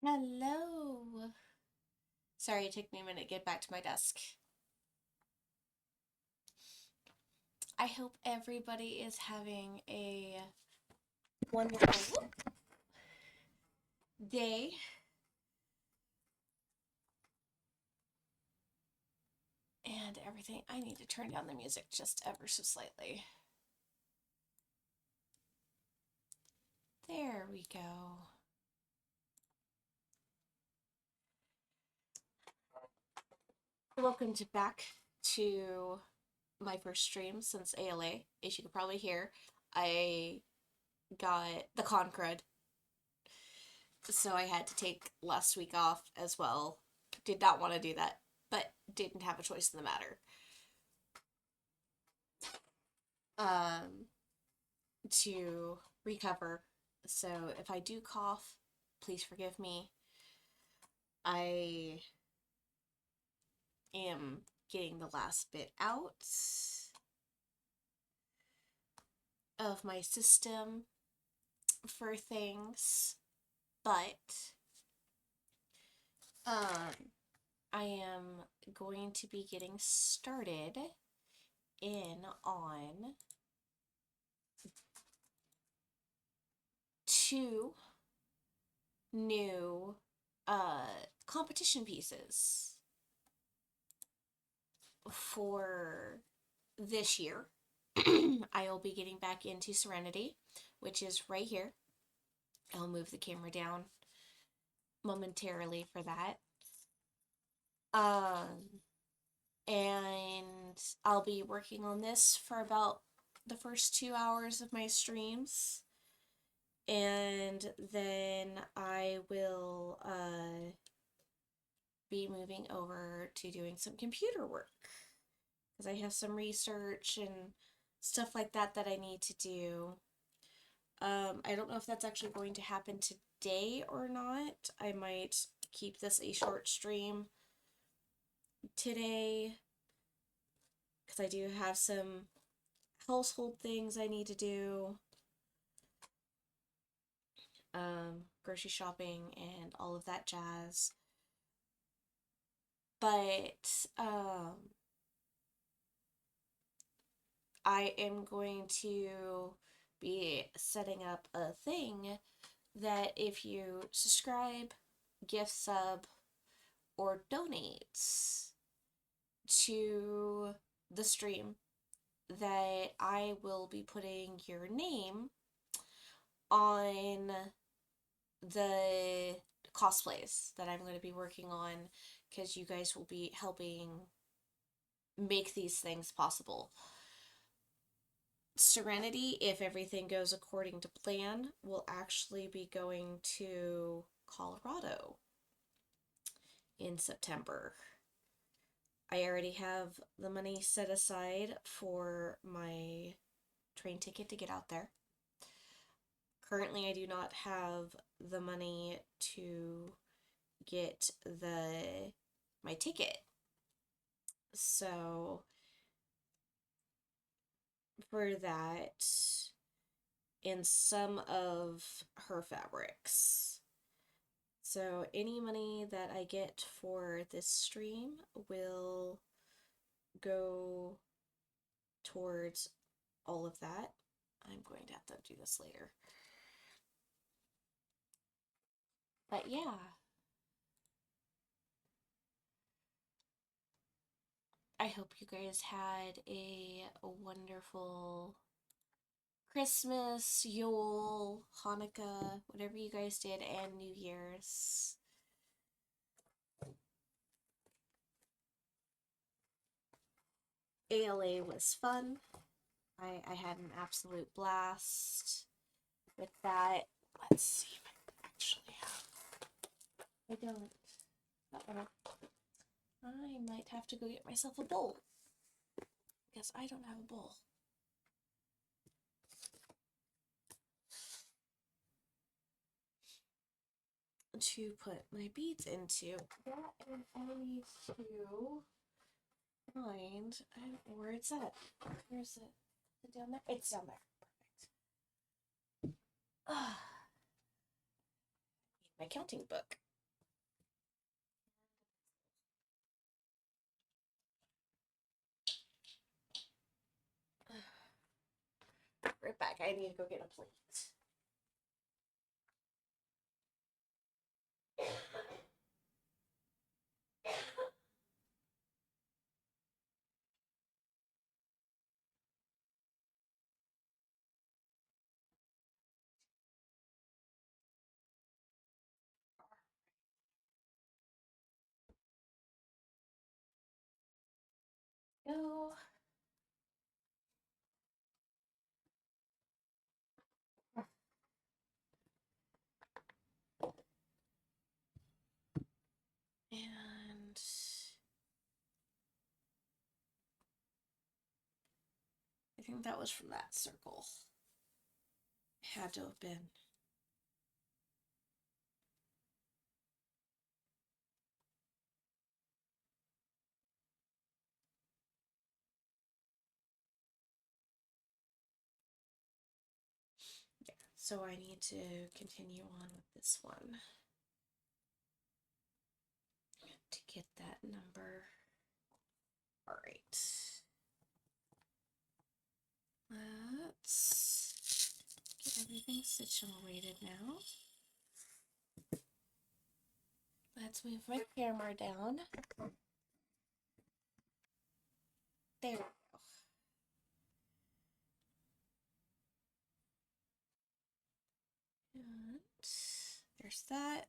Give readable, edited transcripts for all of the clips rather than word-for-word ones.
Hello. Sorry, it took me a minute to get back to my desk. I hope everybody is having a wonderful day. And everything. I need to turn down the music just ever so slightly. There we go. Welcome back to my first stream since ALA. As you can probably hear, I got the con crud, so I had to take last week off as well. Did not want to do that, but didn't have a choice in the matter. Um, to recover. So if I do cough, please forgive me. I am getting the last bit out of my system for things, but I am going to be getting started in on two new competition pieces for this year. I will be getting back into Serenity, which is right here. I'll move the camera down momentarily for that. And I'll be working on this for about the first 2 hours of my streams. And then I will be moving over to doing some computer work because I have some research and stuff like that that I need to do. I don't know if that's actually going to happen today or not. I might keep this a short stream today because I do have some household things I need to do. Grocery shopping and all of that jazz. But I am going to be setting up a thing that if you subscribe, gift sub, or donate to the stream, that I will be putting your name on the cosplays that I'm going to be working on because you guys will be helping make these things possible. Serenity, if everything goes according to plan, will actually be going to Colorado in September. I already have the money set aside for my train ticket to get out there. Currently, I do not have the money to get my ticket. So for that, in some of her fabrics. So any money that I get for this stream will go towards all of that. I'm going to have to do this later. But yeah. I hope you guys had a wonderful Christmas, Yule, Hanukkah, whatever you guys did, and New Year's. ALA was fun. I had an absolute blast with that. Let's see if I actually have. I don't. I might have to go get myself a bowl because I don't have a bowl. To put my beads into. That and I need to find. I don't know where it's at. Where's it? Is it down there? It's down there. Perfect. My counting book. Okay, I need to go get a plate. Go. And I think that was from that circle. It had to have been. Yeah, so I need to continue on with this one to get that number. All right. Let's get everything situated now. Let's move my camera down. There we go. And there's that.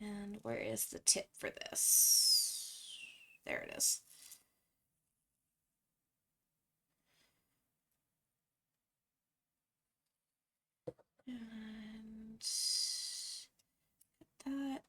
And where is the tip for this? There it is. And that.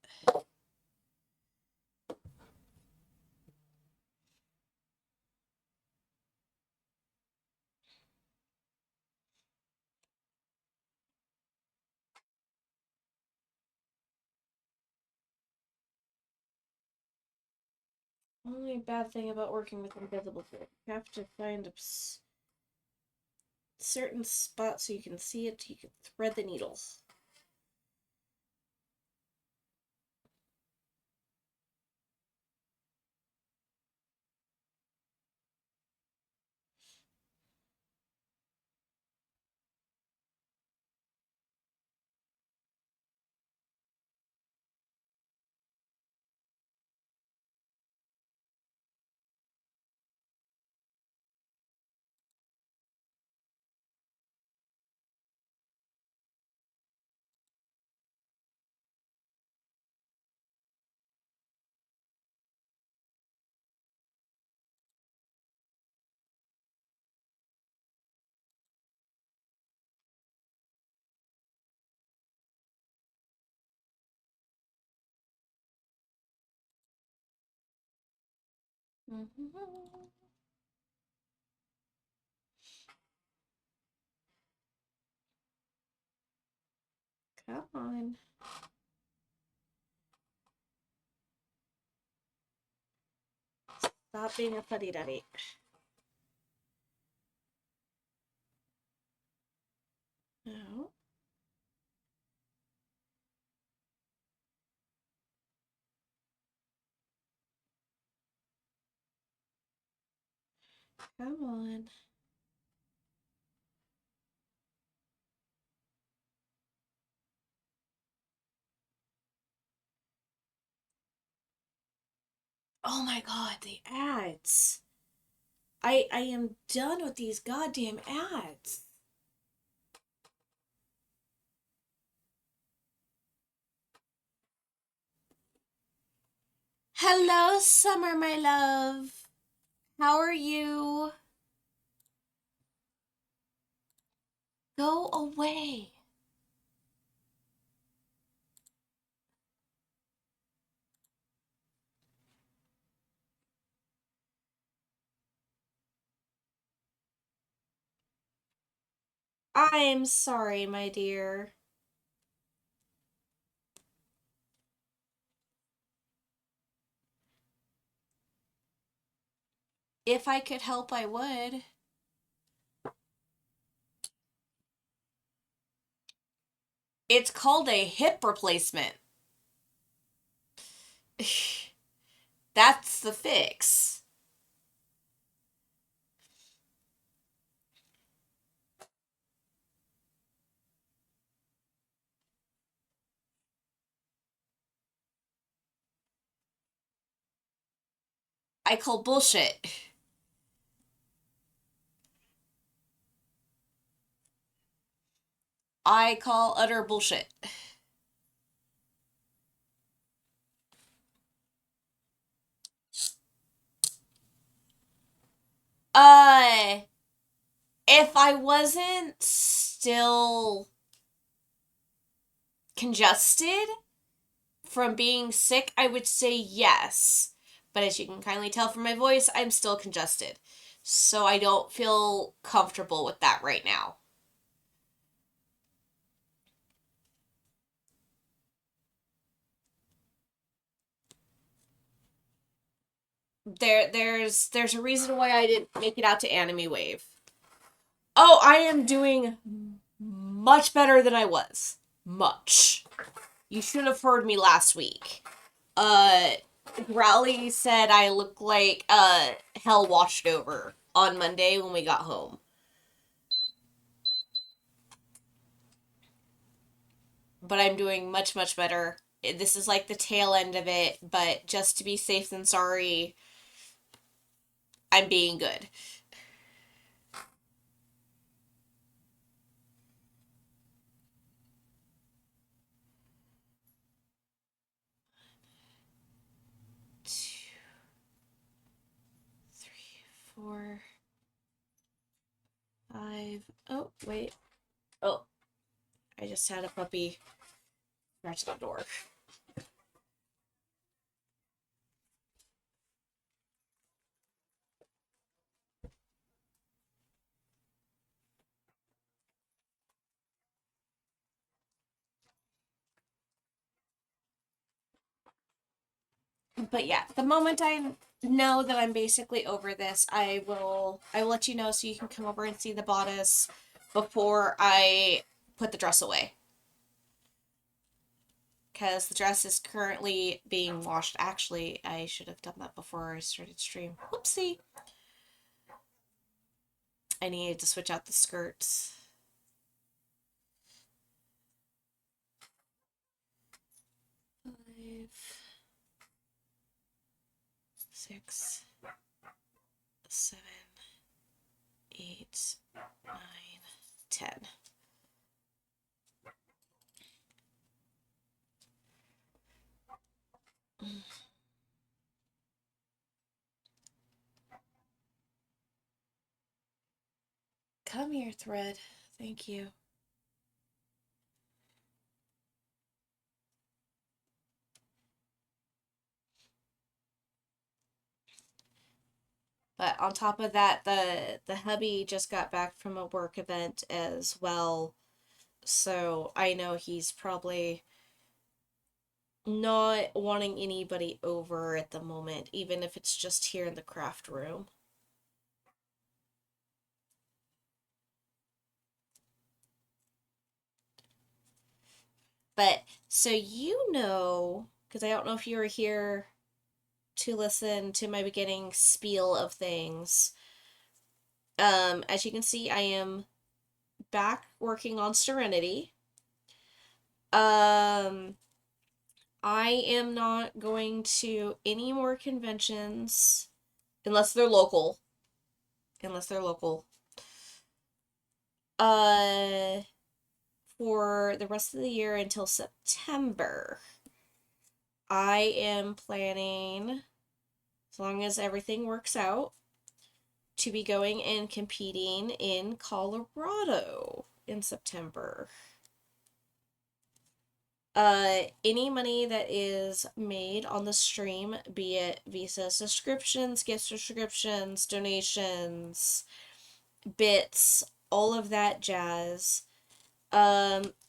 Only bad thing about working with invisible thread, you have to find a certain spot so you can see it, you can thread the needle. Come on. Stop being a fuddy-duddy. No. Come on. Oh my god, the ads. I am done with these goddamn ads. Hello, Summer, my love. How are you? Go away. I'm sorry, my dear. If I could help, I would. It's called a hip replacement. That's the fix. I call bullshit. I call utter bullshit. Uh, if I wasn't still congested from being sick, I would say yes. But as you can kindly tell from my voice, I'm still congested. So I don't feel comfortable with that right now. There's a reason why I didn't make it out to Anime Wave. Oh, I am doing much better than I was. Much. You should have heard me last week. Uh, Growly said I look like hell washed over on Monday when we got home. But I'm doing much, much better. This is like the tail end of it, but just to be safe than sorry, I'm being good. 2, 3, 4, 5. Oh, wait. Oh, I just had a puppy scratch the door. But yeah, the moment I know that I'm basically over this, I will let you know so you can come over and see the bodice before I put the dress away. Because the dress is currently being washed. Actually, I should have done that before I started stream. Whoopsie. I needed to switch out the skirts. 5, 6, 7, 8, 9, 10. Come here, thread. Thank you. But on top of that, the hubby just got back from a work event as well. So I know he's probably not wanting anybody over at the moment, even if it's just here in the craft room. But so you know, because I don't know if you were here to listen to my beginning spiel of things. As you can see, I am back working on Serenity. Um, I am not going to any more conventions unless they're local. Unless they're local. Uh, for the rest of the year until September. I am planning, as long as everything works out, to be going and competing in Colorado in September. Any money that is made on the stream, be it Visa subscriptions, gift subscriptions, donations, bits, all of that jazz,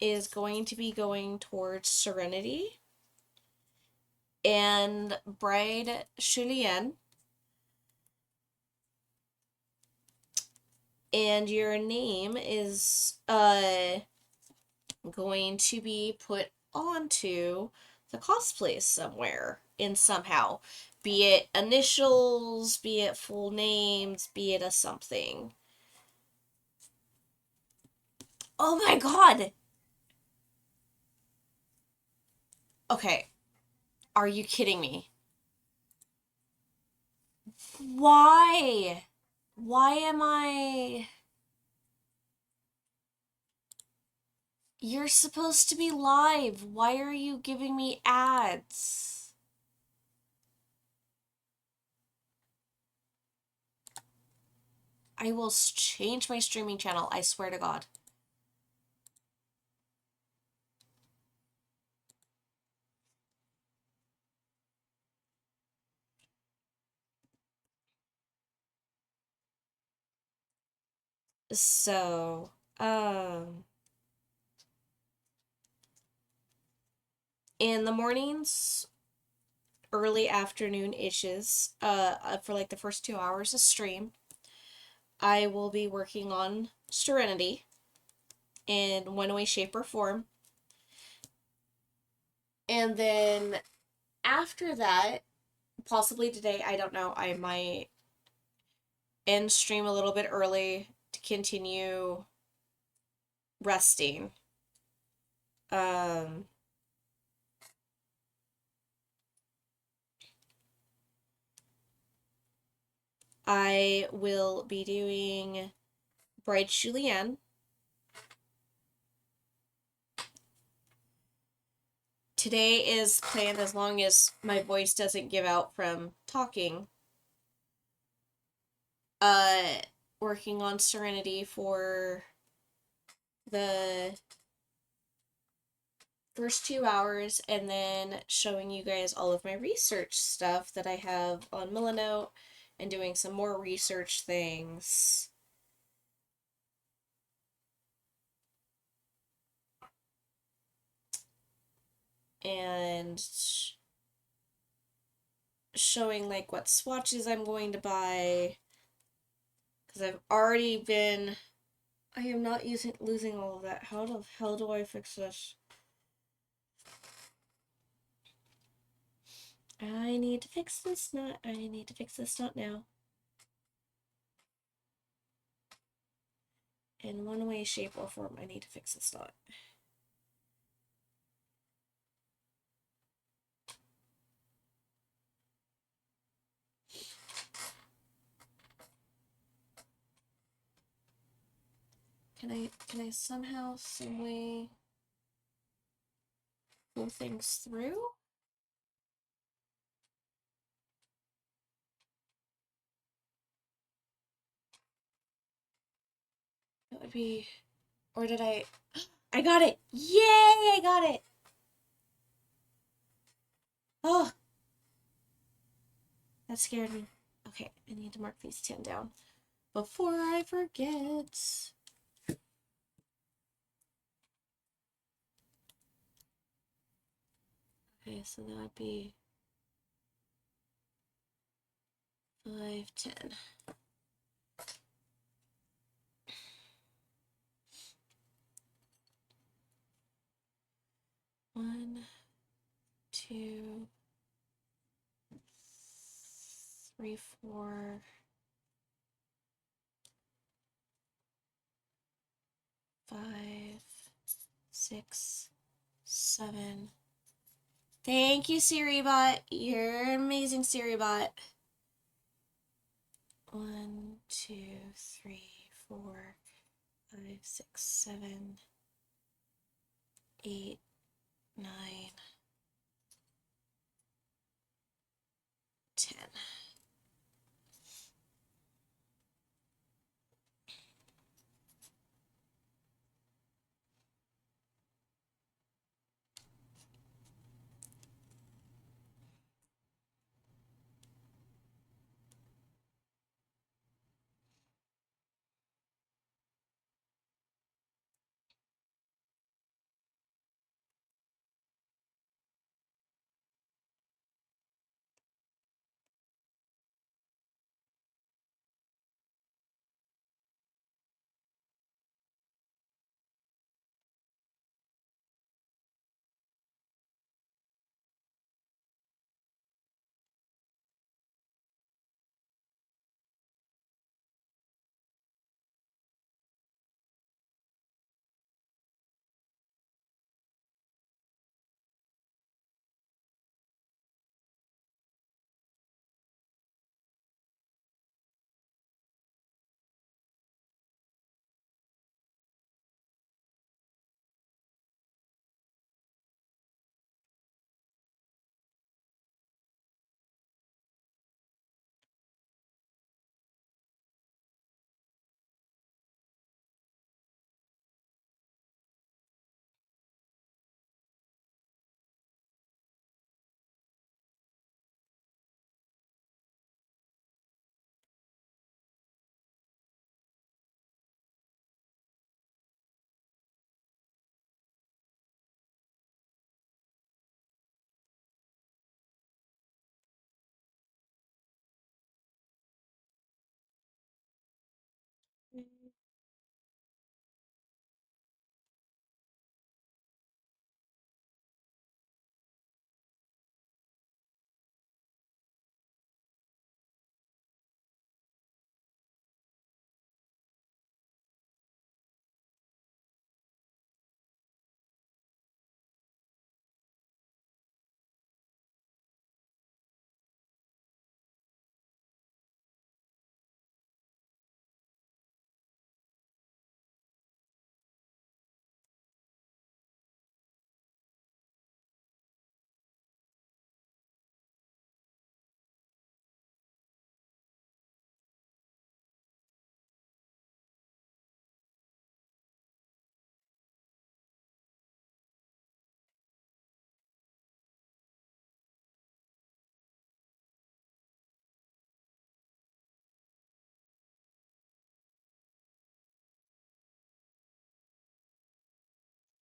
is going to be going towards Serenity and Bride Julien. And your name is going to be put onto the cosplays somewhere in somehow. Be it initials, be it full names, be it a something. Oh my god! Okay, are you kidding me? Why? Why am I... You're supposed to be live. Why are you giving me ads? I will change my streaming channel, I swear to God. So, in the mornings, early afternoon ishes, for like the first 2 hours of stream, I will be working on Serenity in one way, shape, or form. And then after that, possibly today, I don't know, I might end stream a little bit early to continue resting. Um, I will be doing Bride Julienne. Today is planned as long as my voice doesn't give out from talking. Uh, Working on Serenity for the first 2 hours and then showing you guys all of my research stuff that I have on Milanote and doing some more research things. And showing like what swatches I'm going to buy because I've already been... I am not losing all of that. How the hell do I fix this? I need to fix this knot. I need to fix this knot now. In one way, shape, or form, I need to fix this knot. Can I somehow, some way pull things through? That would be... Or did I... I got it! Yay! I got it! Oh! That scared me. Okay, I need to mark these 10 down before I forget. Okay, so that would be 5, 10. One, two, three, 4, 5, 6, 7. Thank you, SiriBot. You're an amazing, SiriBot. 1, 2, 3, 4, 5, 6, 7, 8, 9, 10.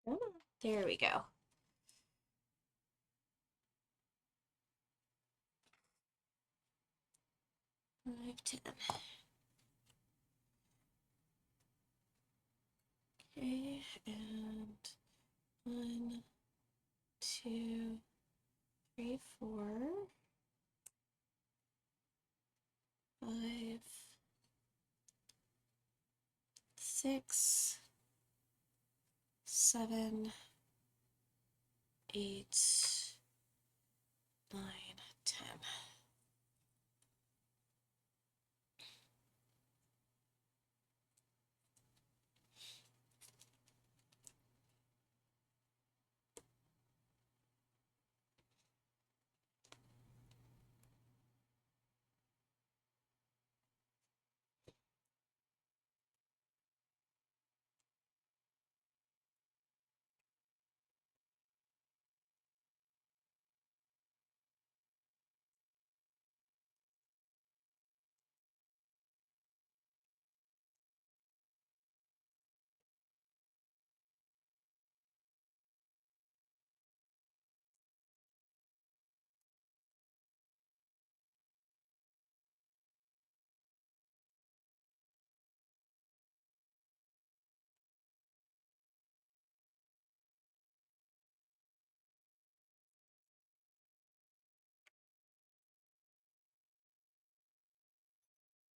Come on. There we go. 5, 10. Okay, and 1, 2, 3, 4, 5, 6, 7, 8, 9, 10.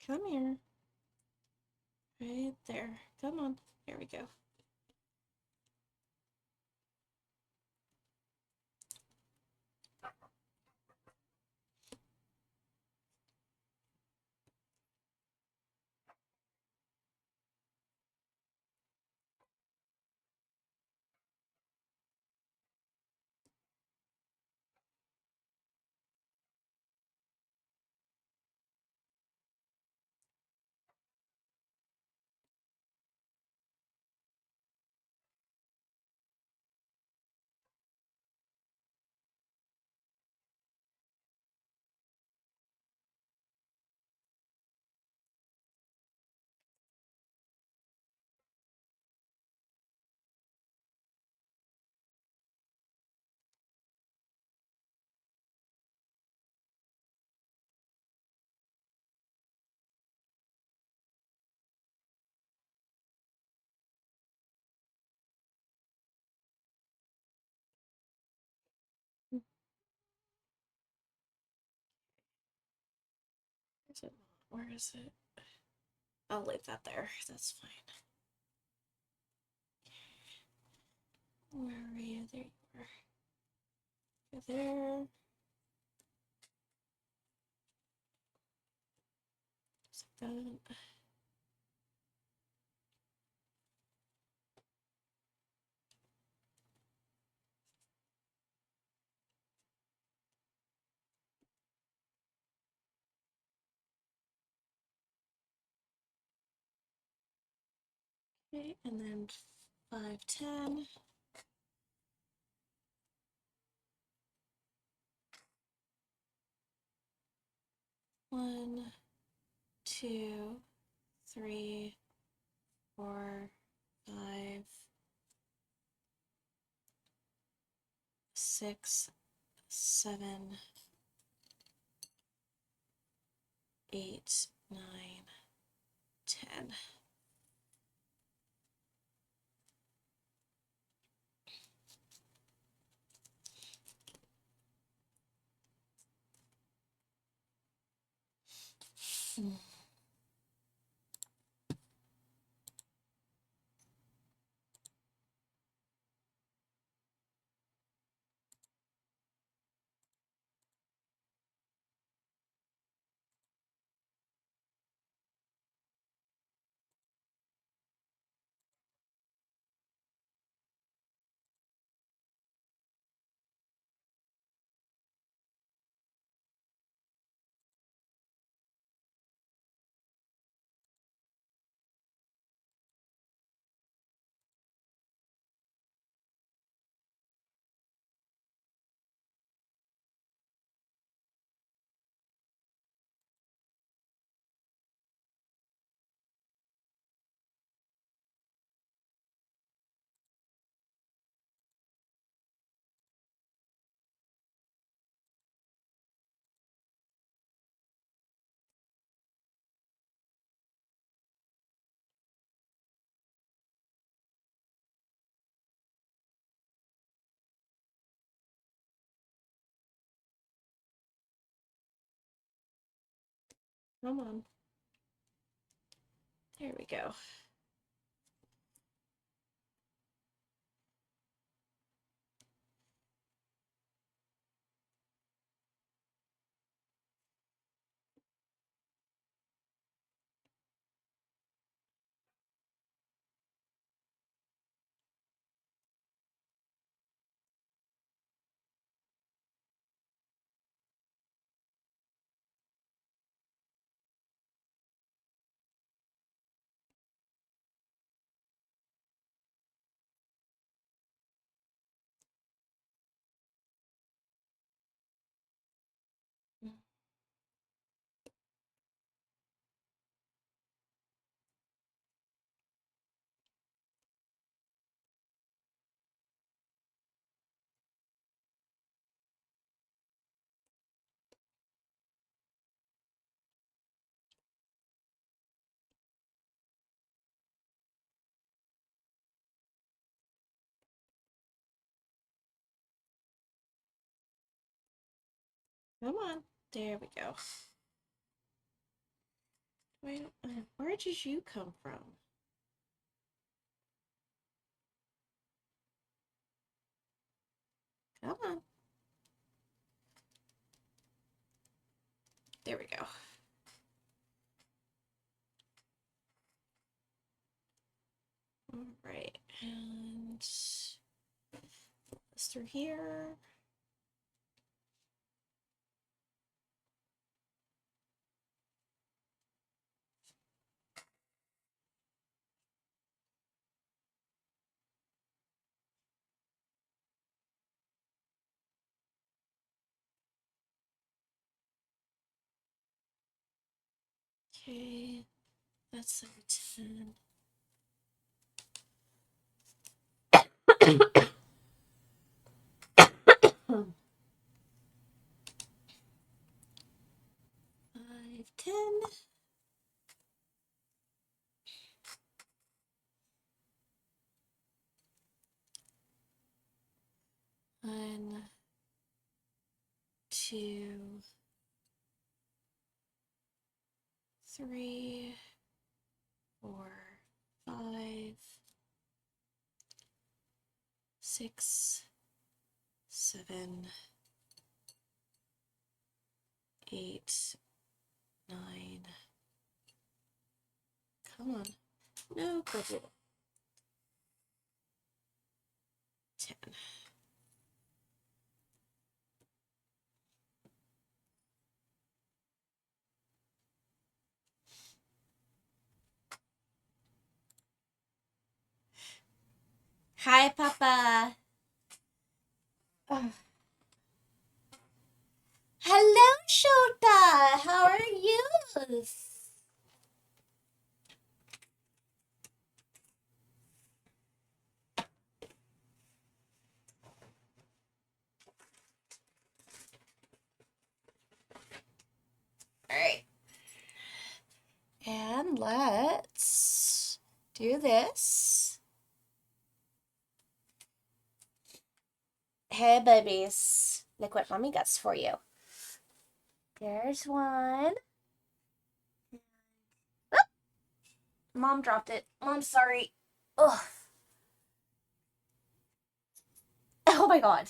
Come here. Right there. Come on. Here we go. Is it? Where is it? I'll leave that there. That's fine. Where are you? There you are. You're there. Just like that. Okay, and then 5, 10. 1, 2, 3, 4, 5, 6, 7, 8, 9, 10. Come on. There we go. Come on. There we go. Wait, where did you come from? Come on. There we go. All right, and this through here. Okay, that's 710. 510. One, two, three, 4, 5, 6, 7, 8, 9. Come on. No purple. 10. Hi, Papa. Oh. Hello, Shota. How are you? All right. And let's do this. Hey, babies. Look what Mommy got for you. There's one. Oh, Mom dropped it. Mom, sorry. Ugh. Oh my god.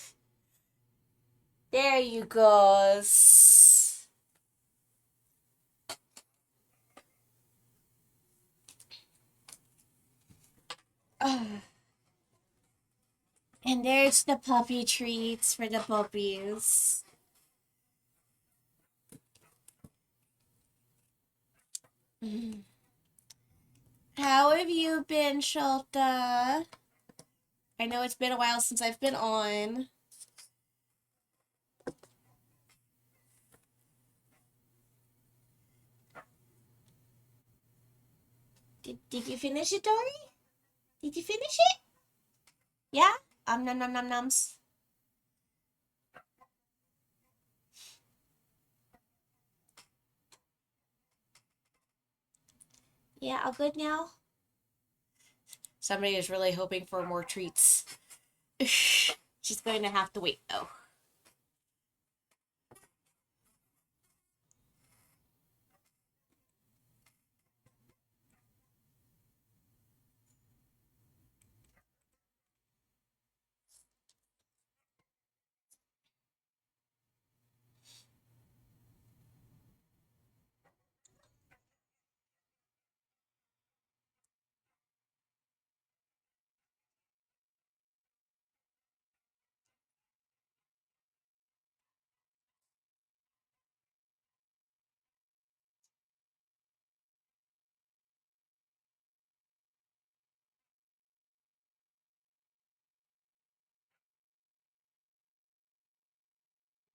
There you goes. Ugh. And there's the puppy treats for the puppies. How have you been, Shota? I know it's been a while since I've been on. Did you finish it, Dory? Did you finish it? Yeah? Nom nom nom noms. Yeah, all good now? Somebody is really hoping for more treats. She's going to have to wait, though.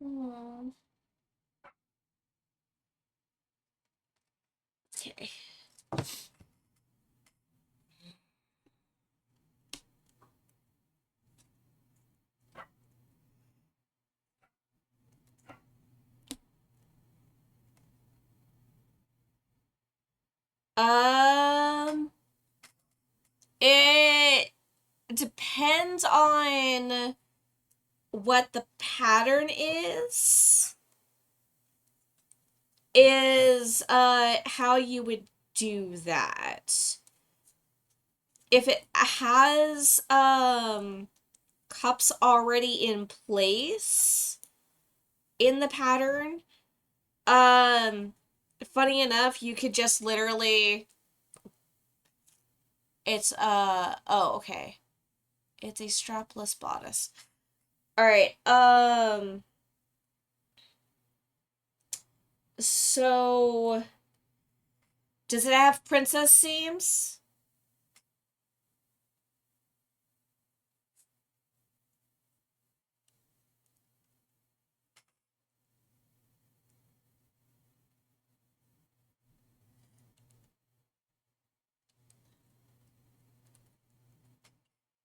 Hmm. Okay. Um, it depends on what the pattern is how you would do that. If it has cups already in place in the pattern, um funny enough, you could just literally it's oh, okay. It's a strapless bodice. All right. So does it have princess seams?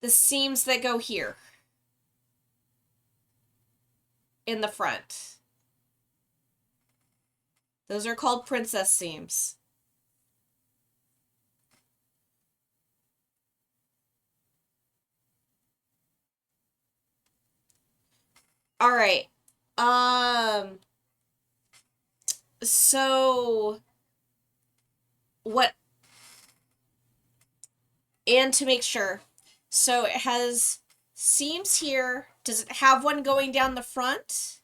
The seams that go here in the front. Those are called princess seams. All right. Um so what and to make sure. So it has seams here. Does it have one going down the front?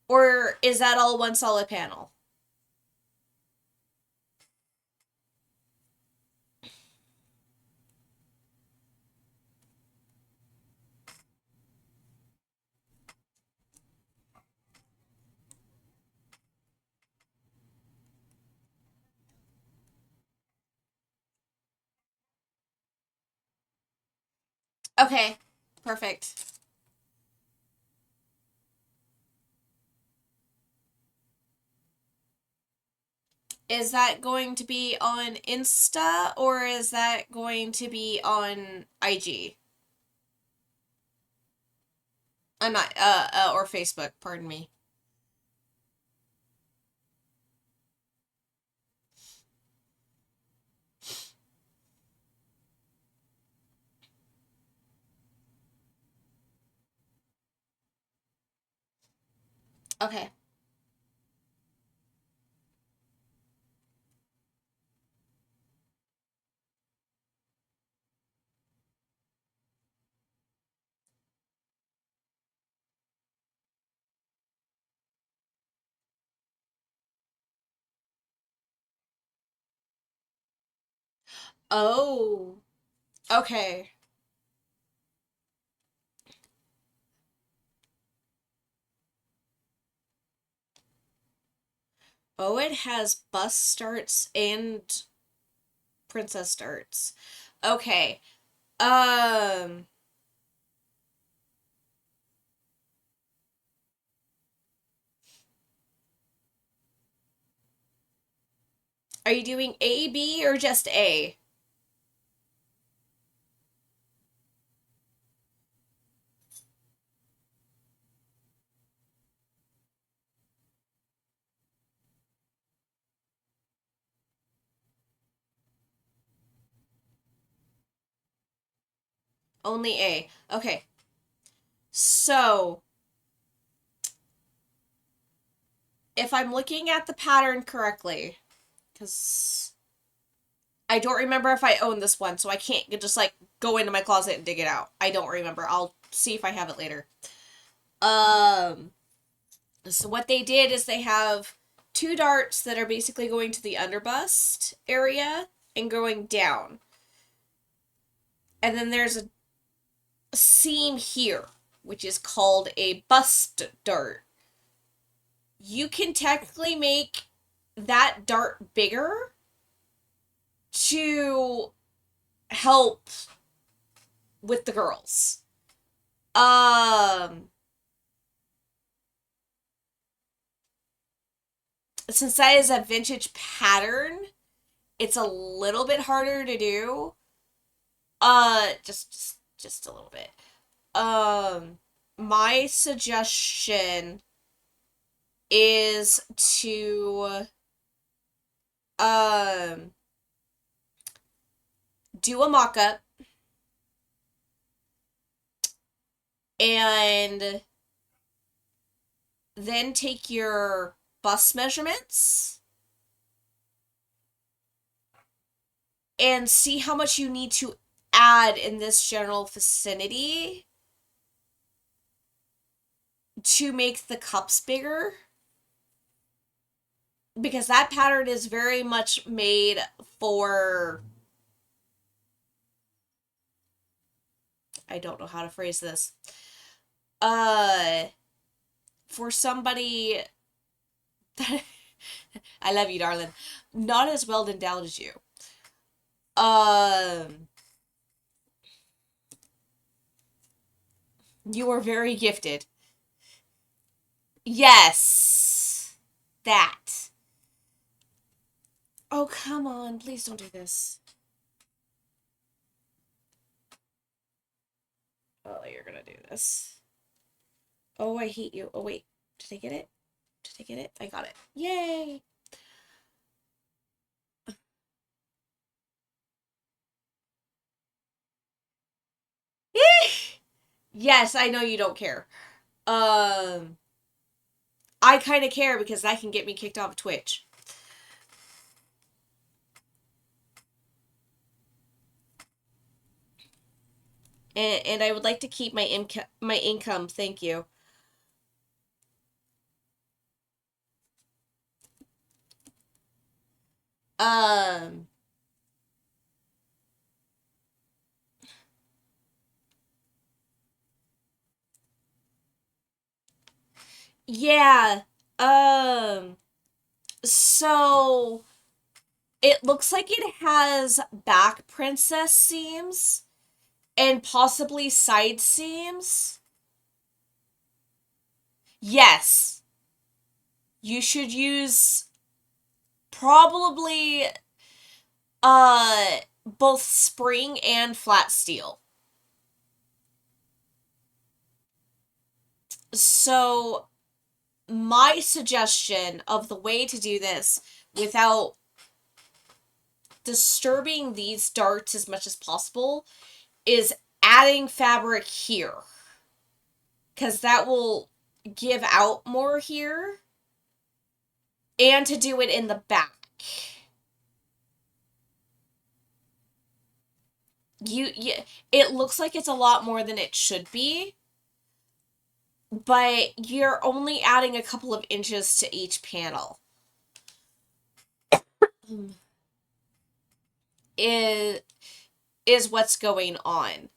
Or is that all one solid panel? Okay, perfect. Is that going to be on Insta or is that going to be on IG? I'm not, or Facebook, pardon me. Okay. Oh, okay. Oh, it has bus starts and princess starts. Okay. Um, are you doing A, B, or just A? Only A. Okay. So, if I'm looking at the pattern correctly, because I don't remember if I own this one, so I can't just like go into my closet and dig it out. I don't remember. I'll see if I have it later. Um, so what they did is they have two darts that are basically going to the underbust area and going down. And then there's a seam here, which is called a bust dart. You can technically make that dart bigger to help with the girls. Um, since that is a vintage pattern, it's a little bit harder to do. Just a little bit. My suggestion is to um do a mock-up and then take your bust measurements and see how much you need to add in this general vicinity to make the cups bigger. Because that pattern is very much made for, I don't know how to phrase this. Uh for somebody that I love you, darling. Not as well endowed as you. Um you are very gifted. Yes. That. Oh, come on. Please don't do this. Oh, you're gonna do this. Oh, I hate you. Oh, wait. Did I get it? Did I get it? I got it. Yay! Yes, I know you don't care. Um, I kind of care because that can get me kicked off of Twitch. And I would like to keep my income. Thank you. Um, yeah. Um, so it looks like it has back princess seams and possibly side seams. Yes. You should use probably both spring and flat steel. So my suggestion of the way to do this without disturbing these darts as much as possible is adding fabric here, because that will give out more here, and to do it in the back. It looks like it's a lot more than it should be, but you're only adding a couple of inches to each panel. Is is what's going on.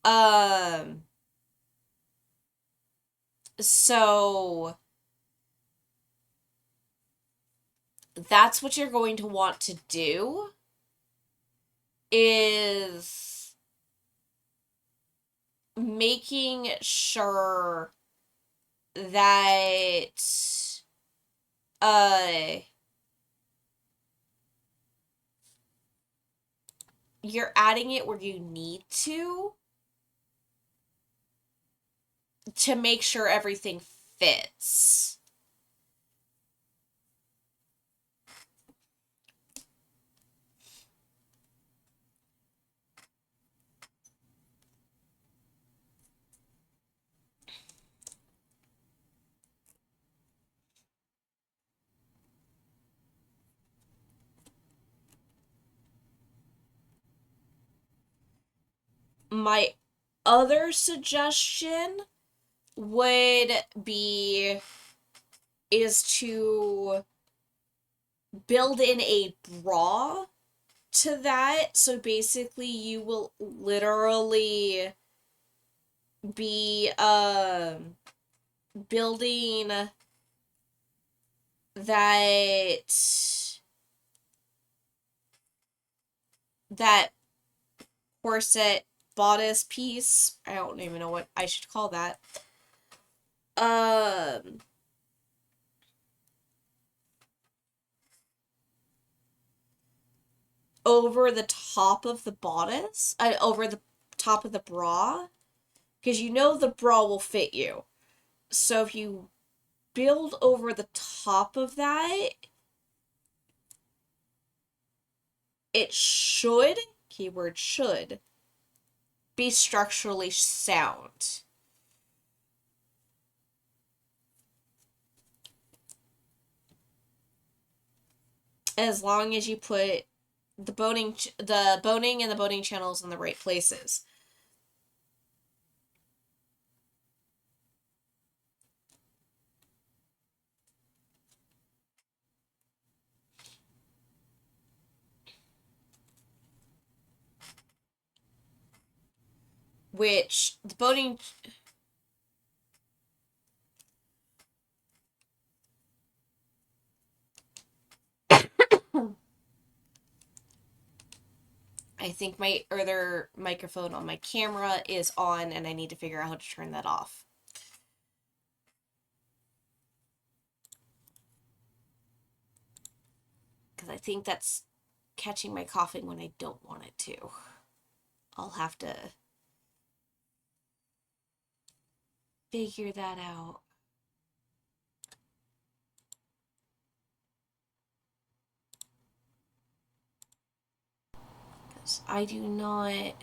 Um so that's what you're going to want to do, is making sure that uh you're adding it where you need to make sure everything fits. My other suggestion would be is to build in a bra to that. So basically you will literally be building that corset bodice piece. I don't even know what I should call that. Um over the top of the bodice, over the top of the bra, because you know the bra will fit you. So if you build over the top of that, it should, keyword should, be structurally sound. As long as you put the boning and the boning channels in the right places. Which the boning I think my other microphone on my camera is on and I need to figure out how to turn that off. Because I think that's catching my coughing when I don't want it to. I'll have to figure that out. Because I do not...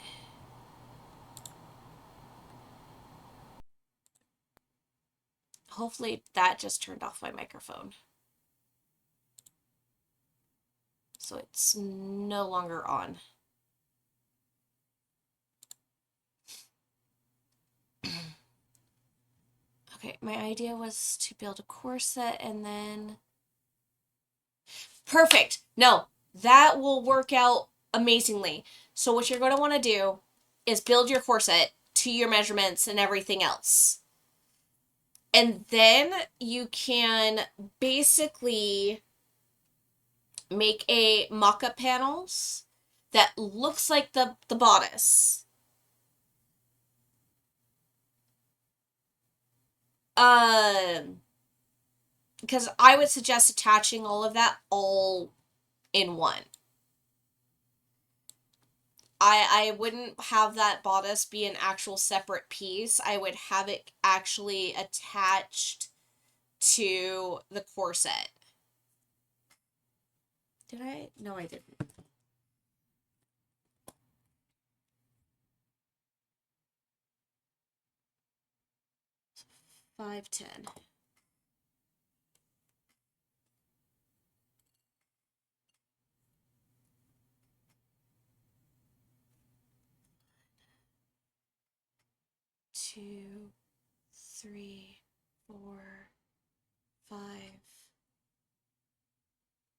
Hopefully that just turned off my microphone. So it's no longer on. Okay, my idea was to build a corset and then... Perfect! No, that will work out amazingly. So what you're going to want to do is build your corset to your measurements and everything else. And then you can basically make a mock-up panels that looks like the bodice. Because I would suggest attaching all of that all in one. I wouldn't have that bodice be an actual separate piece. I would have it actually attached to the corset. Did I? No, I didn't. 510. Two, three, 4, 5,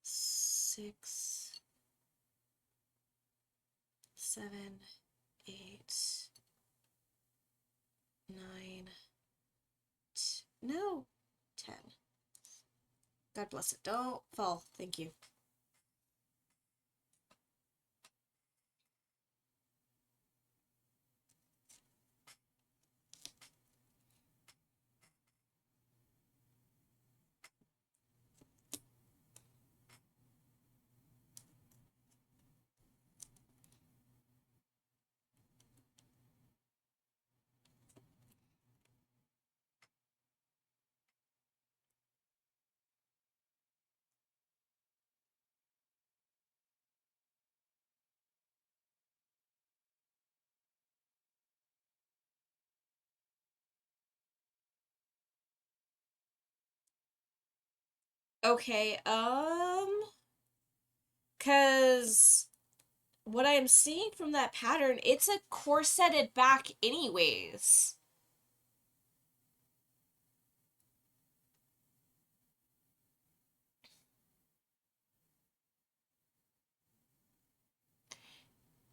6, 7, 8, 9, no, 10. God bless it. Don't fall. Thank you. Okay, cause what I'm seeing from that pattern, it's a corseted back anyways.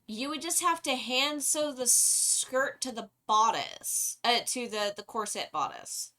You would just have to hand sew the skirt to the bodice, to the corset bodice.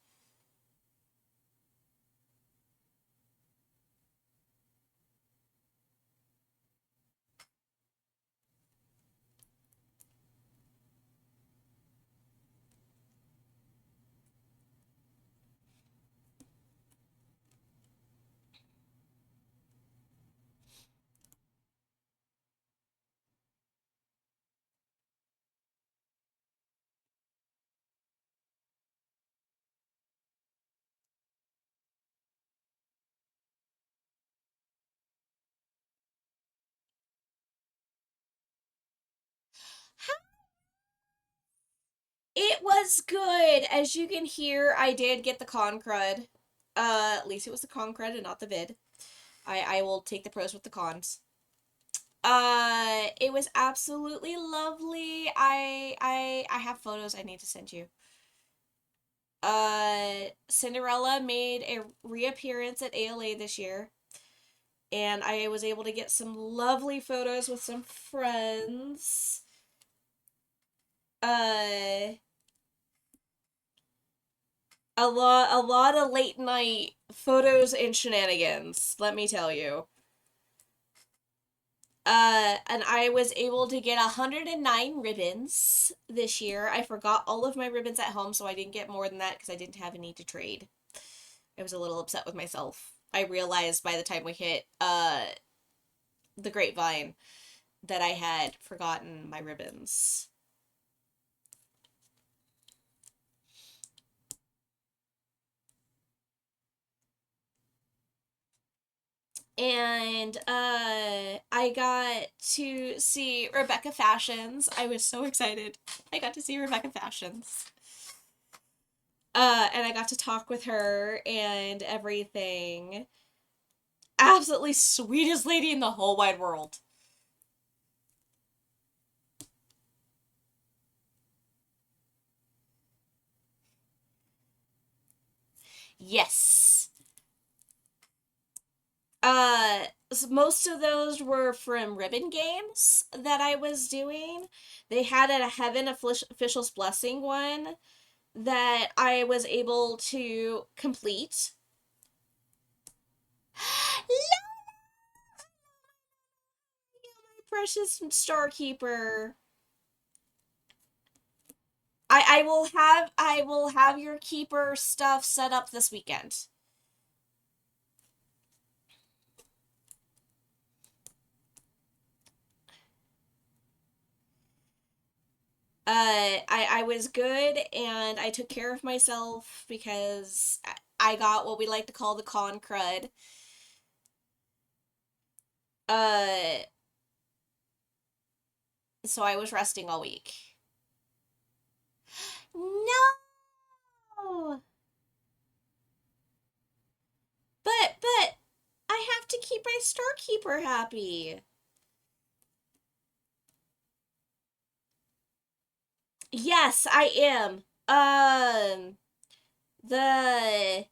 It was good. As you can hear, I did get the con crud. At least it was the con crud and not the vid. I will take the pros with the cons. It was absolutely lovely. I have photos I need to send you. Cinderella made a reappearance at ALA this year, and I was able to get some lovely photos with some friends. Uh, a lot of late night photos and shenanigans, let me tell you. And I was able to get 109 ribbons this year. I forgot all of my ribbons at home, so I didn't get more than that because I didn't have any to trade. I was a little upset with myself. I realized by the time we hit the grapevine that I had forgotten my ribbons. And I got to see Rebecca Fashions. I was so excited. I got to see Rebecca Fashions. And I got to talk with her and everything. Absolutely sweetest lady in the whole wide world. Yes. Uh, most of those were from ribbon games that I was doing. They had a Heaven Official's Blessing one that I was able to complete. My precious Star Keeper. I will have your keeper stuff set up this weekend. I was good and I took care of myself because I got what we like to call the con crud. Uh, so I was resting all week. No, but I have to keep my Star Keeper happy. Yes, I am. The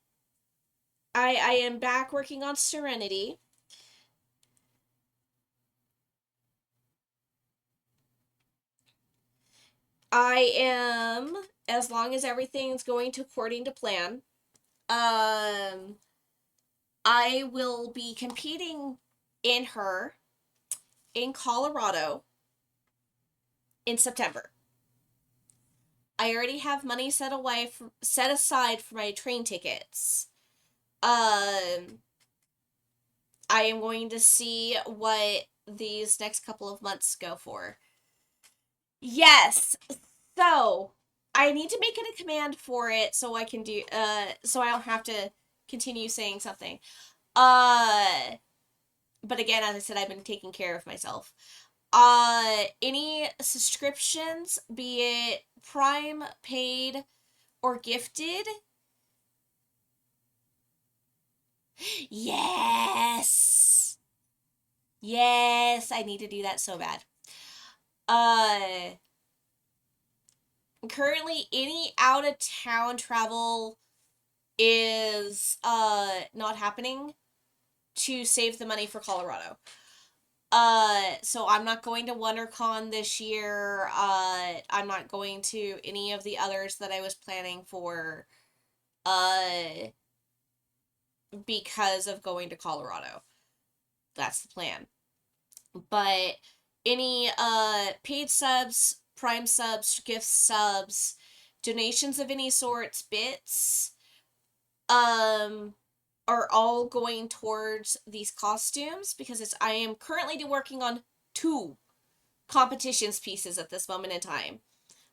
I am back working on Serenity. I am, as long as everything's going to according to plan. Um, I will be competing in her in Colorado in September. I already have money set aside for my train tickets. Um, I am going to see what these next couple of months go for. Yes. So, I need to make it a command for it so I can do so I don't have to continue saying something. Uh but again, as I said, I've been taking care of myself. Any subscriptions, be it Prime, paid, or gifted? Yes. Yes, I need to do that so bad. Uh Currently any out of town travel is not happening to save the money for Colorado. So I'm not going to WonderCon this year. I'm not going to any of the others that I was planning for uh because of going to Colorado. That's the plan. But any paid subs, prime subs, gift subs, donations of any sorts, bits, um are all going towards these costumes because I am currently working on two competitions pieces at this moment in time.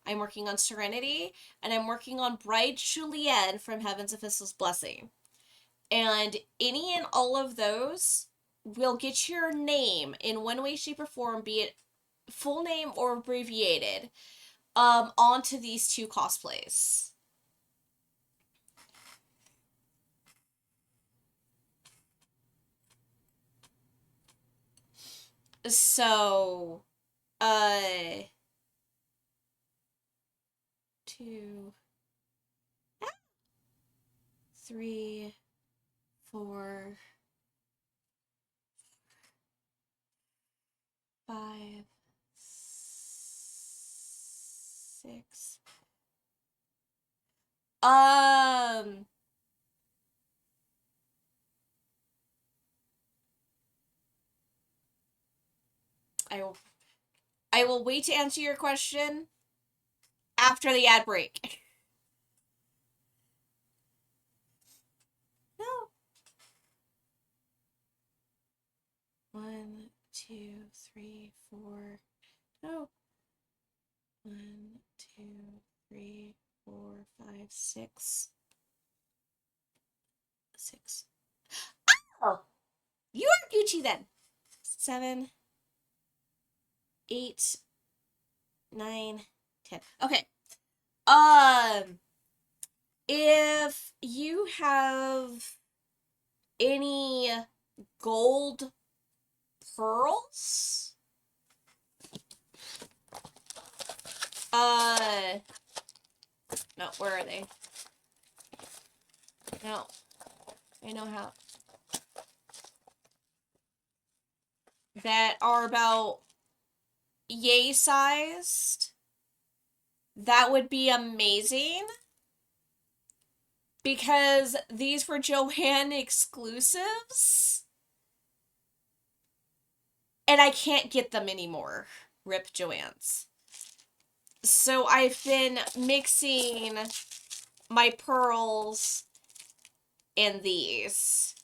I'm working on Serenity and I'm working on Bride Julienne from Heaven's Official's Blessing. And any and all of those will get your name in one way, shape, or form, be it full name or abbreviated, onto these two cosplays. So, uh, two, three, four, five, six. Um, I will I will wait to answer your question after the ad break. No. One, two, three, four. No. One, two, three, four, five, six. Six. Oh, you are Gucci then. 7, 8, 9, 10. Okay. Um, if you have any gold pearls, uh, no, where are they? No, I know how. That are about yay sized. That would be amazing. Because these were Joanne exclusives. And I can't get them anymore. Rip Joanne's. So I've been mixing my pearls in these.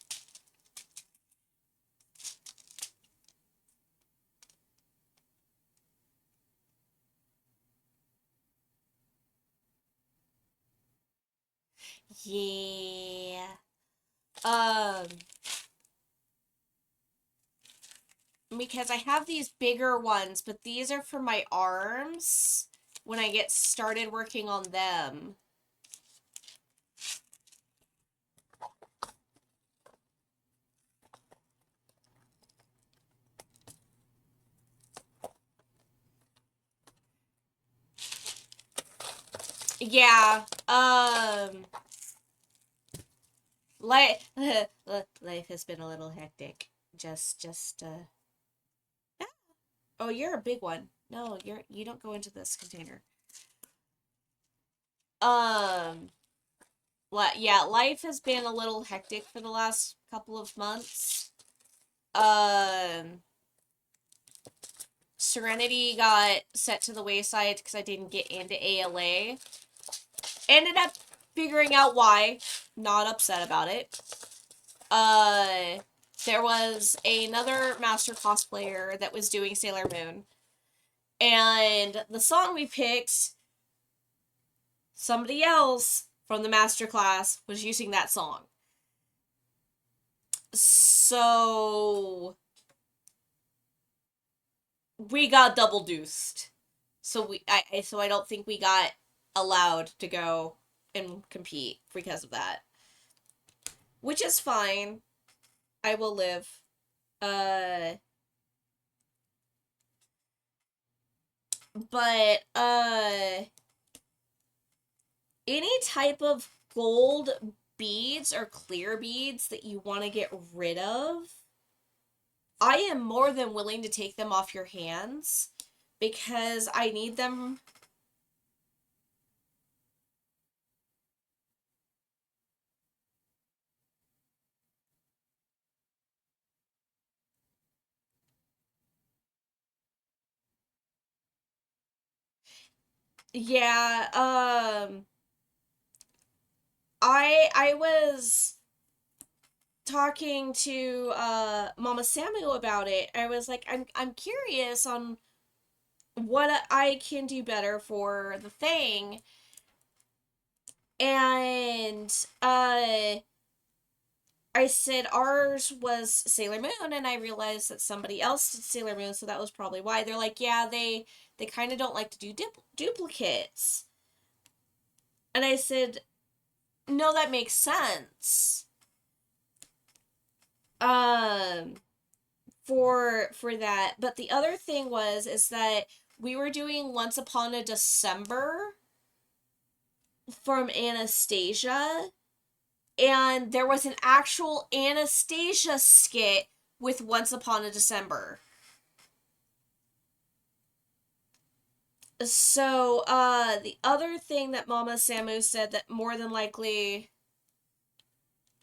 Yeah. Um, because I have these bigger ones, but these are for my arms when I get started working on them. Yeah, life, life has been a little hectic. Ah. Oh, you're a big one. No, you don't go into this container. Um, yeah, life has been a little hectic for the last couple of months. Um, Serenity got set to the wayside because I didn't get into ALA. Ended up figuring out why. Not upset about it. There was another master cosplayer that was doing Sailor Moon. And the song we picked, somebody else from the master class was using that song. So we got double deuced. So I don't think we got allowed to go and compete because of that. Which is fine. I will live. Uh but any type of gold beads or clear beads that you want to get rid of, I am more than willing to take them off your hands because I need them. Yeah, I was talking to Mama Samuel about it. I was like, I'm curious on what I can do better for the thing. And I said ours was Sailor Moon, and I realized that somebody else did Sailor Moon, so that was probably why. They're like, yeah, they kind of don't like to do duplicates. And I said, no, that makes sense. Um, for that. But the other thing was is that we were doing Once Upon a December from Anastasia, and there was an actual Anastasia skit with Once Upon a December. So, the other thing that Mama Samu said that more than likely,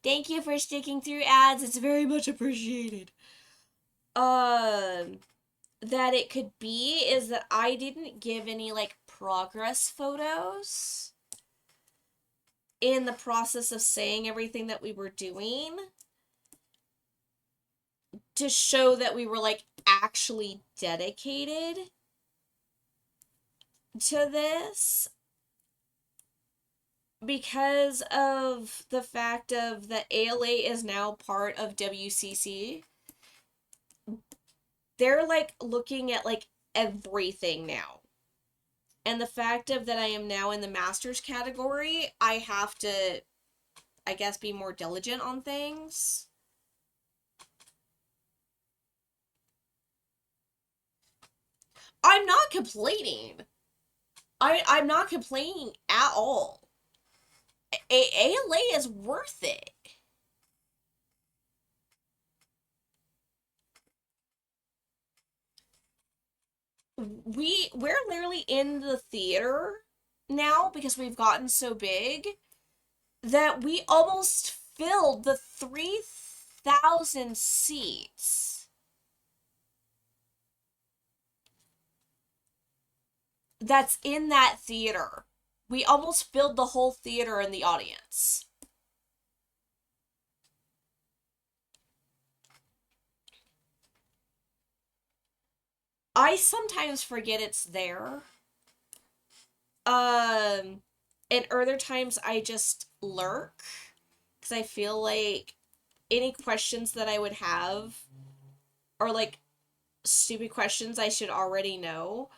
thank you for sticking through ads. It's very much appreciated. Um, that it could be is that I didn't give any like progress photos in the process of saying everything that we were doing to show that we were like actually dedicated to this, because of the fact of that ALA is now part of WCC. They're like looking at like everything now. And the fact of that I am now in the masters category, I have to, I guess, be more diligent on things. I'm not complaining. I'm not complaining at all. ALA is worth it. We're literally in the theater now because we've gotten so big that we almost filled the 3,000 seats that's in that theater. We almost filled the whole theater in the audience. I sometimes forget it's there. Um, and other times I just lurk because I feel like any questions that I would have are like stupid questions I should already know.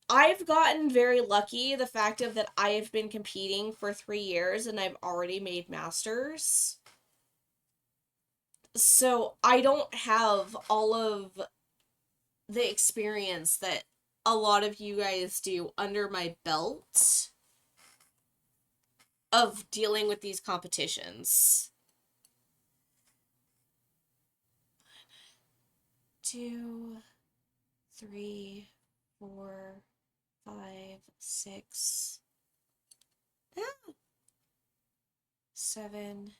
I've gotten very lucky the fact of that I have been competing for 3 years and I've already made masters. So I don't have all of the experience that a lot of you guys do under my belt of dealing with these competitions. 2, 3, 4, 5, 6, 7,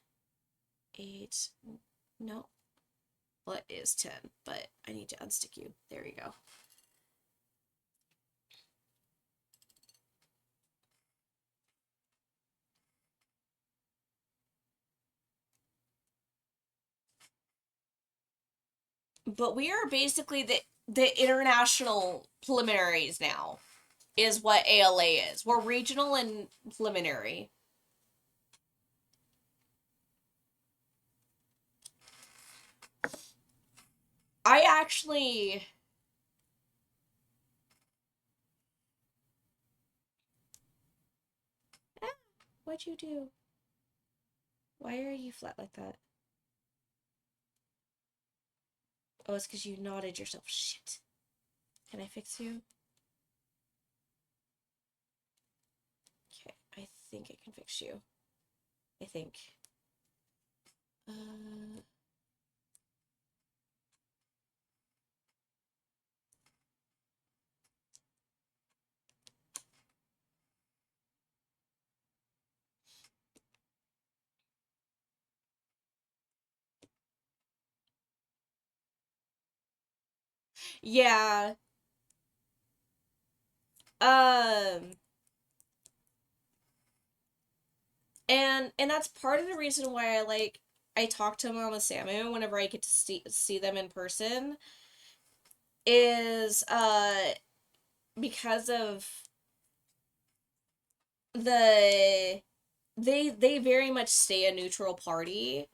8. No. Well, it is 10, but I need to unstick you. There you go. But we are basically the international preliminaries now, is what ALA is. We're regional and preliminary. I actually. Ah, what'd you do? Why are you flat like that? Oh, it's because you nodded yourself. Shit. Can I fix you? Okay, I think I can fix you. I think. Uh. Yeah. Um. And that's part of the reason why I talk to Mama Samu whenever I get to see them in person is because of the they very much stay a neutral party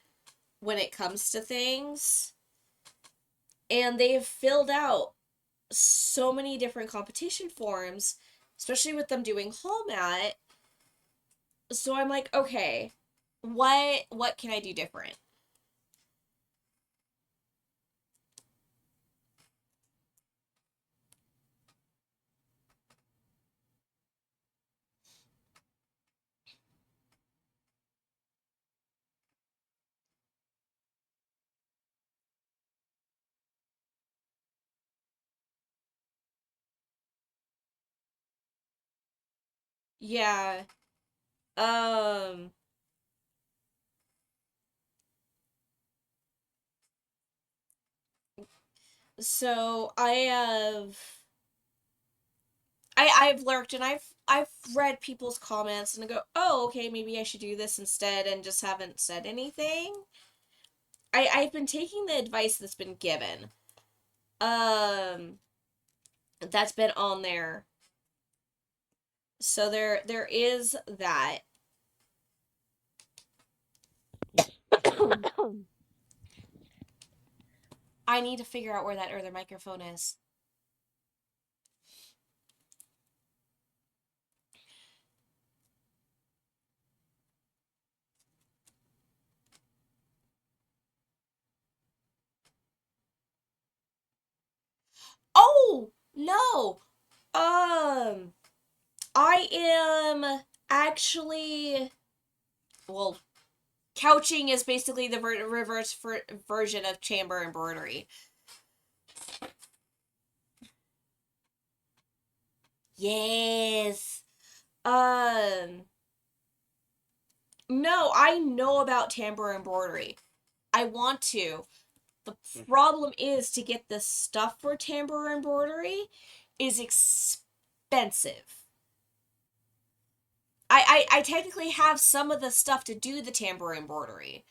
when it comes to things. And they've filled out so many different competition forums, especially with them doing home at. So I'm like, okay, what can I do different? Yeah. Um so I've lurked and I've read people's comments and I go, "Oh, okay, maybe I should do this instead," and just haven't said anything. I've been taking the advice that's been given. Um that's been on there. So there is that. I need to figure out where that other microphone is. Oh, no. Um I am actually, well, couching is basically the reverse version of chamber embroidery. Yes. Um, no, I know about timbre embroidery. I want to. The problem is to get the stuff for timbre embroidery is expensive. I technically have some of the stuff to do the timbre embroidery.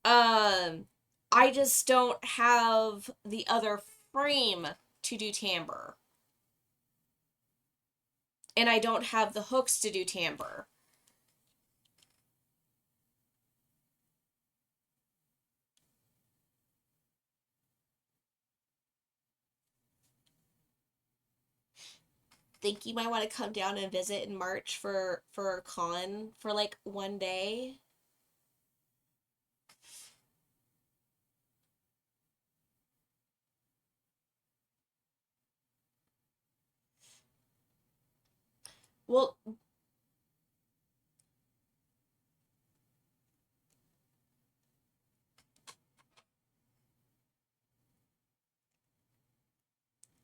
Um, I just don't have the other frame to do timbre. And I don't have the hooks to do timbre. Think you might want to come down and visit in March for a con for like one day? Well,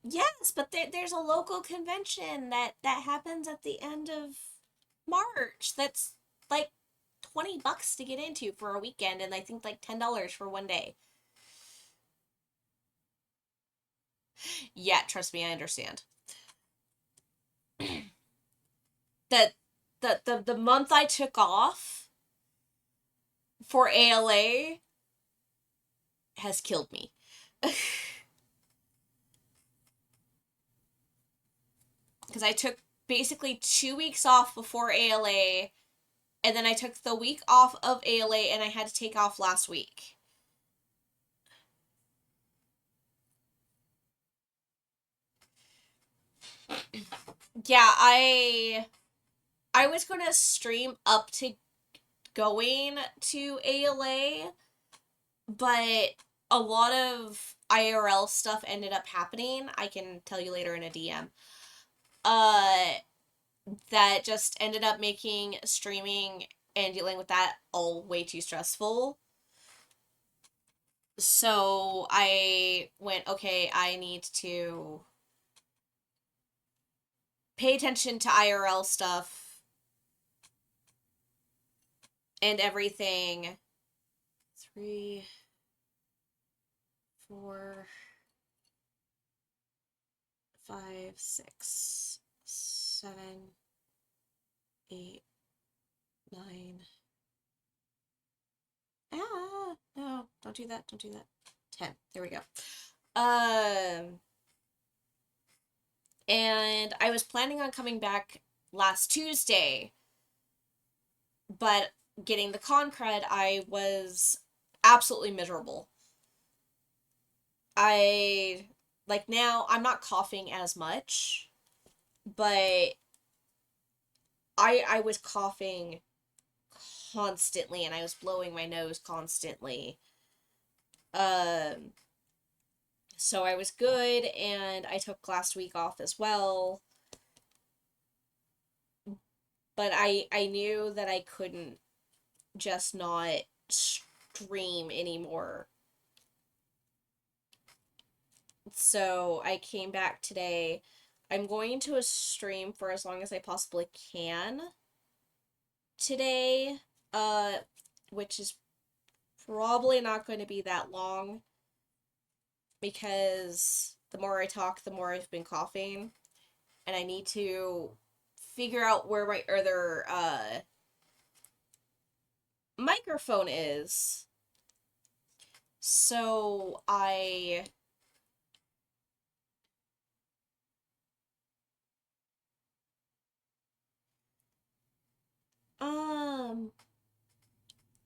yes, but there's a local convention that happens at the end of March. That's like $20 to get into for a weekend, and I think like $10 for one day. Yeah, trust me, I understand. That the month I took off for ALA has killed me. Because I took basically 2 weeks off before ALA, and then I took the week off of ALA, and I had to take off last week. Yeah, I was gonna stream up to going to ALA, but a lot of IRL stuff ended up happening. I can tell you later in a DM. Uh, that just ended up making streaming and dealing with that all way too stressful. So I went, okay, I need to pay attention to IRL stuff and everything. 3, 4, 5, 6, 7, 8, 9. Ah, no, don't do that, don't do that. 10. There we go. Um, and I was planning on coming back last Tuesday, but getting the con cred, I was absolutely miserable. I like now I'm not coughing as much, but I was coughing constantly and I was blowing my nose constantly. Um so I was good and I took last week off as well, but I knew that I couldn't just not stream anymore. So I came back today. I'm going to a stream for as long as I possibly can today, uh, which is probably not going to be that long because the more I talk, the more I've been coughing, and I need to figure out where my other microphone is. So I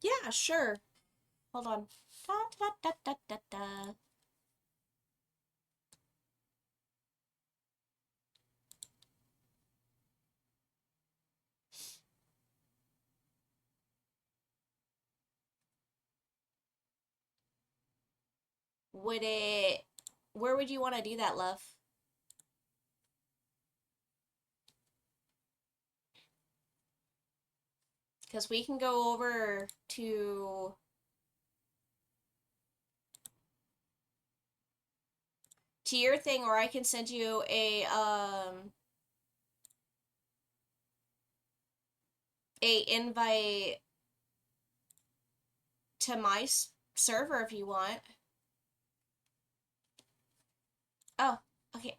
yeah, sure. Hold on. Da, da, da, da, da, da. Would it Where would you want to do that, love? Because we can go over to your thing, or I can send you a invite to my server if you want. Oh, okay.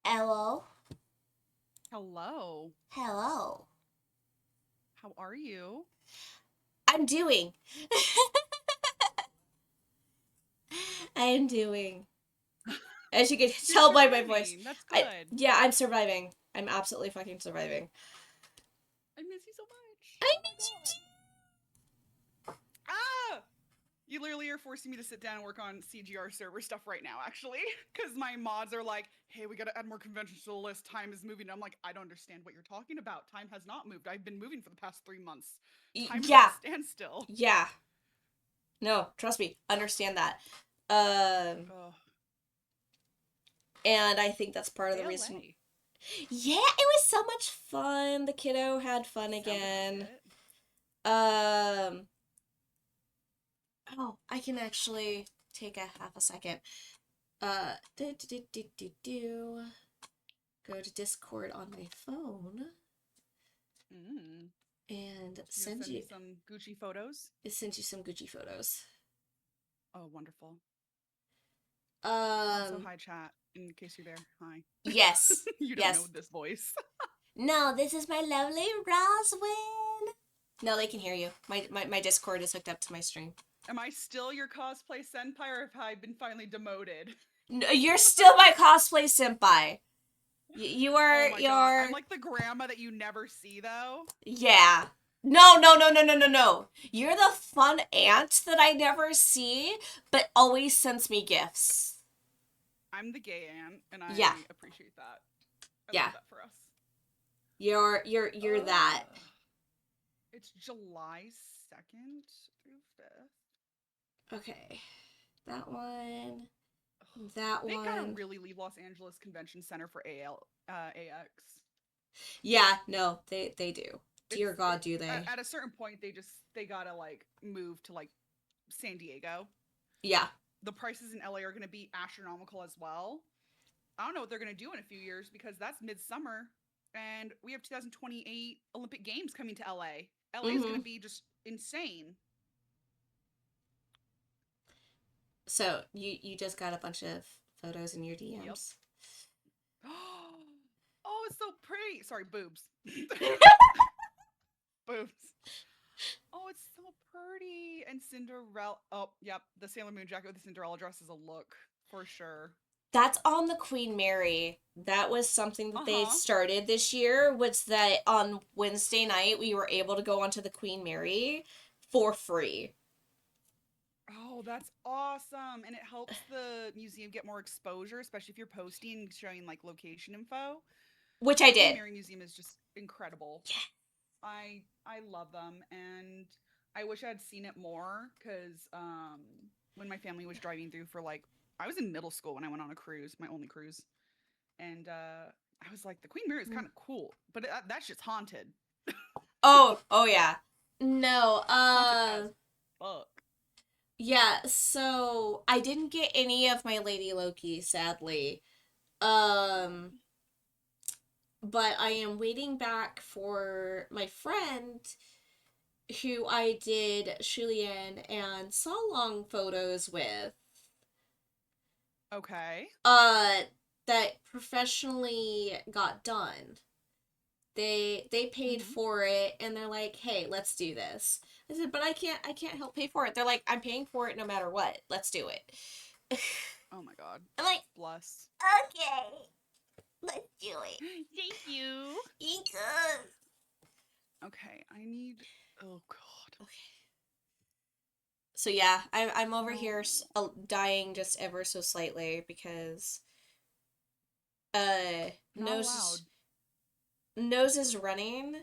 Hello. Hello. Hello. How are you? I'm doing. I am doing. As you can You're tell by my voice. surviving. That's I good. Yeah, I'm surviving. I'm absolutely fucking surviving. I miss you so much. I Oh my miss god. Ah! You literally are forcing me to sit down and work on CGR server stuff right now, actually. Because my mods are like, hey, we gotta add more conventions to the list. Time is moving. And I'm like, I don't understand what you're talking about. Time has not moved. I've been moving for the past 3 months. you. Time is at a Yeah. standstill. Yeah. No, trust me. Understand that. Um Ugh. and I think that's part of the reason. ALA. Yeah, it was so much fun. The kiddo had fun Sounded like again. it. Um, oh, I can actually take a half a second. Do, do, do, do, do, do. Go to Discord on my phone Mm. and You're gonna send me some Gucci photos? send you some Gucci photos. Oh, wonderful. Also, Um, hi, chat, in case you're there. Hi. yes, You don't know yes. this voice. No, this is my lovely Roswin. No, they can hear you. My Discord is hooked up to my stream. Am I still your cosplay senpai, or have I been finally demoted? No, you're still my cosplay senpai. You Oh are my god, I'm your like the grandma that you never see, though. Yeah. No, no, no, no, no, no, no. You're the fun aunt that I never see, but always sends me gifts. I'm the gay aunt, and Yeah, I appreciate that. I love yeah. that for us. You're that. It's July 2nd through 5th. Okay. That one. That They gotta one. really leave Los Angeles Convention Center for AX. Yeah, no, they do. Dear God, do they? At a certain point they gotta like move to like San Diego. Yeah. The prices in LA are going to be astronomical as well. I don't know what they're going to do in a few years because that's midsummer and we have 2028 Olympic Games coming to LA. LA is going Mm-hmm. to be just insane. So you just got a bunch of photos in your Yep. DMs. Oh, it's so pretty. Sorry, boobs. Boobs. Oh, it's so pretty. And Cinderella. Oh, yep. The Sailor Moon jacket with the Cinderella dress is a look. for sure. That's on the Queen Mary. That was something that they Uh-huh. started this year, was that on Wednesday night we were able to go onto the Queen Mary for free. Oh, that's awesome. And it helps the museum get more exposure, especially if you're posting showing like location info. Which The I Queen did. Mary Museum is just incredible. I love them, and I wish I had seen it more because when my family was driving through for like I was in middle school when I went on a cruise, my only cruise, and I was like, the Queen Mary is kind of cool, but that's just haunted, Oh yeah. No, haunted as fuck. yeah, so I didn't get any of my Lady Loki, sadly. Um, but I am waiting back for my friend who I did Julian and Salong photos with. Okay. Uh, that professionally got done. They paid Mm-hmm. for it and they're like, "Hey, let's do this." I said, "But I can't help pay for it." They're like, "I'm paying for it no matter what. Let's do it." Oh my god. I'm like, Bless. "Okay, let's do it." Thank you. Because Okay, I need. Oh god. okay. So yeah, I'm over So here dying just ever so slightly because not allowed. nose is running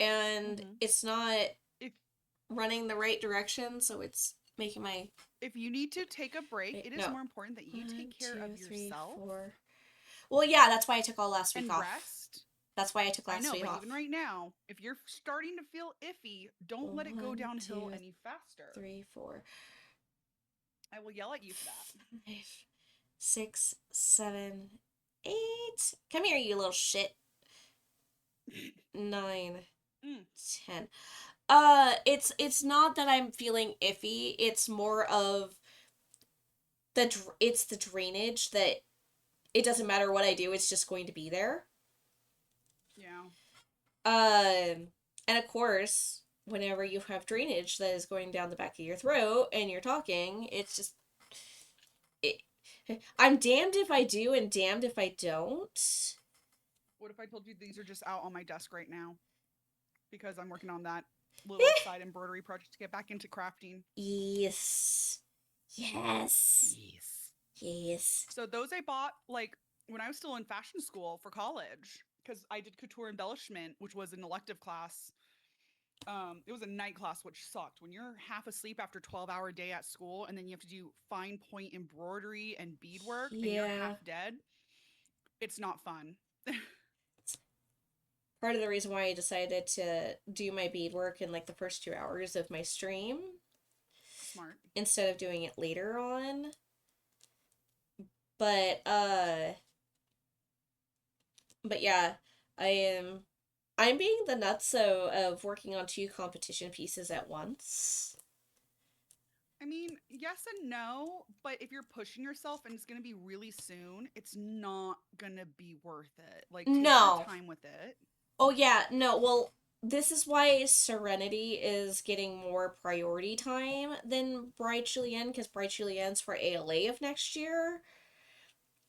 and Mm-hmm. it's not If running the right direction, so it's making my if you need to take a break, wait, it is no. more important that you One, take care two, of three, yourself four. Well, yeah, that's why I took all last week and off. rest. That's why I took I last know, week but off. even right now, if you're starting to feel iffy, don't let it go One, downhill two, any faster. three, four, I will yell at you for that. five, six, seven, eight. Come here, you little shit. Nine, Mm, 10. It's not that I'm feeling iffy. It's more of it's the drainage that it doesn't matter what I do, it's just going to be there. yeah. And of course, whenever you have drainage that is going down the back of your throat and you're talking, it's just it, I'm damned if I do and damned if I don't. What if I told you these are just out on my desk right now because I'm working on that little side embroidery project to get back into crafting? Yes. Yes. Yes. Yes. So those I bought like when I was still in fashion school for college because I did couture embellishment, which was an elective class. It was a night class, which sucked. When you're half asleep after 12-hour day at school, and then you have to do fine point embroidery and beadwork, and you're Yeah. half dead, it's not fun. Part of the reason why I decided to do my beadwork in like the first 2 hours of my stream Smart. instead of doing it later on. But but yeah, I am I'm being the nutso of working on two competition pieces at once. I mean, yes and no, but if you're pushing yourself and it's going to be really soon, it's not going to be worth it. Like, take your No. time with it. Oh yeah, no. Well, this is why Serenity is getting more priority time than Bride Julienne because Bride Julienne's for ALA of next year.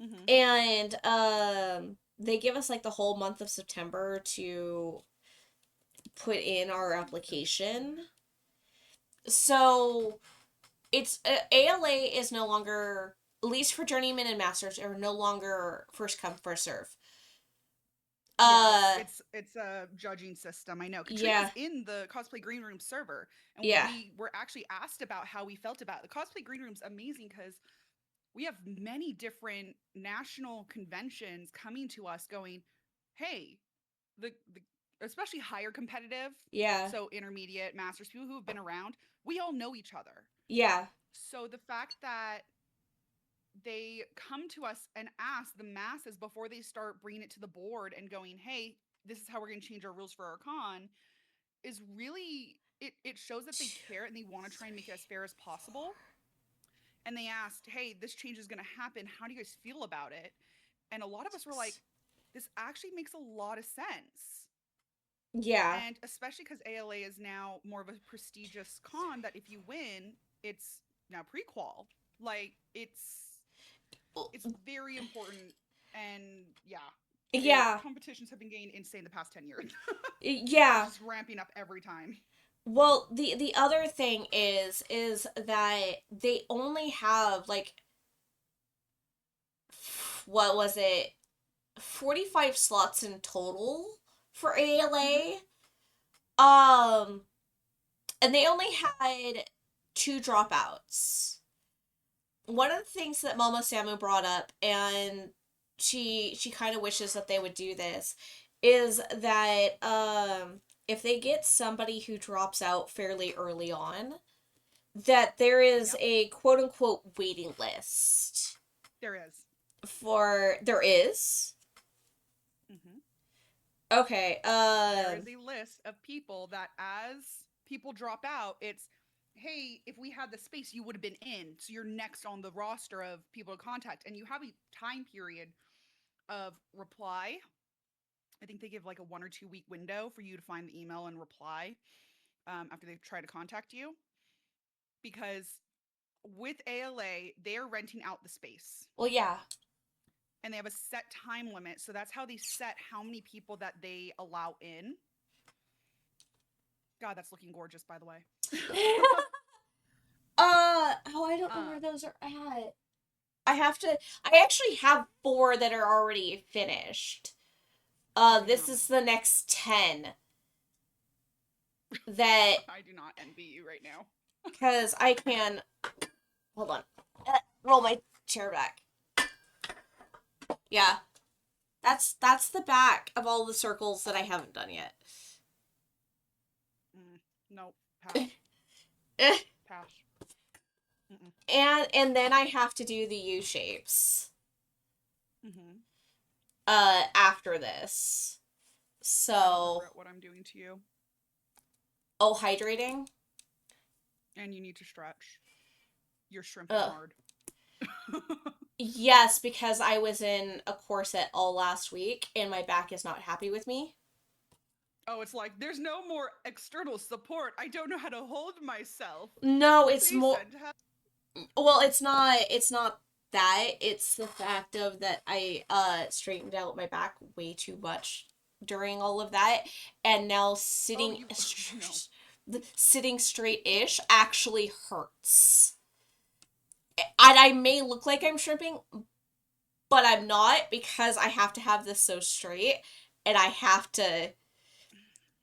Mm-hmm. And they give us like the whole month of September to put in our application. So it's ALA is no longer, at least for journeyman and masters, are no longer first come first serve. Yeah, Uh it's a judging system. I know. yeah, Katrina's in the cosplay green room server, and yeah, we were actually asked about how we felt about it. The cosplay green room's amazing because we have many different national conventions coming to us, going, "Hey, the especially higher competitive, yeah, so intermediate masters, people who have been around, we all know each other. yeah, So the fact that they come to us and ask the masses before they start bringing it to the board and going, hey, this is how we're going to change our rules for our con is really it shows that they care and they want to try and make it as fair as possible. And they asked, hey, this change is going to happen, how do you guys feel about it? And a lot of us were like, this actually makes a lot of sense. yeah. And especially because ALA is now more of a prestigious con that if you win, it's now prequel. Like it's it's very important. And yeah, Yeah, competitions have been getting insane the past 10 years. It's yeah. just ramping up every time. Well, the other thing is that they only have like what was it? 45 slots in total for Hmm. ALA. Um and they only had two dropouts. One of the things that Mama Samu brought up, and she kind of wishes that they would do this, is that if they get somebody who drops out fairly early on, that there is Yep, a quote unquote waiting list there is. for there is. Hmm. Okay, There is a list of people that, as people drop out, it's, hey, if we had the space, you would have been in. So you're next on the roster of people to contact. And you have a time period of reply. I think they give like a 1 or 2 week window for you to find the email and reply after they try to contact you. Because with ALA, they're renting out the space well, yeah. and they have a set time limit. So that's how they set how many people that they allow in. God, that's looking gorgeous, by the way. Oh, I don't know where um, those are at. I actually have four that are already finished. This damn. is the next 10 that, I do not envy you right now. because I can, hold on, roll my chair back. Yeah, that's the back of all the circles that I haven't done yet. Nope. Pass. Eh, Pass. Mm-mm. and then I have to do the U shapes Mm-hmm. after this. You're gonna So, regret what I'm doing to you, oh, hydrating. and you need to stretch. You're shrimping Ugh. hard. Yes, because I was in a corset all last week and my back is not happy with me. Oh, it's like there's no more external support. I don't know how to hold myself. No, it's Please more, send help. well, it's not that. It's the fact of that I straightened out my back way too much during all of that, and now Oh, you. No. sitting straight-ish actually hurts. And I may look like I'm shrimping, but I'm not, because I have to have this so straight, and I have to.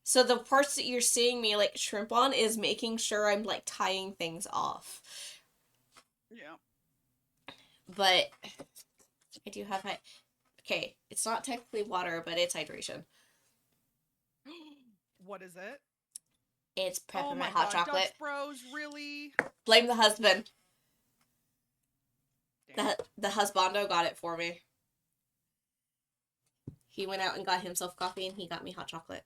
So the parts that you're seeing me like shrimp on is making sure I'm like tying things off. Yeah. But I do have my, okay, it's not technically water, but it's hydration. What is it? It's Oh peppermint my hot god, chocolate. Dutch Bros, really? Blame the husband. Damn. The husbando got it for me. He went out and got himself coffee, and he got me hot chocolate.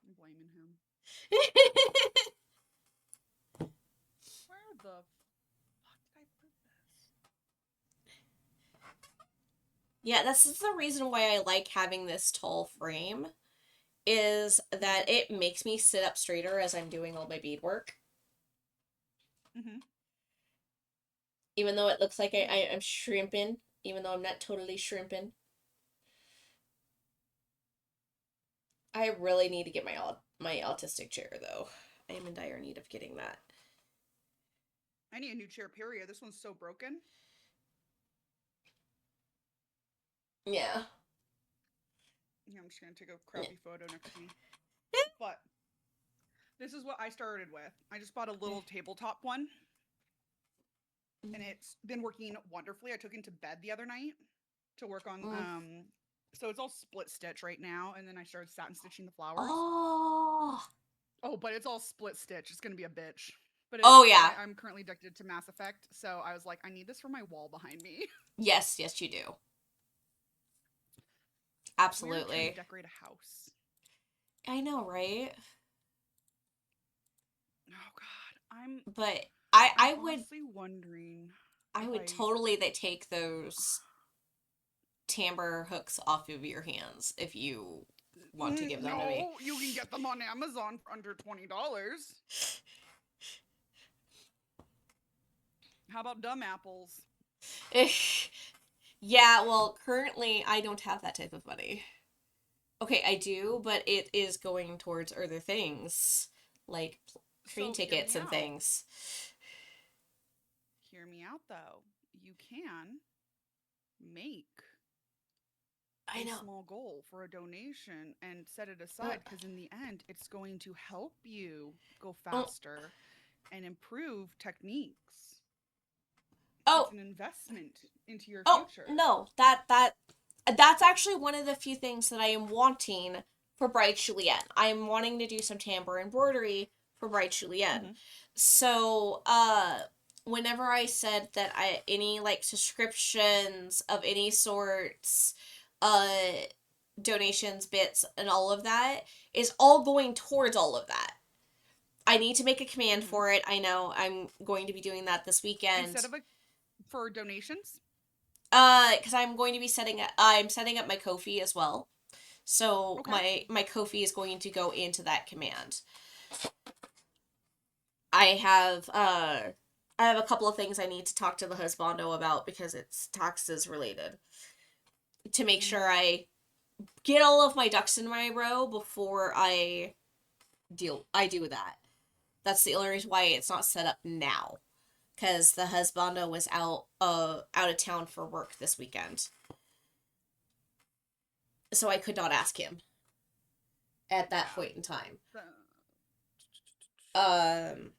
I'm blaming him. Where the fuck did I put this? Yeah, this is the reason why I like having this tall frame, is that Mm-hmm. it makes me sit up straighter as I'm doing all my beadwork. Mm-hmm. Even though it looks like I'm shrimping, even though I'm not totally shrimping. I really need to get my autistic chair though. I am in dire need of getting that. I need a new chair, period. This one's so broken. Yeah. Yeah, I'm just gonna take a crappy photo next to me. But this is what I started with. I just bought a little tabletop one, and it's been working wonderfully. I took it to bed the other night to work on Mm. so it's all split stitch right now, and then I started satin stitching the flowers. Oh. Oh, but it's all split stitch. It's gonna be a bitch. But Oh it's yeah. I'm currently addicted to Mass Effect, so I was like, I need this for my wall behind me. Yes, yes you do. We're trying to Absolutely. decorate a house. I know, right? Oh god. I'm But I'm honestly wondering I if would I totally take those timbre hooks off of your hands if you want to give them to me. no, you can get them on Amazon for under $20. How about dumb apples? Yeah, well, currently I don't have that type of money. Okay, I do, but it is going towards other things, like train So hear tickets me and out. things. Hear me out though. You can make I a know. small goal for a donation and set it Uh, aside because in the end it's going to help you go oh, faster and improve techniques. It's oh, an investment into your oh, future. no, that's actually one of the few things that I am wanting for Bright Julienne. I'm wanting to do some tambour embroidery for Bright Julienne. Mm-hmm. So, whenever I said that I any like subscriptions of any sorts, uh, donations, bits, and all of that is all going towards all of that. I need to make a command Mm-hmm. for it. I know I'm going to be doing that this Instead weekend. of a for donations. Because I'm setting up my Kofi as well. So Okay. my Kofi is going to go into that command. I have uh I have a couple of things I need to talk to the husbando about because it's taxes related. To make Mm-hmm. sure I get all of my ducks in my row before I do that. That's the only reason why it's not set up now. Because the husbando was out of town for work this weekend. So I could not ask him at that Yeah. point in time. The, Um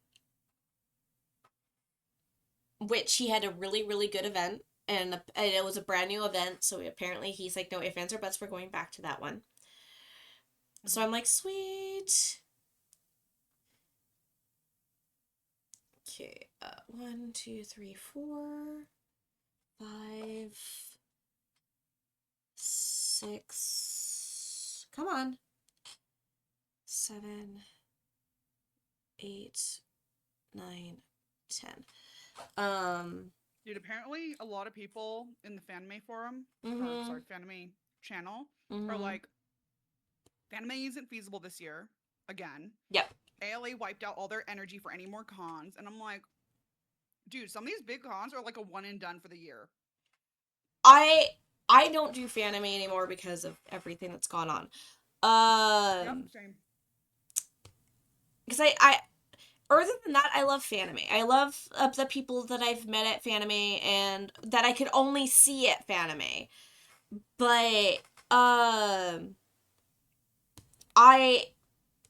which he had a really really good event, and it was a brand new event, so apparently he's like, no ifs ands or buts, we're going back to that one. So mm-hmm. I'm like, sweet. Okay, 1, 2, 3, 4, 5, 6, come on, 7, 8, 9, 10. Dude, apparently a lot of people in the Fanime forum, or Mm-hmm. sorry, Fanime channel, are Mm-hmm. like, Fanime isn't feasible this year again. Yep. ALA wiped out all their energy for any more cons, and I'm like, dude, some of these big cons are like a one and done for the year. I I don't do fan anime anymore because of everything that's gone on. Yep, Um, same. because I other than that, I love Fanime. I love the people that I've met at Fanime and that I could only see at Fanime. But I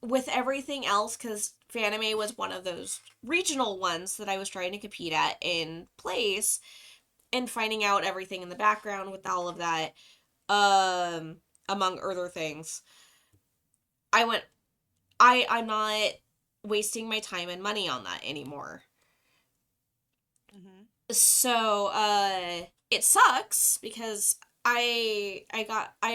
with everything else, because Fanime was one of those regional ones that I was trying to compete at in place, and finding out everything in the background with all of that, among other things, I went. I'm not wasting my time and money on that anymore. Mm-hmm. So it sucks because I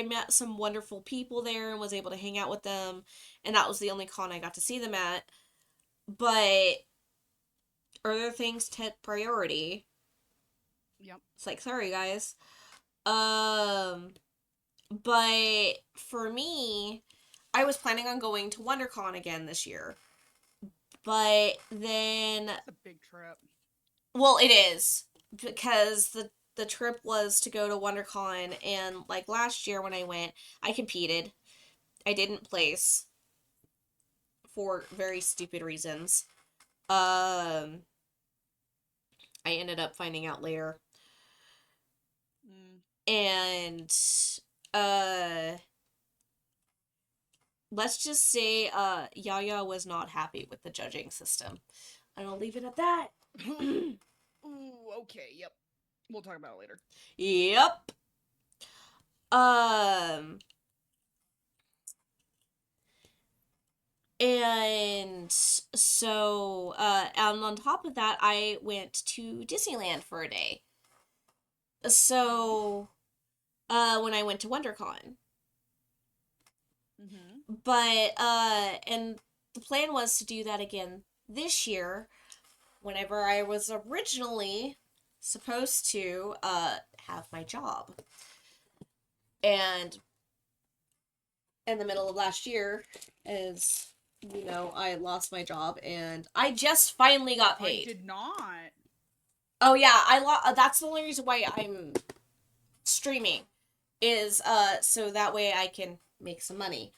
met some wonderful people there and was able to hang out with them, and that was the only con I got to see them at. But other things took priority. Yep. It's like, sorry guys. Um but for me, I was planning on going to WonderCon again this year. But then, That's a big trip. well, it is because the trip was to go to WonderCon, and like last year when I went, I competed. I didn't place for very stupid reasons. Um, I ended up finding out later, Mm. and uh, let's just say Yaya was not happy with the judging system, and I'll leave it at that. Ooh, okay, yep. We'll talk about it later. Yep. Um, And so, and on top of that, I went to Disneyland for a day. Mm-hmm. So, when I went to WonderCon. Mm-hmm. And the plan was to do that again this year, whenever I was originally supposed to, have my job. And in the middle of last year, as I lost my job and I just finally got I paid. did not. Oh yeah, that's the only reason why I'm streaming is so that way I can make some money.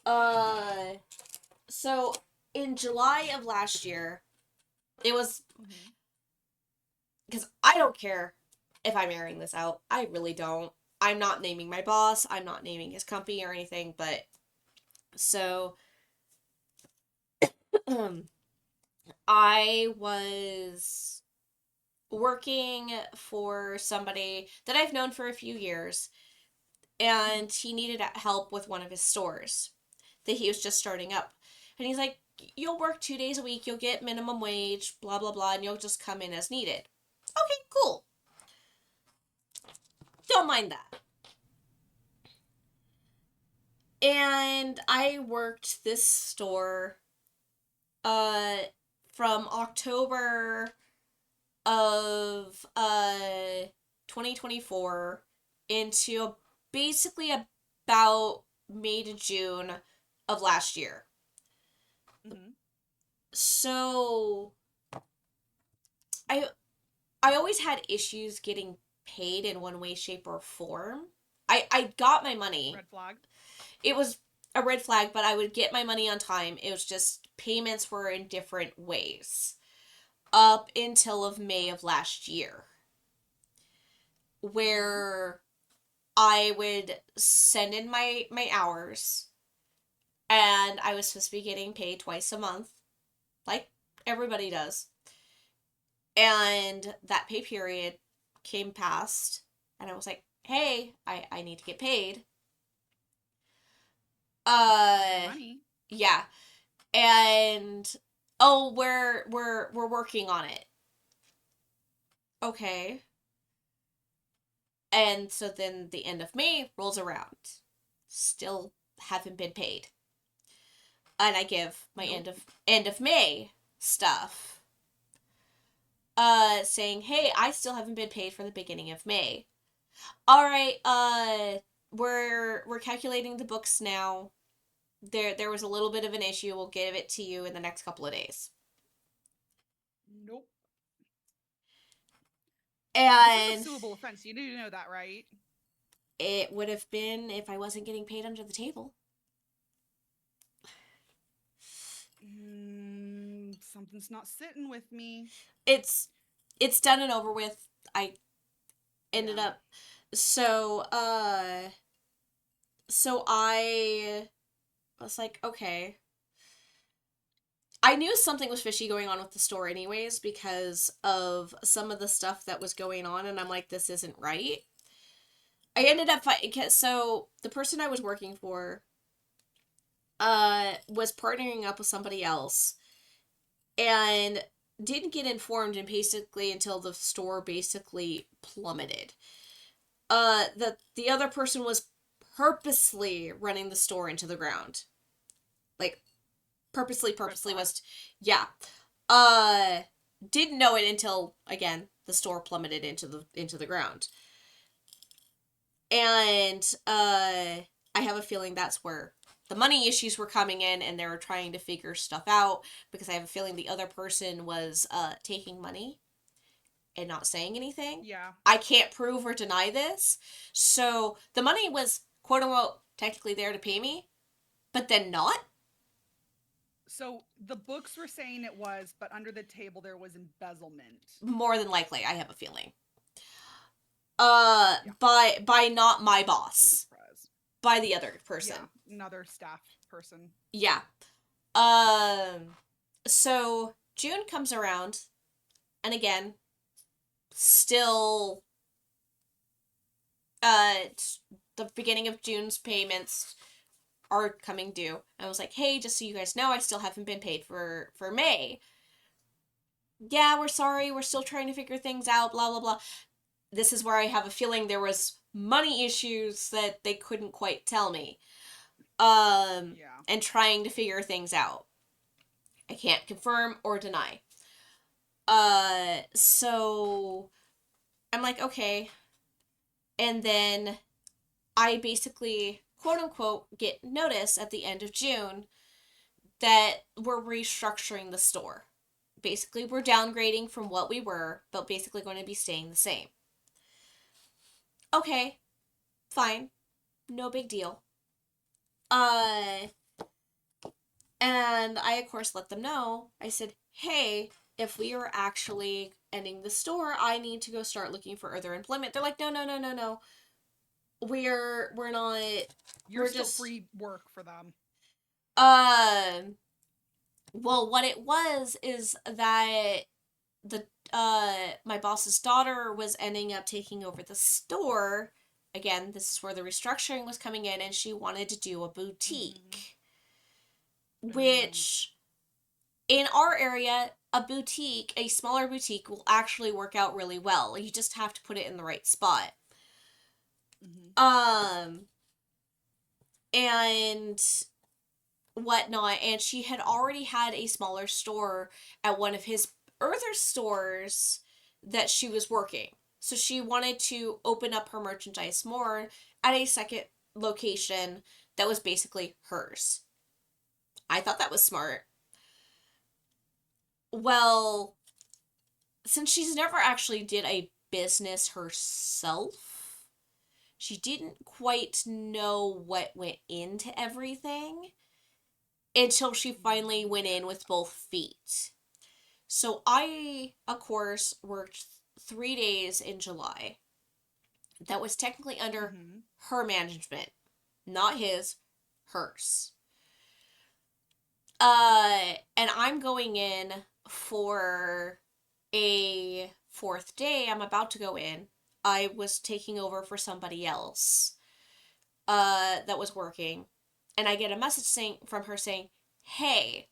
Uh so in July of last year, it was Hmm. because I don't care if I'm airing this out. I really don't. I'm not naming my boss, I'm not naming his company or anything, but so I was working for somebody that I've known for a few years, and he needed help with one of his stores that he was just starting up. And he's like, "You'll work 2 days a week, you'll get minimum wage, blah, blah, blah, and you'll just come in as needed." Okay, cool. Don't mind that. And I worked this store uh, from October of 2024 into basically about May to June of last year. Hmm. So I I always had issues getting paid in one way, shape, or form. I got my money. Red flag. It was a red flag, but I would get my money on time. It was just payments were in different ways. Up until of May of last year, Hmm. where I would send in my hours, and I was supposed to be getting paid twice a month, like everybody does. And that pay period came past, and I was like, "Hey, I need to get paid." Need my Uh, money. yeah, and oh, we're working on it. Okay, and so then the end of May rolls around, still haven't been paid, and I give my Nope. end of May stuff, saying, "Hey, I still haven't been paid for the beginning of May." All right, we're calculating the books now. There was a little bit of an issue. We'll give it to you in the next couple of days. Nope. This is a And suable offense. You need to know that, right? it would have been if I wasn't getting paid under the table. Something's not sitting with me. It's it's done and over with. I ended Yeah. up so I was like, okay. I knew something was fishy going on with the store anyways because of some of the stuff that was going on, and I'm like, this isn't right. I Yeah. ended up so the person I was working for was partnering up with somebody else and didn't get informed, and basically until the store basically plummeted. The other person was purposely running the store into the ground. Like Red purposely flag. was yeah. Uh didn't know it until again the store plummeted into the ground. And I have a feeling that's where the money issues were coming in, and they were trying to figure stuff out because I have a feeling the other person was taking money and not saying anything. Yeah. I can't prove or deny this. So the money was quote unquote technically there to pay me, but then not. So the books were saying it was, but under the table there was embezzlement. More than likely, I have a feeling. Yeah. By not my Wouldn't be boss, surprised. by the other Yeah. person. Another staff person. Yeah. Um so June comes around, and again, still uh the beginning of June's payments are coming due. I was like, "Hey, just so you guys know, I still haven't been paid for May." "Yeah, we're sorry. We're still trying to figure things out, blah blah blah." This is where I have a feeling there was money issues that they couldn't quite tell me. Yeah. And trying to figure things out. I can't confirm or deny. So I'm like, okay. And then I basically, quote unquote, get notice at the end of June that we're restructuring the store Basically, we're downgrading from what we were, but basically going to be staying the same. Okay, fine. No big deal. Uh, and I, of course, let them know. I said, hey, if we are actually ending the store, I need to go start looking for other employment. They're like, no, no, no, no, no. We're not. You're We're still just. free work for them. Um. Well, what it was is that the my boss's daughter was ending up taking over the store. Again, this is where the restructuring was coming in, and she wanted to do a boutique, Mm-hmm. which in our area, a boutique, a smaller boutique, will actually work out really well. You just have to put it in the right spot. Mm-hmm. Um, and whatnot. And she had already had a smaller store at one of his other stores that she was working. So she wanted to open up her merchandise more at a second location that was basically hers. I thought that was smart. Well, since she's never actually did a business herself, she didn't quite know what went into everything until she finally went in with both feet. So I, of course, worked 3 days in July. That was technically under Mm-hmm. her management, not his, hers. And I'm going in for a fourth day. I'm about to go in. I was taking over for somebody else, that was working, and I get a message saying from her saying, "Hey,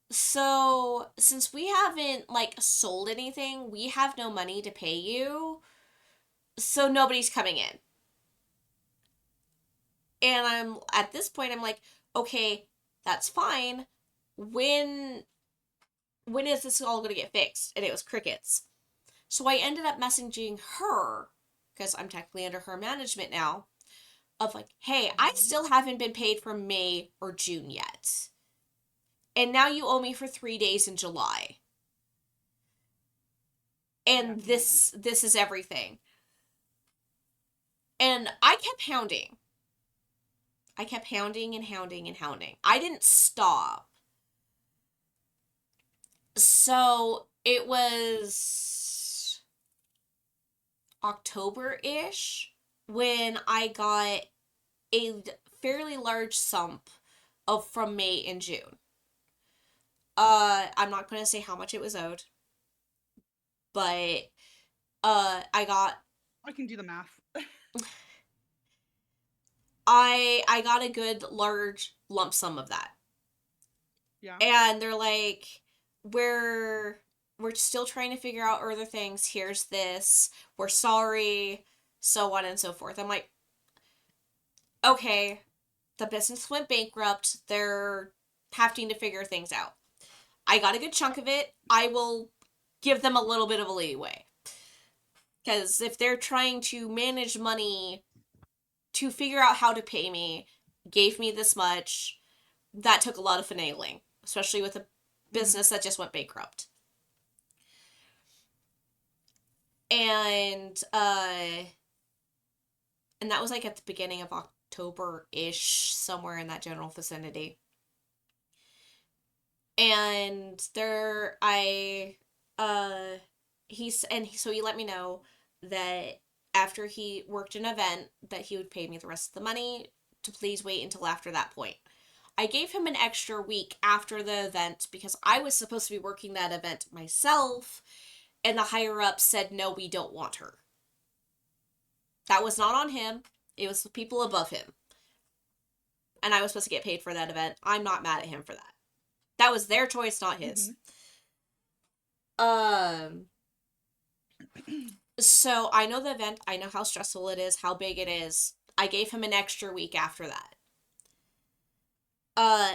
so since we haven't like sold anything, we have no money to pay you, so nobody's coming in." And I'm at this point I'm like, "Okay, that's fine. When when is this all going to get fixed?" And it was crickets. So I ended up messaging her because I'm technically under her management now of like, "Hey, I Mm-hmm. still haven't been paid for May or June yet. And now you owe me for 3 days in July. Yeah, And no. this is everything." And I kept hounding. I kept hounding and hounding and hounding. I didn't stop. So it was October-ish when I got a fairly large sum of from May and June. I'm not gonna say how much it was owed, but I got I can do the math. I got a good large lump sum of that. Yeah. And they're like, we're we're still trying to figure out other things. Here's this. We're sorry, so on and so forth. I'm like, okay, the business went bankrupt. They're having to figure things out. I got a good chunk of it. I will give them a little bit of a leeway. Because if they're trying to manage money to figure out how to pay me, gave me this much, that took a lot of finagling, especially with a Mm-hmm. business that just went bankrupt. And and that was like at the beginning of October-ish, somewhere in that general vicinity. And there I so he let me know that after he worked an event that he would pay me the rest of the money, to please wait until after that point. I gave him an extra week after the event because I was supposed to be working that event myself, and the higher up said, no, we don't want her. That was not on him, it was the people above him. And I was supposed to get paid for that event. I'm not mad at him for that. That was their choice, not his. Mm-hmm. Um, so I know the event, I know how stressful it is, how big it is. I gave him an extra week after that.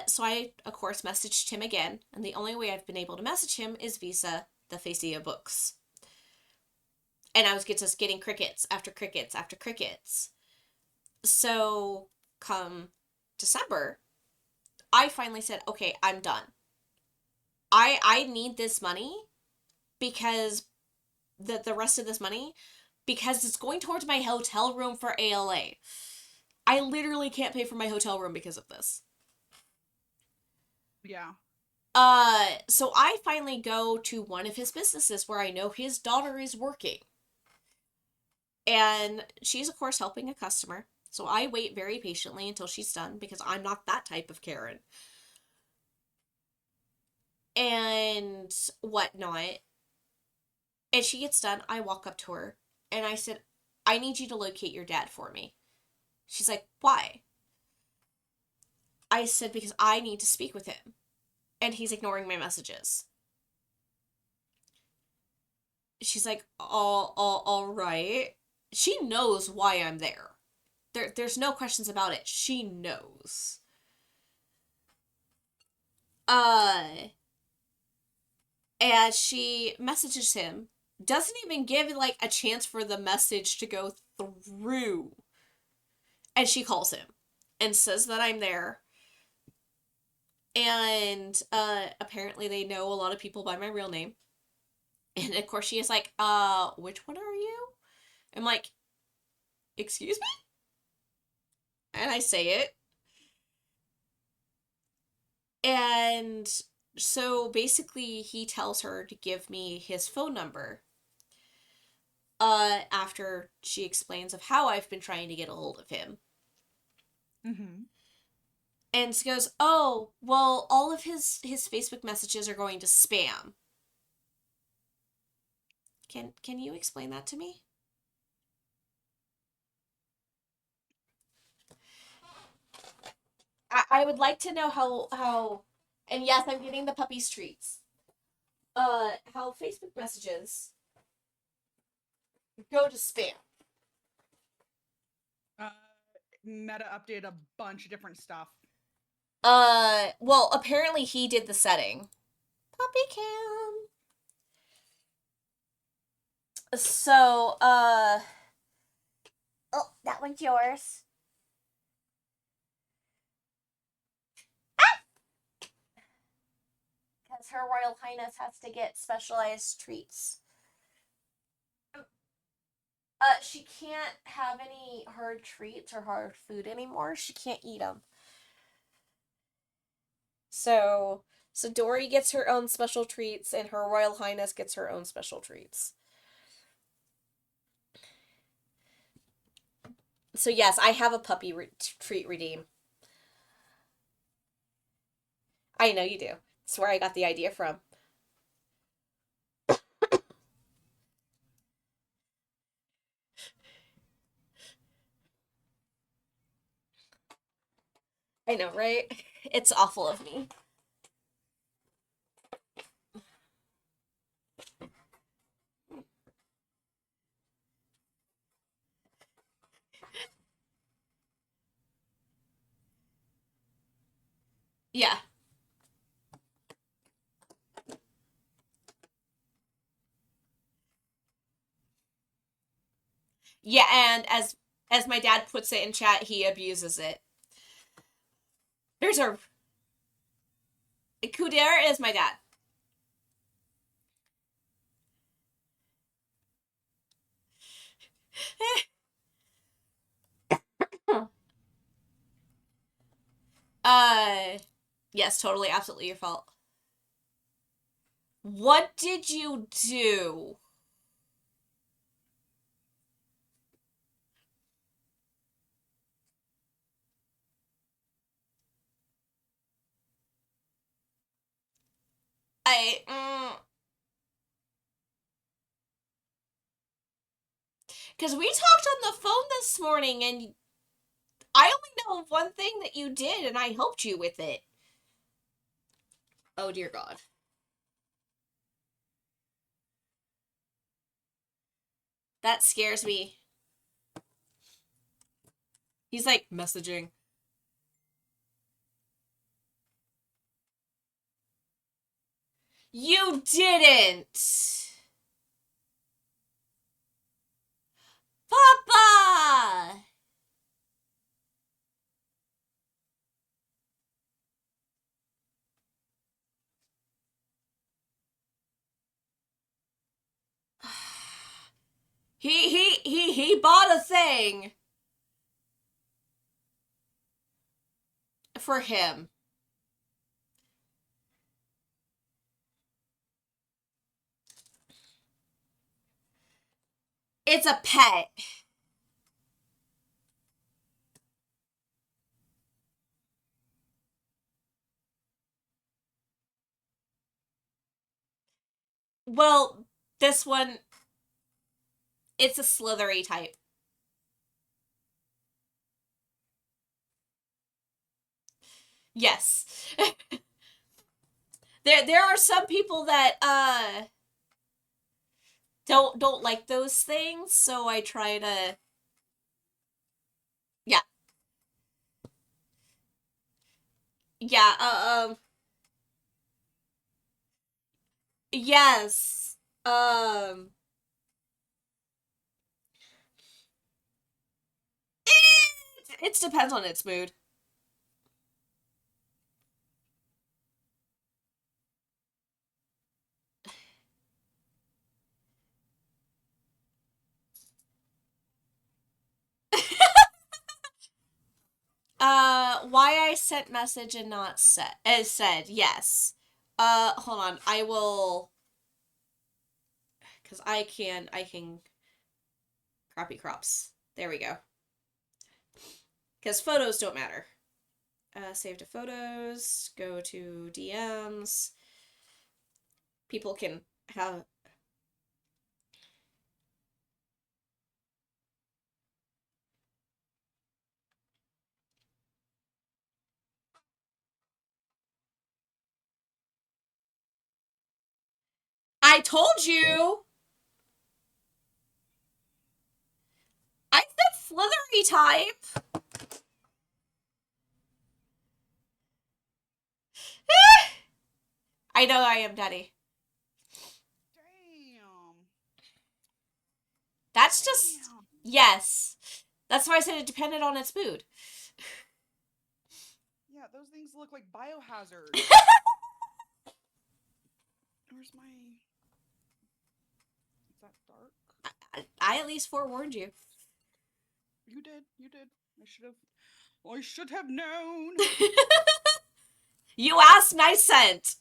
So I, of course, messaged him again, and the only way I've been able to message him is via the Facia books. And I was just getting crickets after crickets after crickets. So come December, I finally said, okay, I'm done. I need this money because the rest of this money because it's going towards my hotel room for ALA. I literally can't pay for my hotel room because of this. Yeah. So I finally go to one of his businesses where I know his daughter is working. And she's, of course, helping a customer. So I wait very patiently until she's done because I'm not that type of Karen. And whatnot. And she gets done. I walk up to her and I said, I need you to locate your dad for me. She's like, why? I said, because I need to speak with him. And he's ignoring my messages. She's like, all right. She knows why I'm there. There's no questions about it. She knows. Uh, and she messages him, doesn't even give like a chance for the message to go through. And she calls him and says that I'm there. And apparently they know a lot of people by my real name. And of course she is like, which one are you? I'm like, excuse me? And I say it. And so basically he tells her to give me his phone number. After she explains of how I've been trying to get a hold of him. Mm-hmm. And she goes, "Oh, well, all of his Facebook messages are going to spam." Can you explain that to me? I would like to know how and yes, I'm getting the puppy's treats. How Facebook messages go to spam. Uh, Meta updated a bunch of different stuff. Well, apparently he did the setting. Puppy cam. So, oh, that one's yours. Because Her Royal Highness has to get specialized treats. She can't have any hard treats or hard food anymore. She can't eat them. So, so Dory gets her own special treats, and Her Royal Highness gets her own special treats. So yes, I have a puppy treat redeem. I know you do. That's where I got the idea from. I know, right? It's awful of me. Yeah. Yeah, and as my dad puts it in chat, he abuses it. There's a Kuder is my dad. uh yes, totally, absolutely your fault. What did you do? I because we talked on the phone this morning and I only know of one thing that you did and I helped you with it. Oh dear God. That scares me. He's like messaging. You didn't! Papa! He bought a thing for him. It's a pet. Well, this one, it's a slithery type. Yes. There are some people that don't like those things, so I try to, yeah. Yeah, yes. Um it depends on its mood. Why I sent message and not said as said, yes. Hold on. I will, cuz I can copy crops. There we go. Cuz photos don't matter. Save to photos, go to DMs. People can have I told you. I said slithery type. I know I am Daddy. Damn. That's just Damn. yes. That's why I said it depended on its mood. Yeah, those things look like biohazard. Where's my... Is that dark? I at least forewarned you. You did. You did. I should have... I should have known. You asked and I sent.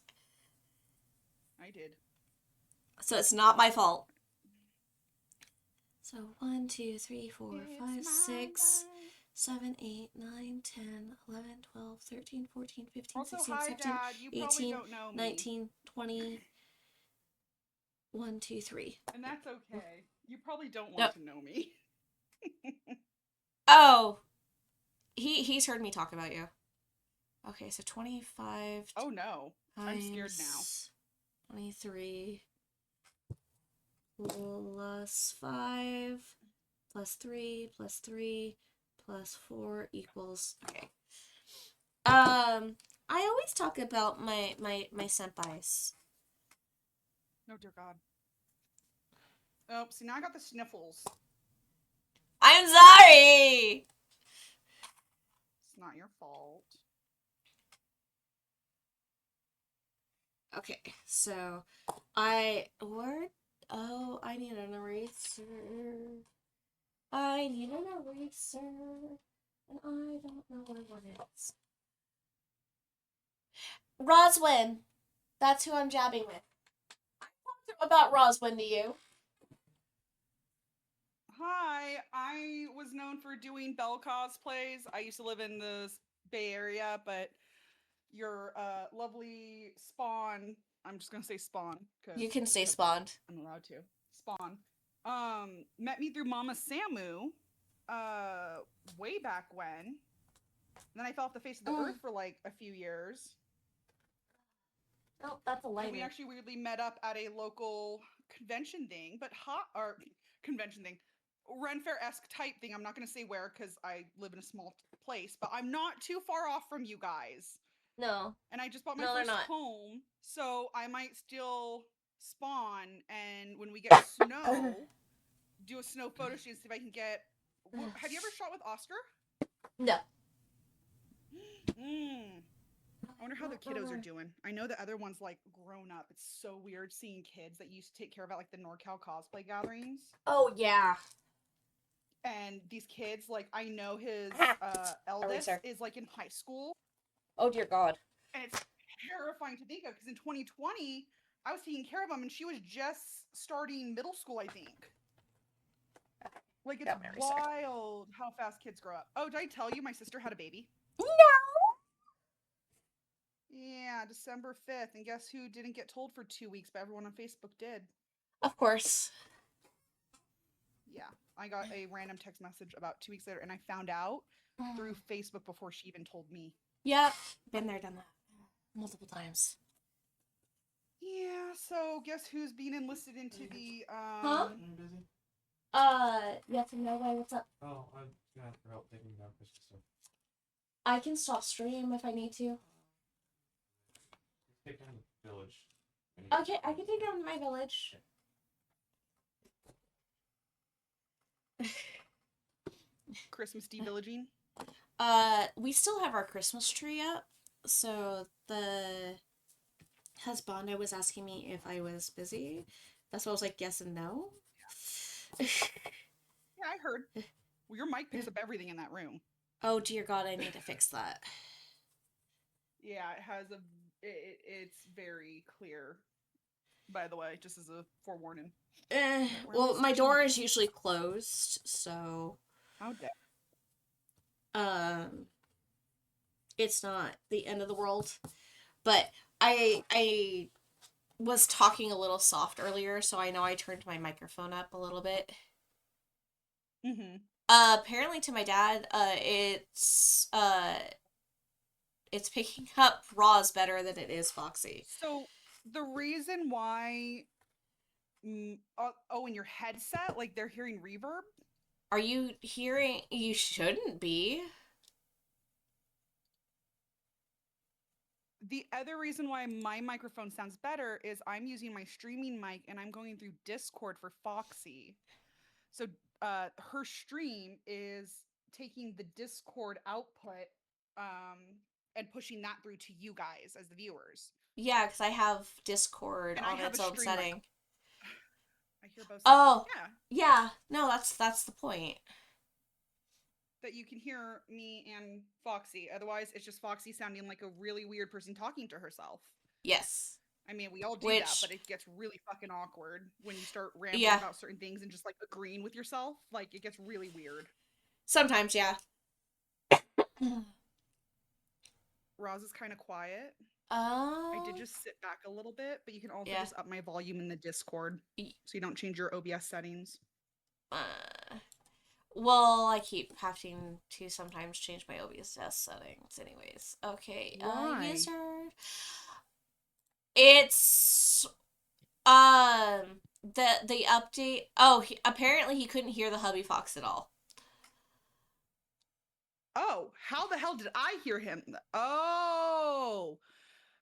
I did. So it's not my fault. So 1, 2, 3, 4, 5, 6, 7, 8, 9, 10, 11, 12, 13, 14, 15, Also, 16, hi, 17, Dad. You probably 18, don't know me. 19, 20. 1, 2, 3. And that's okay. You probably don't No. want to know me. Oh. He's heard me talk about you. Okay, so 25 Oh no. I'm scared now. times 23 plus 5 plus 3 plus 3 plus 4 equals okay. I always talk about my senpais. Oh dear God. Oh, see, now I got the sniffles. I'm sorry. It's not your fault. Okay, so where oh, I need an eraser. I need an eraser. And I don't know where one is. Roswin. That's who I'm jabbing with. I talked about Roswin to you. Hi, I was known for doing Belle cosplays. I used to live in the Bay Area, but your lovely Spawn, I'm just gonna say Spawn You can just stay because spawned. I'm allowed to. Spawn. Met me through Mama Samu, uh, way back when. And then I fell off the face of the earth for like a few years. Oh, that's a lighter. And we actually weirdly met up at a local convention thing, but hot or convention thing, Ren Fair esque type thing. I'm not going to say where because I live in a small place, but I'm not too far off from you guys. No. And I just bought my No, they're first not. home, so I might still spawn. And when we get snow, do a snow photo shoot and see if I can get. Have you ever shot with Oscar? No. Mm. wonder how the kiddos are doing. I know the other one's like grown up. It's so weird seeing kids that used to take care of at like the NorCal cosplay gatherings. Oh yeah. And these kids, like I know his eldest Eraser. is like in high school, Oh dear God. and it's terrifying to think of because in 2020 I was taking care of him and she was just starting middle school, I think. Like it's Got my eraser. wild how fast kids grow up. Oh, did I tell you my sister had a baby? No. Yeah, December 5th. And guess who didn't get told for 2 weeks, but everyone on Facebook did. Of course. Yeah, I got a random text message about 2 weeks later, and I found out through Facebook before she even told me. Yep. Been there, done that. Multiple times. Yeah, so guess who's being enlisted into the Huh? Are you busy? Yes and no way, what's up? Oh, I'm gonna ask for help taking down Christmas stuff. I can stop stream if I need to. Take down the village. Okay, I can take down my village. Christmas devillaging. We still have our Christmas tree up, so the husband was asking me if I was busy. That's why I was like yes and no. Yeah, I heard. Well, your mic picks up everything in that room. Oh dear God, I need to fix that. Yeah, it has a. It's very clear. By the way, just as a forewarning. Well, my door is usually closed, so How dare. it's not the end of the world. But I was talking a little soft earlier, so I know I turned my microphone up a little bit. Mm-hmm. Apparently to my dad, it's picking up Raws better than it is Foxy. So the reason why, in your headset, like they're hearing reverb. Are you hearing? You shouldn't be. The other reason why my microphone sounds better is I'm using my streaming mic and I'm going through Discord for Foxy. So her stream is taking the Discord output and pushing that through to you guys as the viewers. Yeah, because I have Discord And on its own setting. I hear both. Oh, yeah. Yeah. No, that's the point. That you can hear me and Foxy. Otherwise, it's just Foxy sounding like a really weird person talking to herself. Yes. I mean, we all do that, but it gets really fucking awkward when you start rambling about certain things and just like agreeing with yourself. Like it gets really weird. Sometimes, yeah. Roz is kind of quiet. Oh. I did just sit back a little bit, but you can also just up my volume in the Discord so you don't change your OBS settings. Well, I keep having to sometimes change my OBS settings anyways. Okay. Why? User. It's the update. Oh, apparently he couldn't hear the Hubby Fox at all. Oh, how the hell did I hear him? Oh,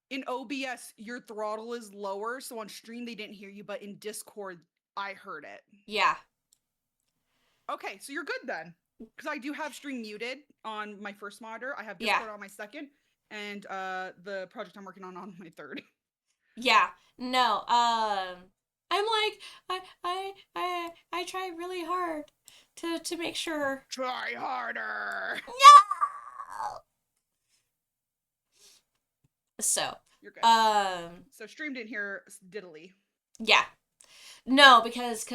in OBS, your throttle is lower, so on stream they didn't hear you, but in Discord, I heard it. Yeah. Okay, so you're good then. Because I do have stream muted on my first monitor. I have Discord on my second, and the project I'm working on my third. Yeah. No. I'm like I try really hard to make sure. Try harder. No. So. You're good. So stream didn't hear diddly. Yeah. No, because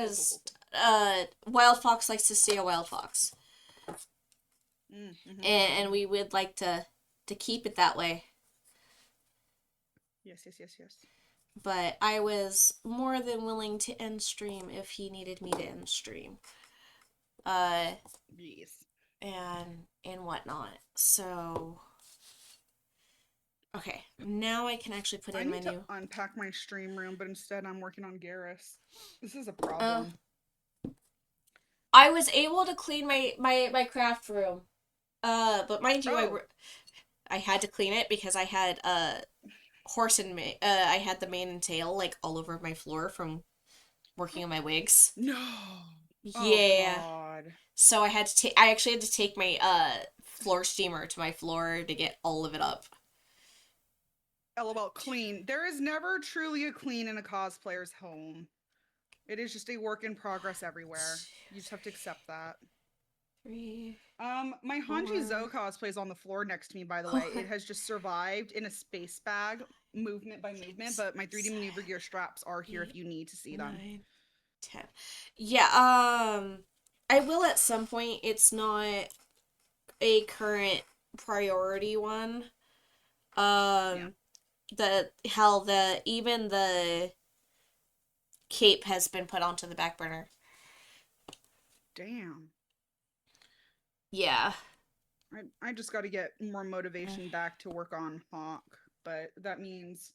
Wild Fox likes to stay a Wild Fox. Mm-hmm. And we would like to keep it that way. Yes. But I was more than willing to end stream if he needed me to end stream. Yes. And whatnot. So okay, now I can actually put in my new. Unpack my stream room, but instead I'm working on Garrus. This is a problem. I was able to clean my craft room, but mind you, I had to clean it because I had horse and I had the mane and tail like all over my floor from working on my wigs. No. Yeah. Oh, God. So I actually had to take my floor steamer to my floor to get all of it up. LOL, clean. There is never truly a clean in a cosplayer's home. It is just a work in progress everywhere. You just have to accept that. 3, My Hanji 4. Zo cosplay is on the floor next to me, by the way. Oh. It has just survived in a space bag, movement by movement, but my 3D maneuver gear straps are here if you need to see them. 9, 10. Yeah, I will at some point. It's not a current priority one. Yeah. Even the cape has been put onto the back burner. Damn. Yeah. I just got to get more motivation back to work on Hawk, but that means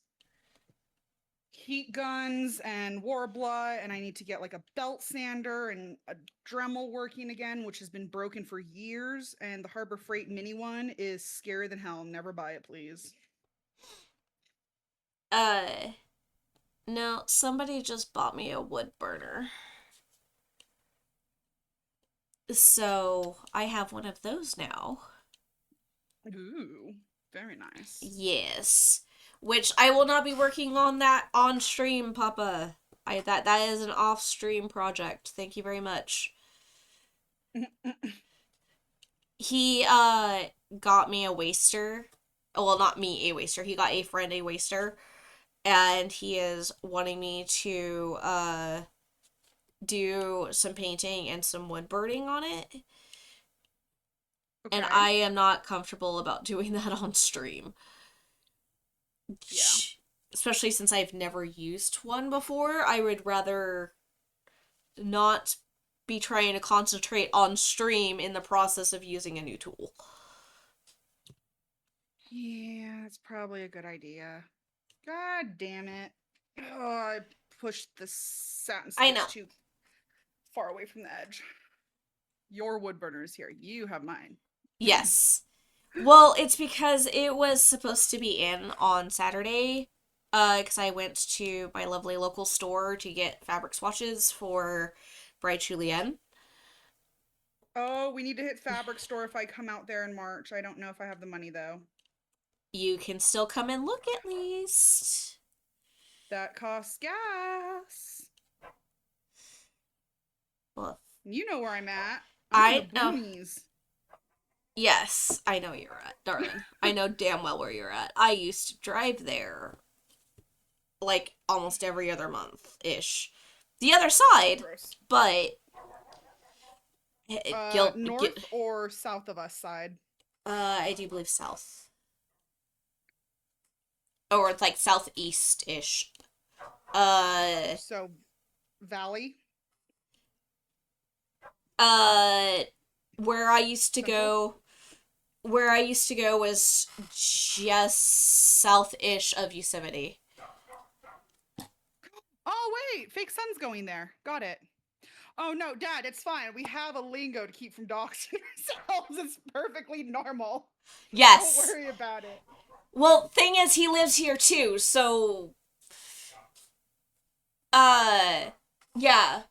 heat guns and Warbler, and I need to get like a belt sander and a Dremel working again, which has been broken for years, and the Harbor Freight mini one is scarier than hell. Never buy it, please. No, somebody just bought me a wood burner. So I have one of those now. Ooh, very nice. Yes. Which I will not be working on that on stream, Papa. That is an off stream project. Thank you very much. He got me a waster. Well, not me a waster. He got a friend a waster, and he is wanting me to do some painting and some wood burning on it. Okay. And I am not comfortable about doing that on stream. Yeah. Especially since I've never used one before, I would rather not be trying to concentrate on stream in the process of using a new tool. Yeah, it's probably a good idea. God damn it. Oh, I pushed the satin I stitch know. too far away from the edge. Your wood burner is here. You have mine. Yes. Well, it's because it was supposed to be in on Saturday, because I went to my lovely local store to get fabric swatches for Bride Julienne. Oh, we need to hit fabric store if I come out there in March. I don't know if I have the money though. You can still come and look at least. That costs gas. Well, You know where I'm at. I'm in the know. boonies. Yes, I know you're at, darling. I know damn well where you're at. I used to drive there like almost every other month-ish. The other side, Gross. but North or south of us side? I do believe south. Or it's like southeast-ish. So valley? Where I used to Central? go was just south-ish of Yosemite. Oh wait, fake sun's going there. Got it. Oh no, Dad, it's fine. We have a lingo to keep from doxing ourselves. It's perfectly normal. Yes. Don't worry about it. Well, thing is, he lives here too, so yeah.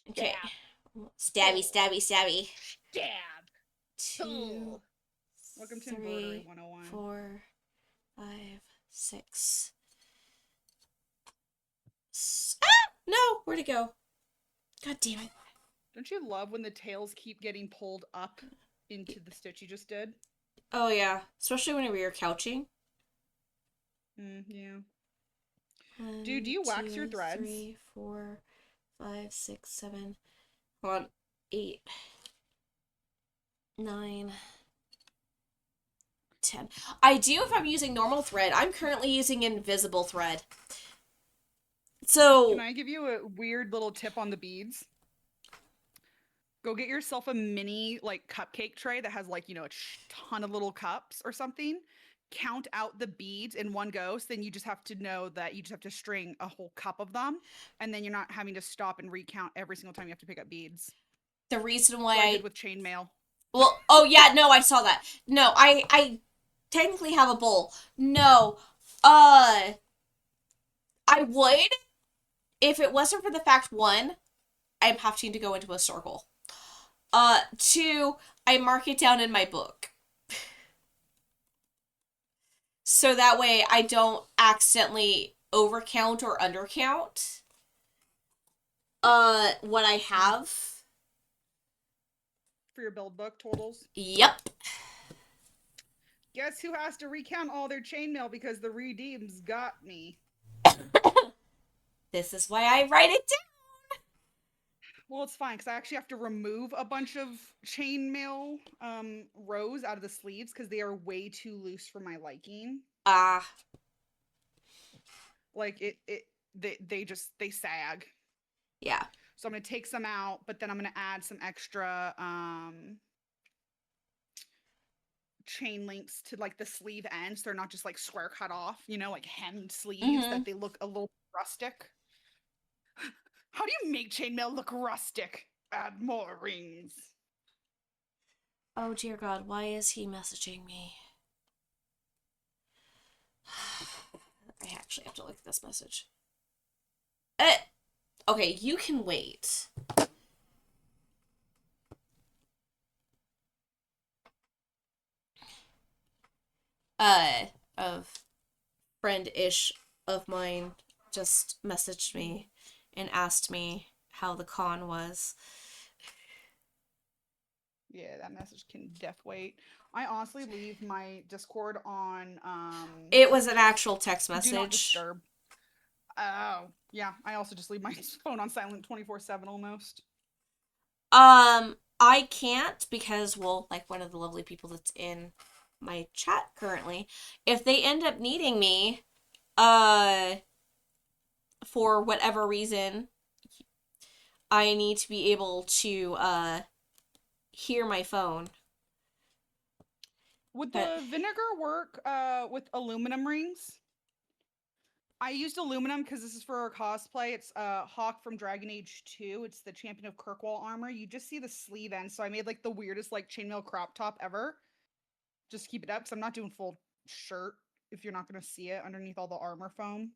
Okay. Stabby, stabby, stabby. Stab. 2, Welcome to Embroidery 101. 4, 5, 6. Ah! No! Where'd it go? God damn it. Don't you love when the tails keep getting pulled up into the stitch you just did? Oh, yeah. Especially whenever you're couching. Yeah. 1, Dude, do you wax your 2, threads? 3, 4, 5, 6, 7. Hold on. 8, 9, 10. I do if I'm using normal thread. I'm currently using invisible thread. So Can I give you a weird little tip on the beads? Go get yourself a mini like cupcake tray that has like, a ton of little cups or something. Count out the beads in one go. So then you just have to know that you just have to string a whole cup of them. And then you're not having to stop and recount every single time you have to pick up beads. the reason why I did with chainmail. Well, oh yeah, no, I saw that. No, I technically have a bowl. No. I would if it wasn't for the fact, one, I'm having to go into a circle. Two, I mark it down in my book. So that way I don't accidentally overcount or undercount what I have. For your build book totals. Yep. Guess who has to recount all their chainmail because the redeems got me? This is why I write it down. Well, it's fine because I actually have to remove a bunch of chainmail rows out of the sleeves because they are way too loose for my liking. Like they sag. Yeah. So I'm gonna take some out, but then I'm gonna add some extra chain links to like the sleeve ends. They're not just like square cut off, like hemmed sleeves that they look a little rustic. How do you make chainmail look rustic? Add more rings. Oh dear God, why is he messaging me? I actually have to look at this message. Okay, you can wait. A friend-ish of mine just messaged me and asked me how the con was. Yeah, that message can def wait. I honestly leave my Discord on It was an actual text message. do not disturb. Oh, yeah. I also just leave my phone on silent 24/7 almost. I can't because, well, like one of the lovely people that's in my chat currently, if they end up needing me, for whatever reason, I need to be able to, hear my phone. Would the vinegar work with aluminum rings? I used aluminum because this is for a cosplay. It's Hawk from Dragon Age 2. It's the Champion of Kirkwall armor. You just see the sleeve end, so I made like the weirdest like chainmail crop top ever. Just keep it up because I'm not doing full shirt if you're not going to see it underneath all the armor foam.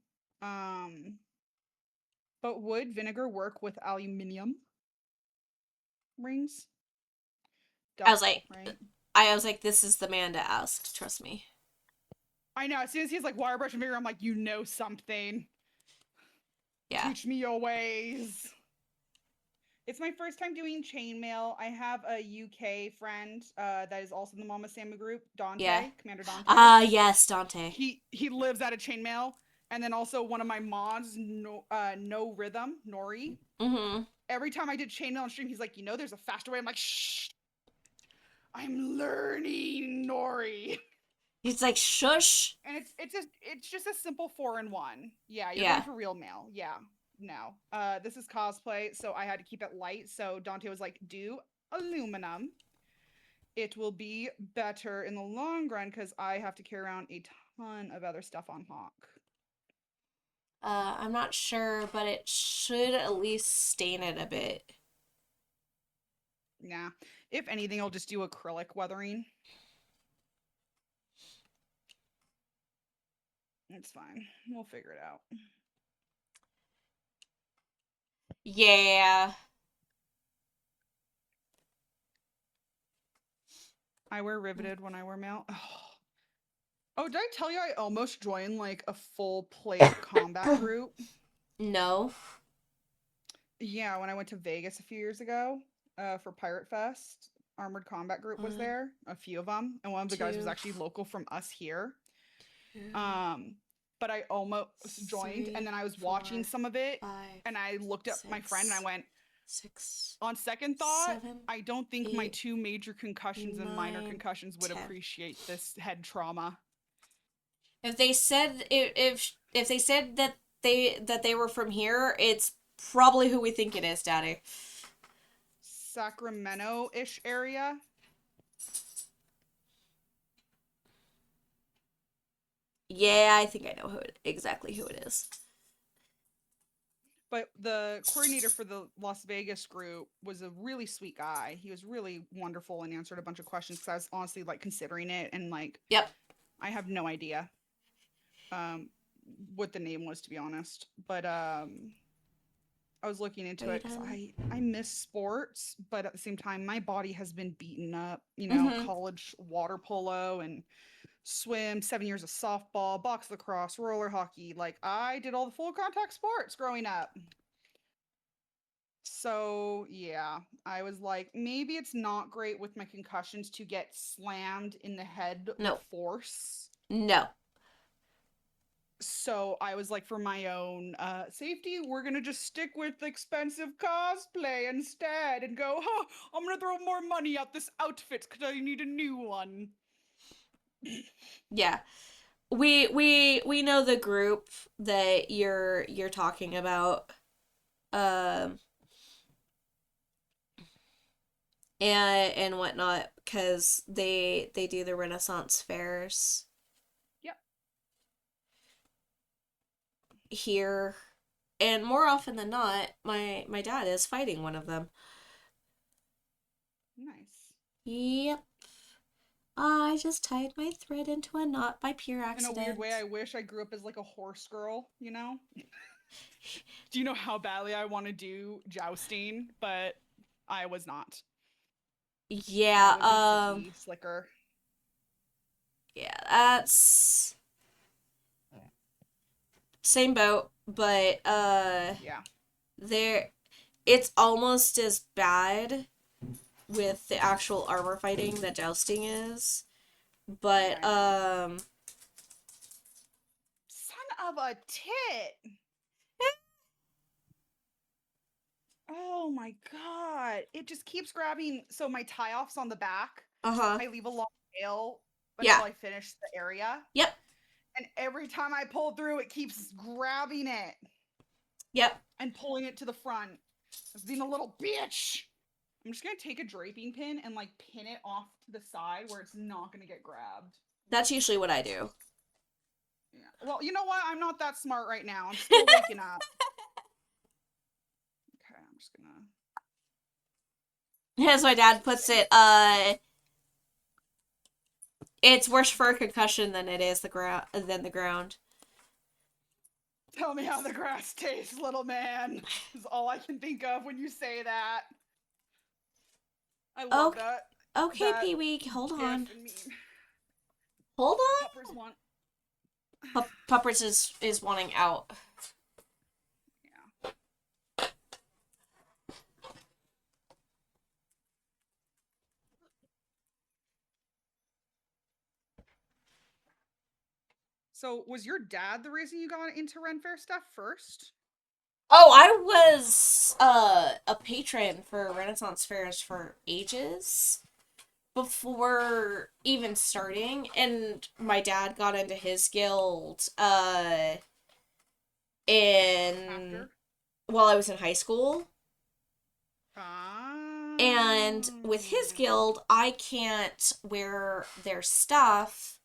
But would vinegar work with aluminium rings? I was like, right? I was like, this is the man to ask. Trust me. I know. As soon as he's like wire brush and vinegar, I'm like, you know something. Yeah. Teach me your ways. It's my first time doing chainmail. I have a UK friend that is also in the Mama Samu group, Dante, Yeah. Commander Dante. Yes, Dante. He lives out of chainmail, and then also one of my mods, No Rhythm, Nori. Mm-hmm. Every time I did chainmail on stream, he's like, there's a faster way. I'm like, shh. I'm learning, Nori. He's like, shush. And it's just a simple 4-in-1. Yeah, you're Yeah. going for real mail. Yeah. No. This is cosplay, so I had to keep it light. So Dante was like, do aluminum. It will be better in the long run because I have to carry around a ton of other stuff on Hawk. I'm not sure, but it should at least stain it a bit. Nah. If anything, I'll just do acrylic weathering. It's fine. We'll figure it out. Yeah. I wear riveted when I wear mail. Oh, did I tell you I almost joined like a full plate combat group? No. Yeah, when I went to Vegas a few years ago for Pirate Fest, Armored Combat Group was there, a few of them, and one of the guys was actually local from us here. But I almost joined, and then I was watching some of it, and I looked at my friend and I went, on second thought, I don't think my 2 major concussions and minor concussions would appreciate this head trauma. If they said if they said that they were from here, it's probably who we think it is, Daddy. Sacramento-ish area. Yeah, I think I know exactly who it is. But the coordinator for the Las Vegas group was a really sweet guy. He was really wonderful and answered a bunch of questions because I was honestly like considering it and like. Yep. I have no idea what the name was, to be honest. But I was looking into it because I miss sports, but at the same time, my body has been beaten up. You know, Mm-hmm. college water polo and swim, 7 years of softball, box lacrosse, roller hockey. Like I did all the full contact sports growing up. So yeah, I was like, maybe it's not great with my concussions to get slammed in the head with No. force. No. So I was like, for my own safety, we're gonna just stick with expensive cosplay instead and go, huh, I'm gonna throw more money at this outfit because I need a new one. Yeah. We know the group that you're talking about. Um and whatnot, because they do the Renaissance fairs Yep. here, and more often than not, my dad is fighting one of them. Nice. Yep. I just tied my thread into a knot by pure In a accident. weird way, I wish I grew up as like a horse girl, you know? Do you know how badly I want to do jousting? But I was not. Yeah, I was a city slicker. yeah, that's same boat, but Yeah. there it's almost as bad with the actual armor fighting that jousting is. But Yeah, son of a tit. Oh my god. It just keeps grabbing. So my tie off's on the back. uh-huh. I leave a long tail Yeah. until I finish the area. Yep. And every time I pull through, it keeps grabbing it Yep. and pulling it to the front. It's being a little bitch. I'm just gonna take a draping pin and like pin it off to the side where it's not gonna get grabbed. That's usually what I do. Yeah. Well, you know what? I'm not that smart right now. I'm still waking up. Okay, I'm just gonna. As my dad puts it, it's worse for a concussion than it is the ground. Tell me how the grass tastes, little man. Is all I can think of when you say that. I love that. Okay, that Pee-wee, hold gif on. and meme. Hold on. Puppers want. Puppers is wanting out. Yeah. So, was your dad the reason you got into Ren Fair stuff first? Oh, I was a patron for Renaissance fairs for ages before even starting, and my dad got into his guild in After? while I was in high school. Ah. And with his guild, I can't wear their stuff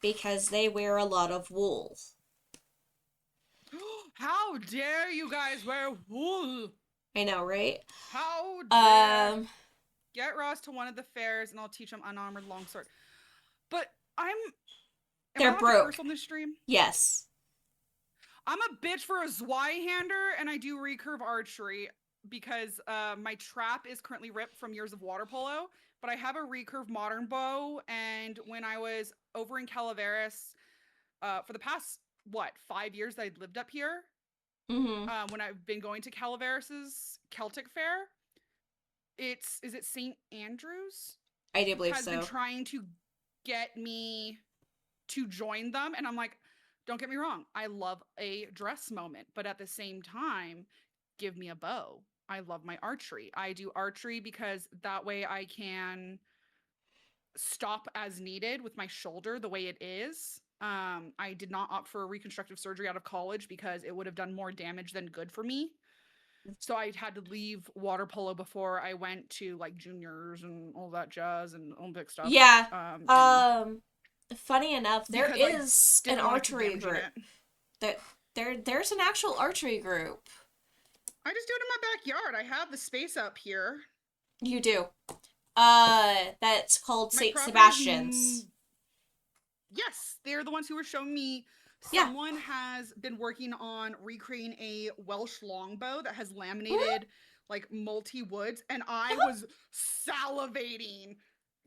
because they wear a lot of wool. How dare you guys wear wool? I know, right? How dare. Get Ross to one of the fairs and I'll teach him unarmored longsword. But am they're I broke. Curse on this stream? Yes. I'm a bitch for a Zweihander and I do recurve archery because my trap is currently ripped from years of water polo, but I have a recurve modern bow. And when I was over in Calaveras for the past, 5 years that I'd lived up here, when I've been going to Calaveras' Celtic Fair, is it St. Andrews? I do believe has so. Been trying to get me to join them, and I'm like, don't get me wrong, I love a dress moment, but at the same time, give me a bow. I love my archery. I do archery because that way I can stop as needed with my shoulder the way it is. I did not opt for a reconstructive surgery out of college because it would have done more damage than good for me. So I had to leave water polo before I went to like juniors and all that jazz and Olympic stuff. Yeah. Funny enough, there is an archery group. There's an actual archery group. I just do it in my backyard. I have the space up here. You do. That's called St. Sebastian's. Yes, they're the ones who were showing me. Yeah. Someone has been working on recreating a Welsh longbow that has laminated like multi woods, and I was salivating.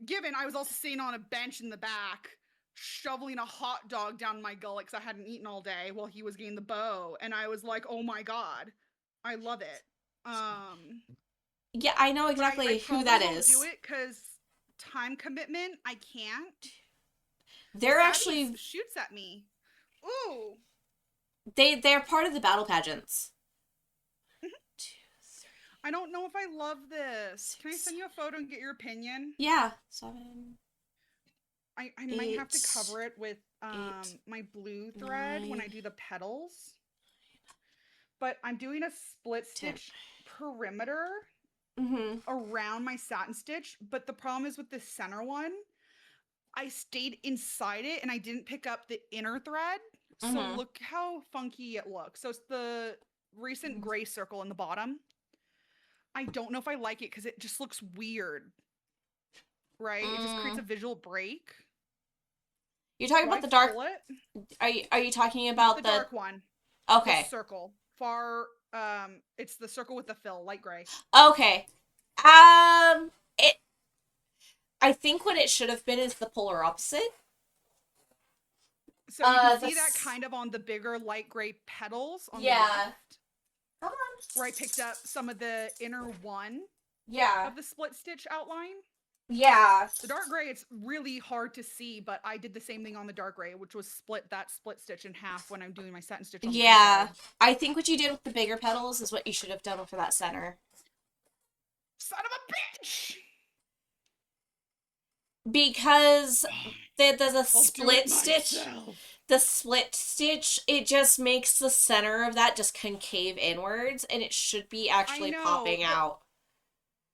Given I was also sitting on a bench in the back, shoveling a hot dog down my gullet because I hadn't eaten all day while he was getting the bow, and I was like, "Oh my god, I love it." Yeah, I know But I exactly who probably that won't is. do it because time commitment. I can't. They're Thaddeus actually shoots at me. Ooh. they're part of the battle pageants. I don't know if I love this. Can I send you a photo and get your opinion? Yeah, 7. I might have to 8, cover it with 8, my blue thread when I 9, do the petals. But I'm doing a split 10. stitch perimeter Mm-hmm. around my satin stitch. But the problem is with the center one, I stayed inside it and I didn't pick up the inner thread. So Mm-hmm. look how funky it looks. So it's the recent gray circle in the bottom. I don't know if I like it because it just looks weird. Right? It just creates a visual break. You're talking So about I the dark. pull it. Are you talking Not about the dark one. Okay. The circle. It's the circle with the fill, light gray. Okay. It. I think what it should have been is the polar opposite. So you can see that kind of on the bigger light gray petals on the left. Come on. Where I picked up some of the inner one of the split stitch outline. Yeah. The dark gray, it's really hard to see, but I did the same thing on the dark gray, which was split stitch in half when I'm doing my satin stitch on the inside. I think what you did with the bigger petals is what you should have done for that center. Son of a bitch! Because there's a split stitch. Myself. The split stitch, it just makes the center of that just concave inwards, and it should be actually popping out.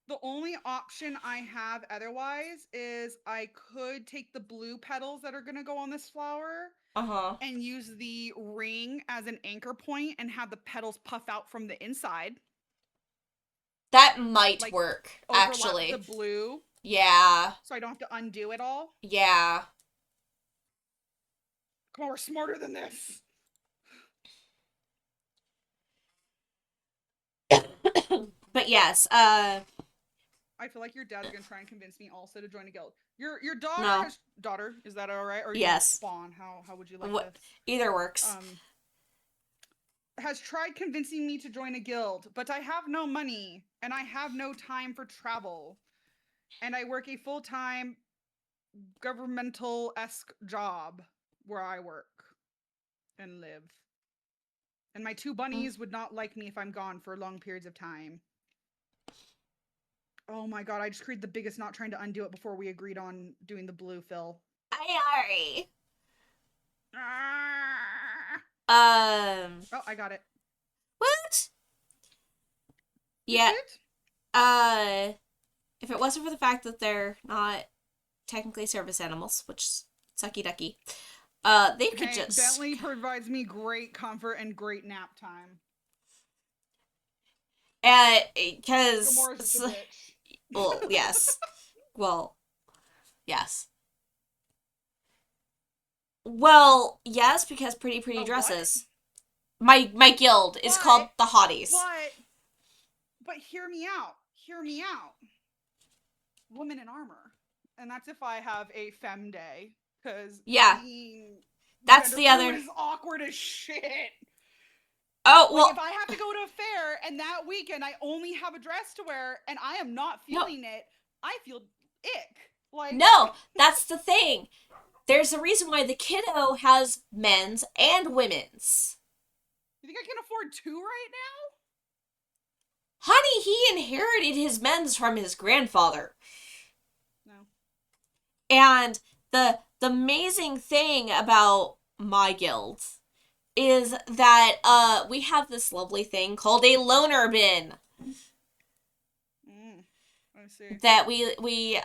The only option I have otherwise is I could take the blue petals that are going to go on this flower and use the ring as an anchor point and have the petals puff out from the inside. That might work, actually. The blue. Yeah. So I don't have to undo it all. Yeah. Come on, we're smarter than this. But yes, I feel like your dad's gonna try and convince me also to join a guild. Your daughter daughter, is that alright? Or yes. Spawn? How would you like this? Either works. Has tried convincing me to join a guild, but I have no money and I have no time for travel. And I work a full-time governmental-esque job where I work and live. And my 2 bunnies would not like me if I'm gone for long periods of time. Oh my god, I just created the biggest not trying to undo it before we agreed on doing the blue fill. Sorry. Oh, I got it. What? You Yeah. did? If it wasn't for the fact that they're not technically service animals, which sucky ducky, they could just... Bentley provides me great comfort and great nap time. Because... bitch. Well, yes. Well, yes. Well, yes, because pretty dresses. My guild is called the Hotties. But hear me out. Hear me out. Woman in armor. And that's if I have a femme day. Because that's the other... is awkward as shit. Oh, well... if I have to go to a fair and that weekend I only have a dress to wear and I am not feeling it, I feel ick. No, that's the thing. There's a reason why the kiddo has men's and women's. You think I can afford 2 right now? Honey, he inherited his men's from his grandfather. No. And the amazing thing about my guild is that we have this lovely thing called a loaner bin. I see. That we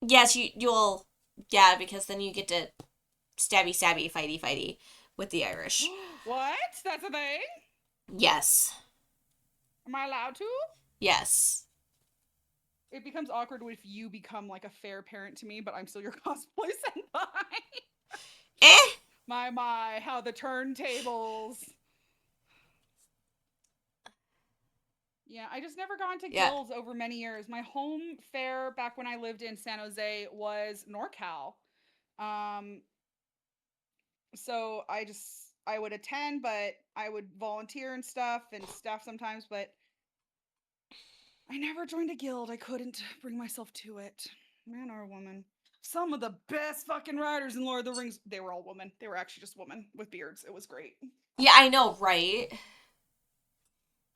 yes, you'll because then you get to stabby fighty with the Irish. What? That's a thing? Yes. Am I allowed to? Yes. It becomes awkward if you become like a fair parent to me, but I'm still your cosplay senpai. Eh. My, how the turntables. Yeah, I just never got into Yeah. guilds over many years. My home fair back when I lived in San Jose was NorCal. Um, so I would attend, but I would volunteer and stuff sometimes, but I never joined a guild. I couldn't bring myself to it. Man or woman. Some of the best fucking writers in Lord of the Rings, they were all women. They were actually just women with beards. It was great. Yeah, I know, right?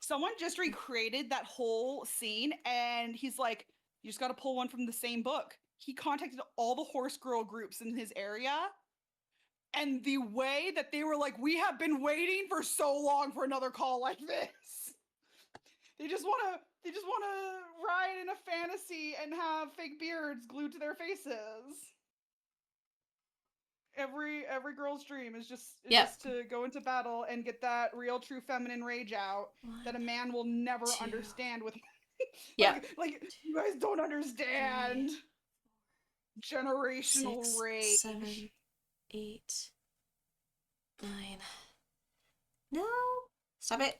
Someone just recreated that whole scene and he's like, you just got to pull one from the same book. He contacted all the horse girl groups in his area. And the way that they were like, we have been waiting for so long for another call like this. They just want to ride in a fantasy and have fake beards glued to their faces. Every girl's dream is just to go into battle and get that real true feminine rage out that a man will never understand with like you guys don't understand 3, generational 6, rage. 7, 8, 9. No. Stop it.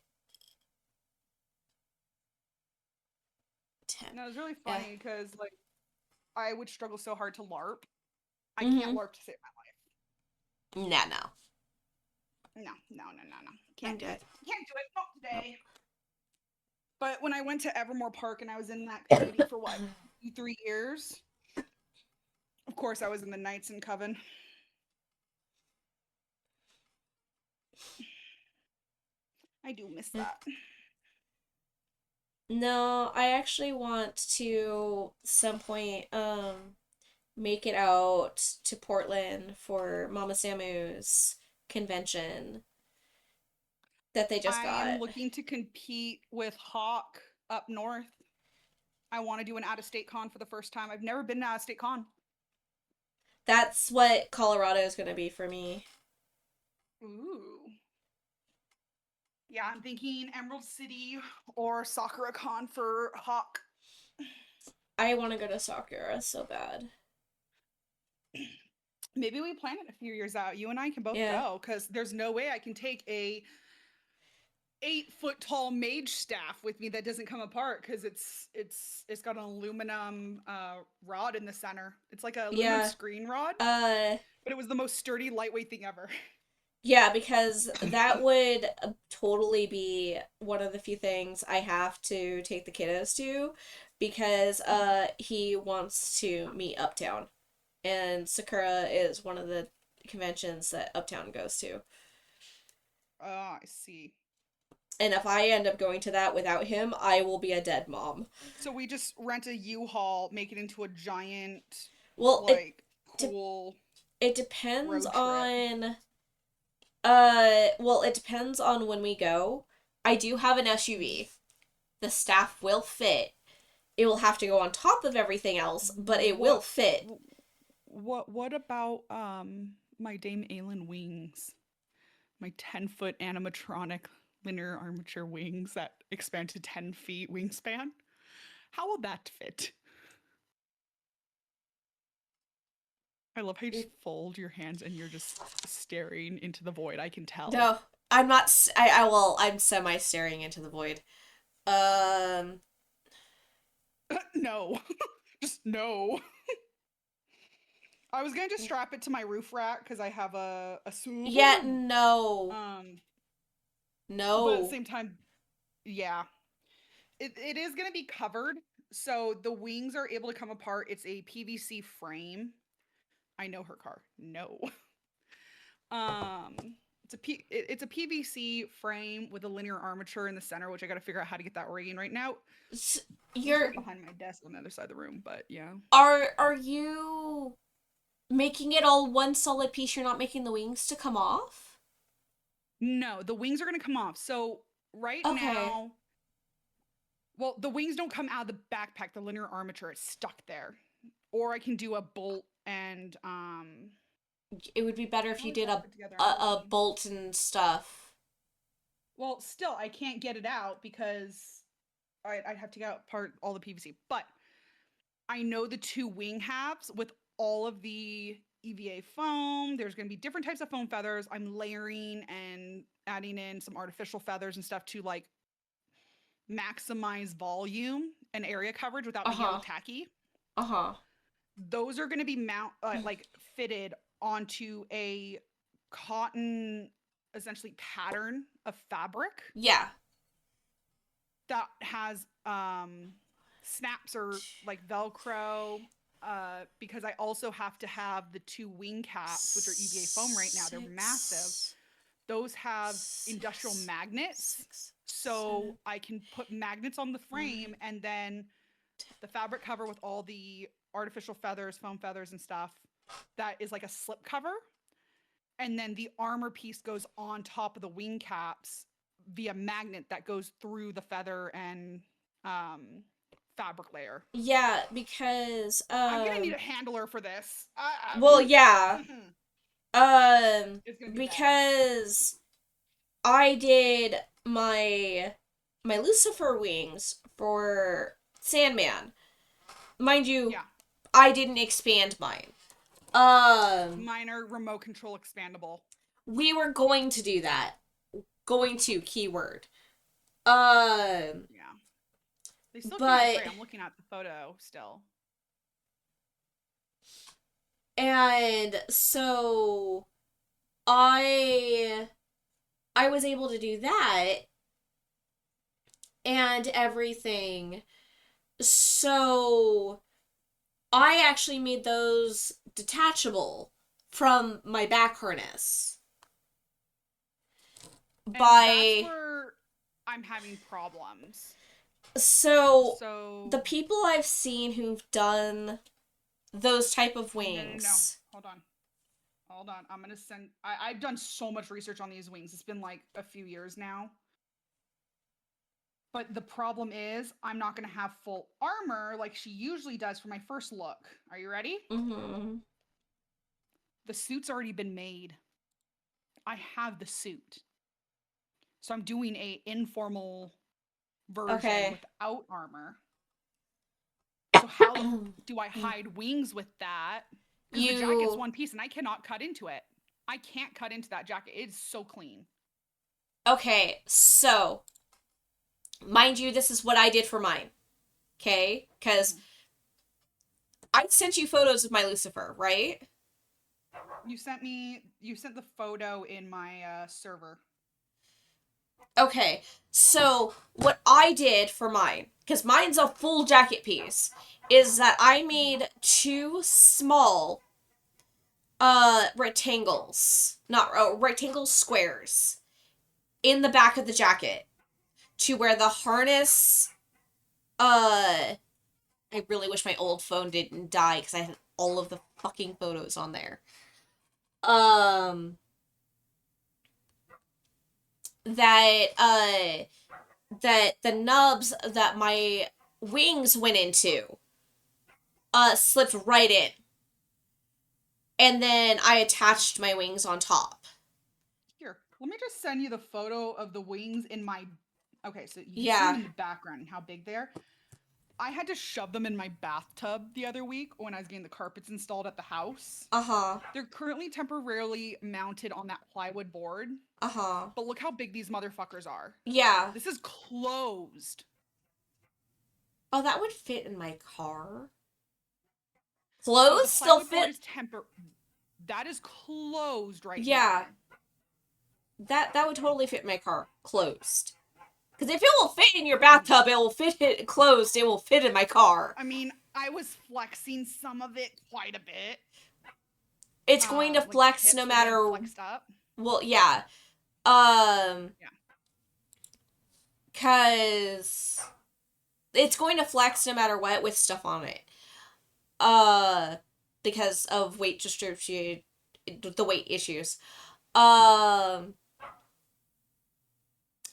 10. No, it was really funny because like I would struggle so hard to LARP. I Mhm. can't LARP to save my life. No. No. Can't do Okay. it. Can't do it. Not today. But when I went to Evermore Park and I was in that community for what, 3 years? Of course, I was in the Knights in Coven. I do miss that. No, I actually want to some point make it out to Portland for Mama Samu's convention that they just I got. am looking to compete with Hawk up north. I want to do an out-of-state con for the first time. I've never been to out-of-state con. That's what Colorado is going to be for me. Ooh. Yeah, I'm thinking Emerald City or Sakura Con for Hawk. I want to go to Sakura so bad. Maybe we plan it a few years out. You and I can both Yeah. go because there's no way I can take a 8-foot tall mage staff with me that doesn't come apart because it's got an aluminum rod in the center. It's like a aluminum screen rod, but it was the most sturdy, lightweight thing ever. Yeah, because that would totally be one of the few things I have to take the kiddos to because he wants to meet Uptown. And Sakura is one of the conventions that Uptown goes to. I see. And if I end up going to that without him, I will be a dead mom. So we just rent a U-Haul, make it into a giant, Well, cool. It depends road trip. on. Well, it depends on when we go. I do have an SUV. The staff will fit. It will have to go on top of everything else, but it will fit. What about my Dame Aelin wings? My 10-foot animatronic linear armature wings that expand to 10 feet wingspan? How will that fit? I love how you just fold your hands and you're just staring into the void. I can tell. No, I'm not. I'm semi staring into the void. No. Just no. I was gonna just strap it to my roof rack because I have a sub. Yeah, no. No. But at the same time, yeah. It is gonna be covered. So the wings are able to come apart. It's a PVC frame. I know her car. No. It's a PVC frame with a linear armature in the center, which I got to figure out how to get that rigging right now. You're right behind my desk on the other side of the room, but yeah. Are you making it all one solid piece? You're not making the wings to come off? No, the wings are going to come off. So now, well, the wings don't come out of the backpack. The linear armature is stuck there. Or I can do a bolt and it would be better if you did a bolt and stuff. Well, still, I can't get it out because I'd have to get out all the PVC. But I know the 2 wing halves with all of the EVA foam. There's going to be different types of foam feathers. I'm layering and adding in some artificial feathers and stuff to like maximize volume and area coverage without making it Uh-huh. look tacky. Uh-huh. Those are going to be like fitted onto a cotton essentially pattern of fabric Yeah. that has snaps or like velcro, because I also have to have the 2 wing caps, which are EVA foam right now. They're massive. Those have industrial magnets, so I can put magnets on the frame, and then the fabric cover with all the artificial feathers, foam feathers and stuff, that is like a slip cover. And then the armor piece goes on top of the wing caps via magnet that goes through the feather and fabric layer. Yeah, because I'm gonna need a handler for this. well, yeah. It's gonna be bad. Because I did my Lucifer wings for Sandman. Mind you, Yeah, I didn't expand mine. mine are remote control expandable. We were going to do that. Going to keyword. Yeah, they still came out But great. I'm looking at the photo still. and so I was able to do that and everything. So I actually made those detachable from my back harness. And By that's where I'm having problems. so So the people I've seen who've done those type of no. wings. Hold on. I'm gonna send. I've done so much research on these wings. It's been like a few years now. But the problem is, I'm not gonna have full armor like she usually does for my first look. Are you ready? Mm-hmm. The suit's already been made. I have the suit, so I'm doing a informal version Okay. without armor. So how do I hide wings with that? Because the jacket's one piece and I cannot cut into it. I can't cut into that jacket. It's so clean. Okay, so mind you, this is what I did for mine. Okay? Because I sent you photos of my Lucifer, right? You sent the photo in my server. Okay, so what I did for mine, because mine's a full jacket piece, is that I made 2 small rectangles, not rectangle squares in the back of the jacket to where the harness I really wish my old phone didn't die because I had all of the fucking photos on there. That that the nubs that my wings went into slipped right in. And then I attached my wings on top. Here, let me just send you the photo of the wings in my. Okay, so you can see Yeah. them in the background and how big they are. I had to shove them in my bathtub the other week when I was getting the carpets installed at the house. Uh-huh. They're currently temporarily mounted on that plywood board. Uh-huh. But look how big these motherfuckers are. Yeah. This is closed. Oh, that would fit in my car. So Clothes the still plywood board fit. is that is closed right Yeah. now. That would totally fit in my car. Closed. Because if it will fit in your bathtub, it will fit it closed. It will fit in my car. I mean, I was flexing some of it quite a bit. It's going to Like flex no matter. flexed up. Well, yeah. Yeah. Cause it's going to flex no matter what with stuff on it. Because of weight distribution, the weight issues.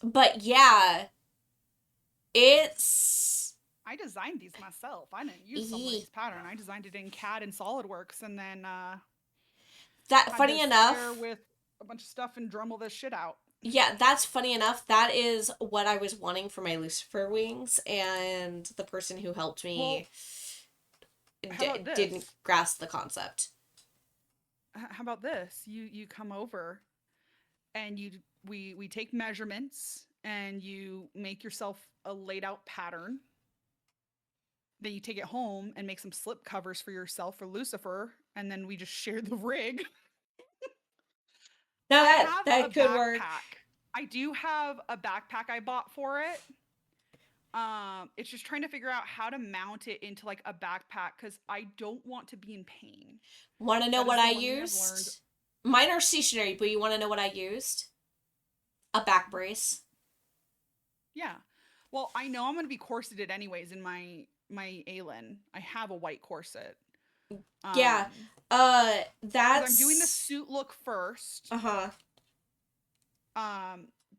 But yeah, it's. I designed these myself. I didn't use somebody's pattern. I designed it in CAD and SolidWorks, and then that funny enough with a bunch of stuff and drum all this shit out. Yeah, that's funny enough. That is what I was wanting for my Lucifer wings, and the person who helped me How about this? didn't grasp the concept. How about this? You come over and we take measurements and you make yourself a laid out pattern. Then you take it home and make some slip covers for yourself for Lucifer, and then we just share the rig. No, I have that a could work. backpack. I do have a backpack I bought for it. It's just trying to figure out how to mount it into like a backpack because I don't want to be in pain. Want to know That is what the I one thing I've learned. used? Mine are stationary, but you want to know what I used? A back brace. Yeah. Well, I know I'm going to be corseted anyways in my Aelin. I have a white corset. Yeah. 'Cause That's I'm doing the suit look first. Uh-huh.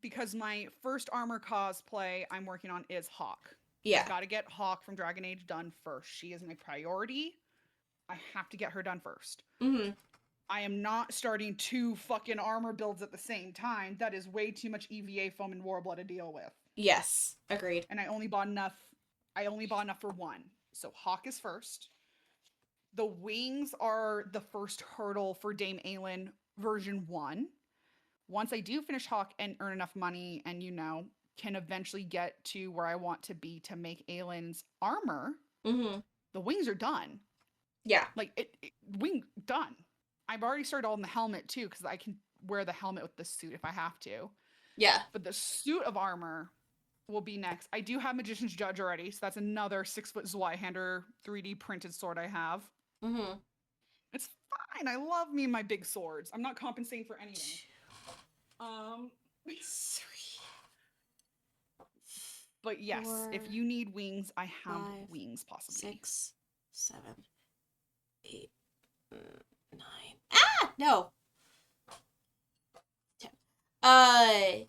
Because my first armor cosplay I'm working on is Hawk. Yeah. I've got to get Hawk from Dragon Age done first. She is my priority. I have to get her done first. Mm-hmm. I am not starting 2 fucking armor builds at the same time. That is way too much EVA foam and Warblood to deal with. Yes, agreed. And I only bought enough for one. So Hawk is first. The wings are the first hurdle for Dame Aelin version 1. Once I do finish Hawk and earn enough money and, can eventually get to where I want to be to make Aelin's armor, Mm-hmm. the wings are done. Yeah. Like, wing done. I've already started on the helmet, too, because I can wear the helmet with the suit if I have to. Yeah. But the suit of armor will be next. I do have Magician's Judge already, so that's another 6-foot Zweihander 3D printed sword I have. Mm-hmm. It's fine. I love me and my big swords. I'm not compensating for anything. 3. But yes, 4, if you need wings, I have 5, wings possibly. 6, 7, 8, 9. Ah! No. 10.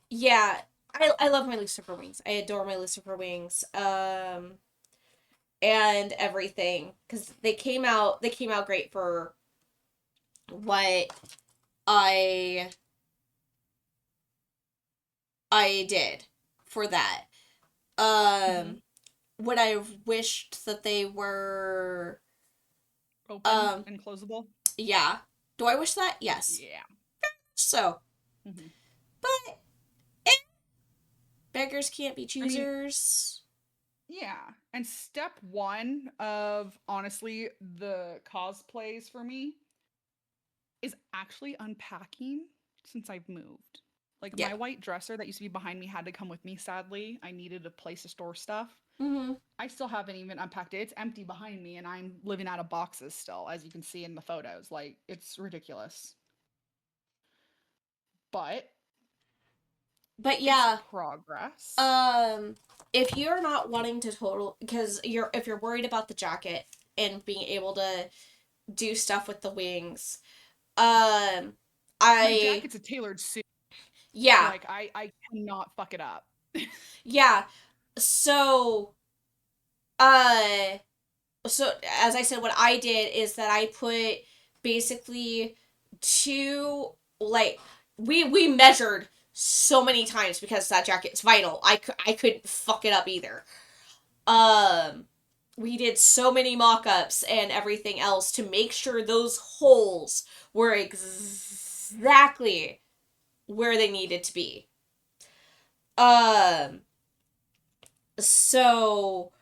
Yeah. I love my Lucifer wings. I adore my Lucifer wings. And everything. Because they came out great for what I did for that. Would I have wished that they were Open and closable? Yeah. Do I wish that? Yes. Yeah. So. Mm-hmm. But beggars can't be choosers. Yeah. And step 1 of, honestly, the cosplays for me is actually unpacking since I've moved. Like, my white dresser that used to be behind me had to come with me, sadly. I needed a place to store stuff. Mm-hmm. I still haven't even unpacked it. It's empty behind me, and I'm living out of boxes still, as you can see in the photos. Like, it's ridiculous. But yeah, it's progress. If you're not wanting to because if you're worried about the jacket and being able to do stuff with the wings, my jacket's a tailored suit. Yeah. Like, I cannot fuck it up. Yeah. So, as I said, what I did is that I put basically 2, like, we measured so many times because that jacket's vinyl. I couldn't fuck it up either. We did so many mock-ups and everything else to make sure those holes were exactly where they needed to be. So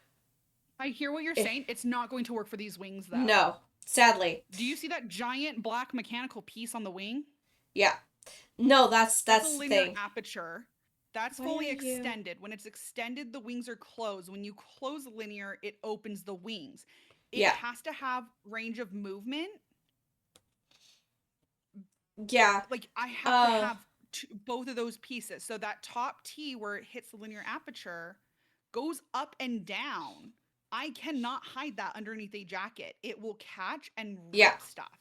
I hear what you're saying. It's not going to work for these wings, though. No, sadly. Do you see that giant black mechanical piece on the wing? Yeah. No, that's a the linear thing. Aperture. That's fully extended. When it's extended, the wings are closed. When you close linear, it opens the wings. It has to have range of movement. Yeah. Like, I have to have both of those pieces. So that top T where it hits the linear aperture goes up and down. I cannot hide that underneath a jacket. It will catch and rip stuff.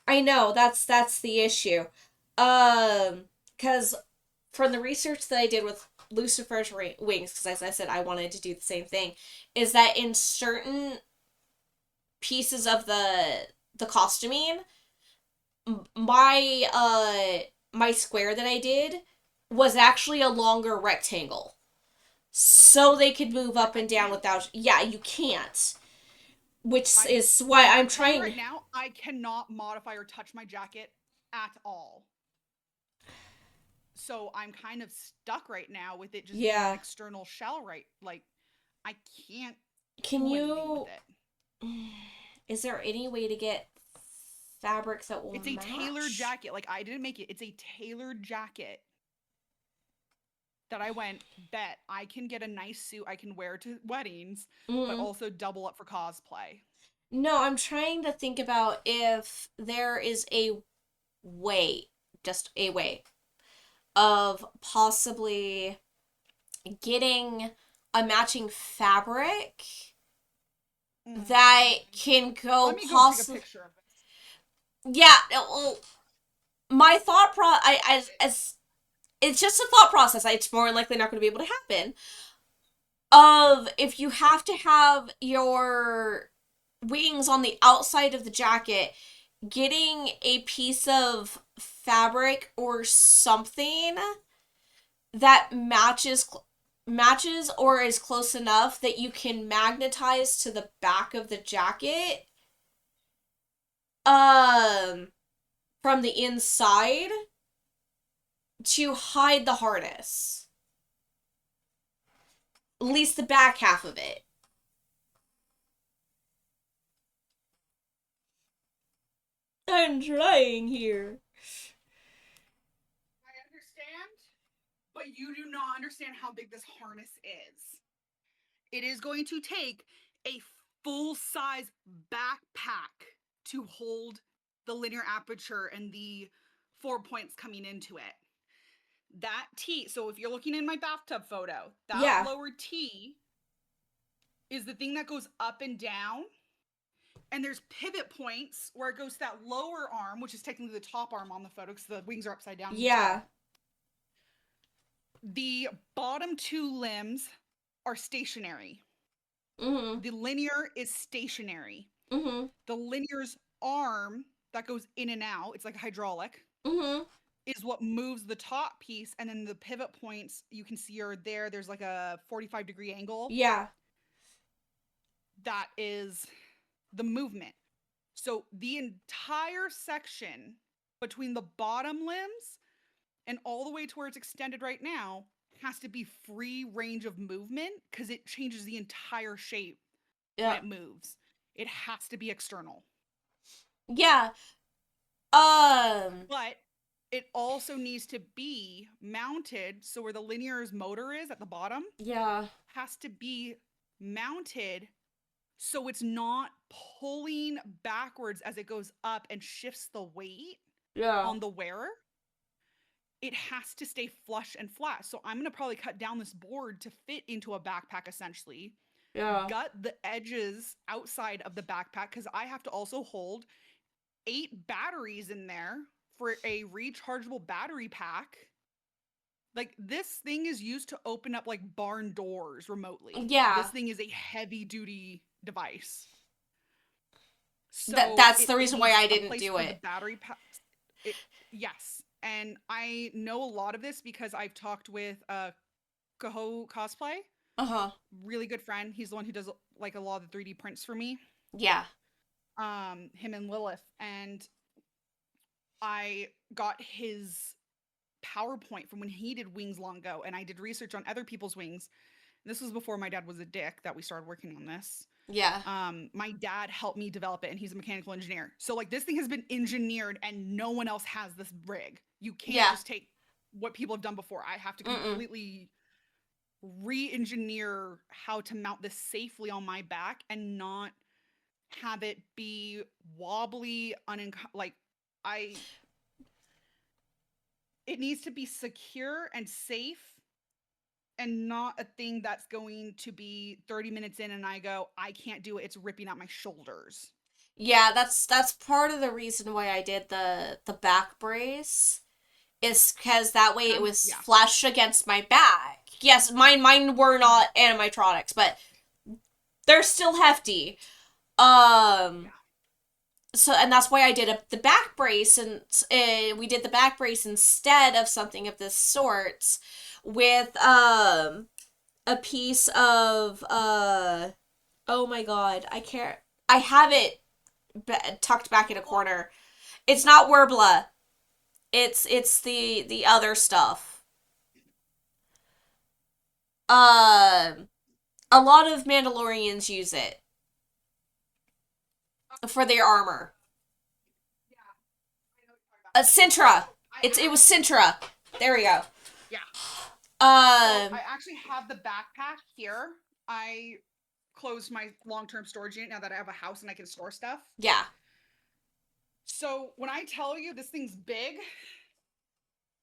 I know, that's the issue. Because from the research that I did with Lucifer's wings, because as I said, I wanted to do the same thing, is that in certain pieces of the costuming, my square that I did was actually a longer rectangle. So they could move up and down without... Yeah, you can't. which is why I'm trying. Right now, I cannot modify or touch my jacket at all. So I'm kind of stuck right now with it just being an external shell, right? Like, I can't Can do anything you? with it. Is there any way to get fabric that will It's a match? tailored jacket. Like, I didn't make it. It's a tailored jacket that I went, bet I can get a nice suit I can wear to weddings, but also double up for cosplay. No, I'm trying to think about if there is a way, just a way, of possibly getting a matching fabric that can go Let me go take a picture of it. Yeah, well, my thought as it's just a thought process. It's more likely not going to be able to happen. Of if you have to have your wings on the outside of the jacket, getting a piece of fabric or something that matches or is close enough that you can magnetize to the back of the jacket from the inside to hide the harness. At least the back half of it. I'm trying here. I understand, but you do not understand how big this harness is. It is going to take a full-size backpack to hold the linear aperture and the 4 points coming into it. That T, so if you're looking in my bathtub photo, that lower T is the thing that goes up and down. And there's pivot points where it goes to that lower arm, which is technically the top arm on the photo because the wings are upside down. Yeah. The bottom two limbs are stationary. Mm-hmm. The linear is stationary. Mm-hmm. The linear's arm that goes in and out, it's like hydraulic, is what moves the top piece. And then the pivot points you can see are there. There's like a 45-degree angle. Yeah. That is the movement. So the entire section between the bottom limbs and all the way to where it's extended right now has to be free range of movement because it changes the entire shape when it moves. It has to be external. Yeah. But it also needs to be mounted so where the linear's motor is at the bottom. Yeah. Has to be mounted so it's not pulling backwards as it goes up and shifts the weight on the wearer. It has to stay flush and flat. So I'm going to probably cut down this board to fit into a backpack essentially. Yeah. Gut the edges outside of the backpack because I have to also hold 8 batteries in there for a rechargeable battery pack. Like, this thing is used to open up like barn doors remotely. Yeah. This thing is a heavy duty device. So that's the reason why I didn't do it. The battery pack. Yes. And I know a lot of this because I've talked with Kaho Cosplay. Really good friend. He's the one who does like a lot of the 3D prints for me. Yeah. Him and Lilith. And I got his PowerPoint from when he did wings long ago, and I did research on other people's wings. This was before my dad was a dick that we started working on this. Yeah. My dad helped me develop it, and he's a mechanical engineer. So like this thing has been engineered, and no one else has this rig. You can't just take what people have done before. I have to completely re-engineer how to mount this safely on my back and not have it be wobbly, it needs to be secure and safe and not a thing that's going to be 30 minutes in and I go, I can't do it. It's ripping out my shoulders. Yeah, that's part of the reason why I did the back brace. Is because that way it was flush against my back. Yes, mine were not animatronics, but they're still hefty. So, and that's why I did the back brace, and we did the back brace instead of something of this sort with a piece of oh my god, I have it tucked back in a corner. It's not Werbla. It's the other stuff. Um, a lot of Mandalorians use it for their armor. Yeah, I know what you're talking about. Sintra. I It was Sintra. There we go. Yeah. So Um, I actually have the backpack here. I closed my long-term storage unit now that I have a house and I can store stuff. yeah. So when I tell you this thing's big,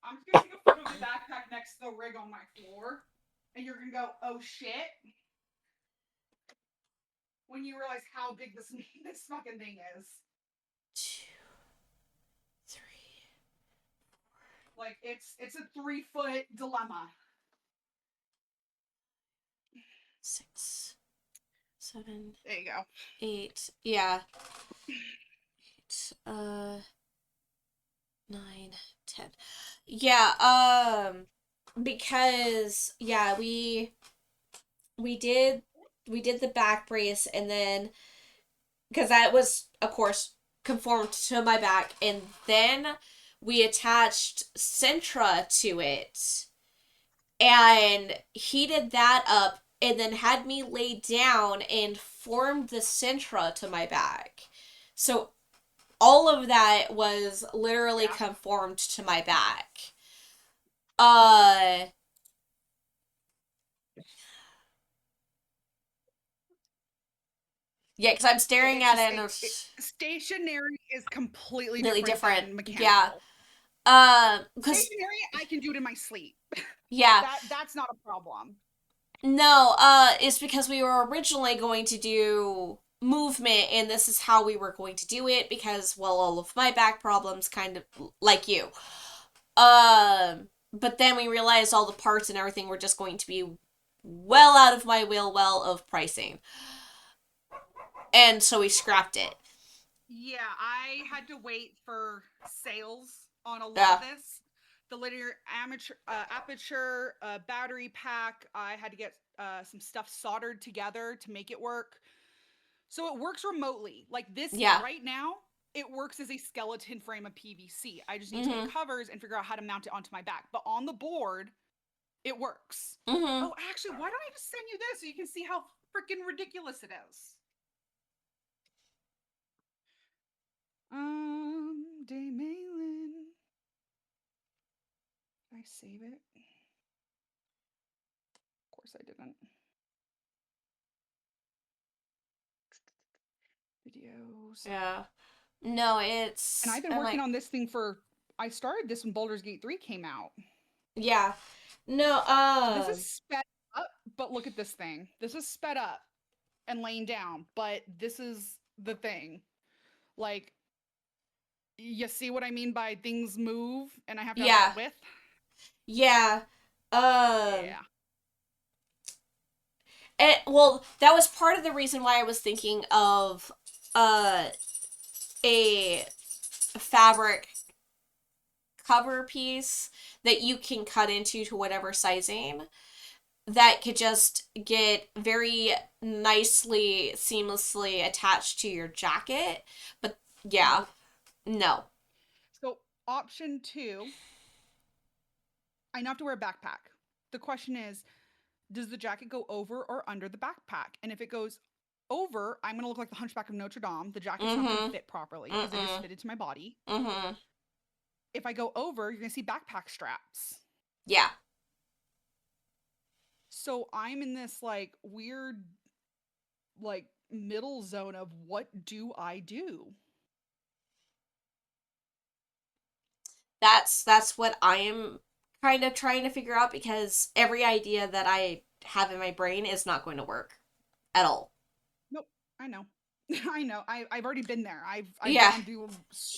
I'm just gonna take a photo of the backpack next to the rig on my floor, and you're gonna go, "Oh shit!" when you realize how big this this fucking thing is. 2, 3. Like it's a 3-foot dilemma. 6, 7, There you go. 8. Yeah. 8, 9, 10. Yeah, because yeah, we did the back brace, and then because that was of course conformed to my back, and then we attached Centra to it and heated that up, and then had me lay down and formed the Centra to my back. So all of that was literally Yeah. conformed to my back. Uh yeah, because I'm staring It's at just it and it's stationary is completely really different different. than Yeah. mechanical. Because Stationary, I can do it in my sleep. yeah, That's not a problem. no, it's because we were originally going to do movement, and this is how we were going to do it because, well, all of my back problems kind of like you. But then we realized all the parts and everything were just going to be well out of my well of pricing. And so we scrapped it. Yeah, I had to wait for sales on a lot Yeah. of this. The linear aperture battery pack. I had to get some stuff soldered together to make it work. So it works remotely. Like this Yeah. right now, it works as a skeleton frame of PVC. I just need to Mm-hmm. get covers and figure out how to mount it onto my back. But on the board, it works. Mm-hmm. Oh, actually, why don't I just send you this so you can see how freaking ridiculous it is? Daymailing. Did I save it? Of course I didn't. Videos. Yeah. No, it's. And I've been working on this thing for. I started this when Baldur's Gate 3 came out. Yeah. No, So this is sped up, but look at this thing. This is sped up and laying down, but this is the thing. Like, you see what I mean by things move and I have to have yeah. that width? Yeah. Yeah. And, well, that was part of the reason why I was thinking of a fabric cover piece that you can cut into to whatever sizing that could just get very nicely seamlessly attached to your jacket. But yeah, no. So, option 2, I now have to wear a backpack. The question is, does the jacket go over or under the backpack? And if it goes over, I'm going to look like the Hunchback of Notre Dame. The jacket's not going to fit properly because it is fitted to my body. Mm-hmm. If I go over, you're going to see backpack straps. Yeah. So I'm in this like weird like middle zone of what do I do? That's what I am kind of trying to figure out, because every idea that I have in my brain is not going to work at all. Nope, I know. I know. I've already been there. I've Yeah. gone through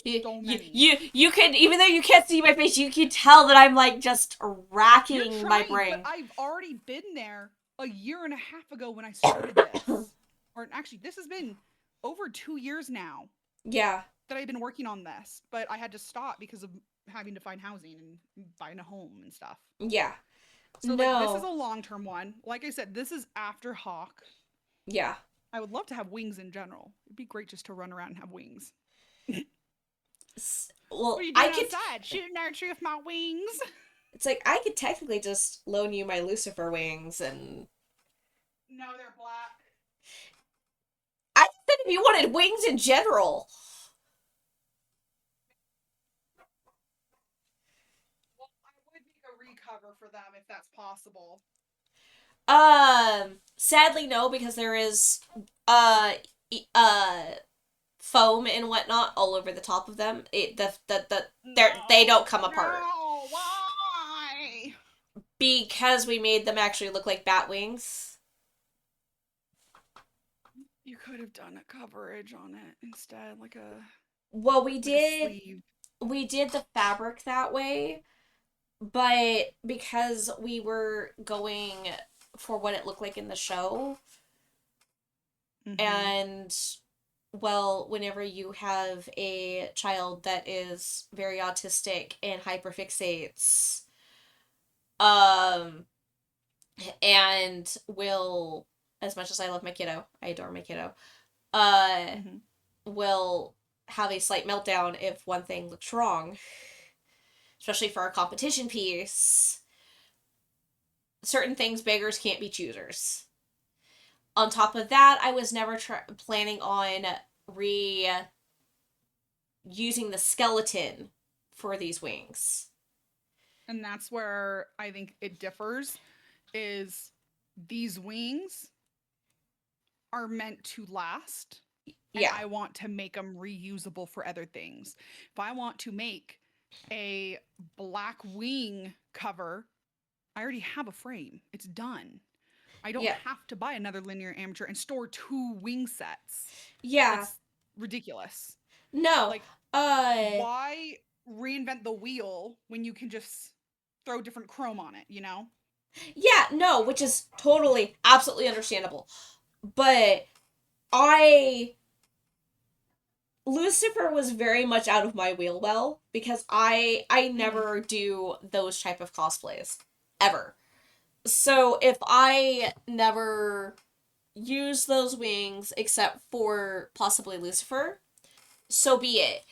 You, so you, many. you can, even though you can't see my face, you can tell that I'm like just You're racking trying, my brain. but I've already been there a year and a half ago when I started this. Or actually, this has been over 2 years now Yeah. that I've been working on this, but I had to stop because of having to find housing and buying a home and stuff. Yeah. So No. like this is a long-term one. Like I said, this is after Hawk. Yeah. I would love to have wings in general. It'd be great just to run around and have wings. What Well, are you I doing could. outside? Shooting archery with my wings? It's like I could technically just loan you my Lucifer wings, and No, they're black. I said if you wanted wings in general. Well, I would make a recover for them if that's possible. Sadly, no, because there is uh foam and whatnot all over the top of them. They don't come apart No, why? because we made them actually look like bat wings. You could have done a coverage on it instead, Well, like a sleeve. we did the fabric that way, but because we were going for what it looked like in the show, Mm-hmm. and well, whenever you have a child that is very autistic and hyperfixates, um, and will, as much as I love my kiddo, I adore my kiddo, uh, Mm-hmm. will have a slight meltdown if one thing looks wrong, especially for our competition piece. Certain things beggars can't be choosers. On top of that, I was never planning on re using the skeleton for these wings. And that's where I think it differs is these wings are meant to last and Yeah. I want to make them reusable for other things. If I want to make a black wing cover, I already have a frame. It's done. I don't Yeah. have to buy another linear amateur and store 2 wing sets. Yeah. That's ridiculous. No. Like, Uh why reinvent the wheel when you can just throw different chrome on it, you know? yeah, no, which is totally absolutely understandable. But I Lucifer was very much out of my wheel well because I never do those type of cosplays ever. So if I never use those wings except for possibly Lucifer, so be it.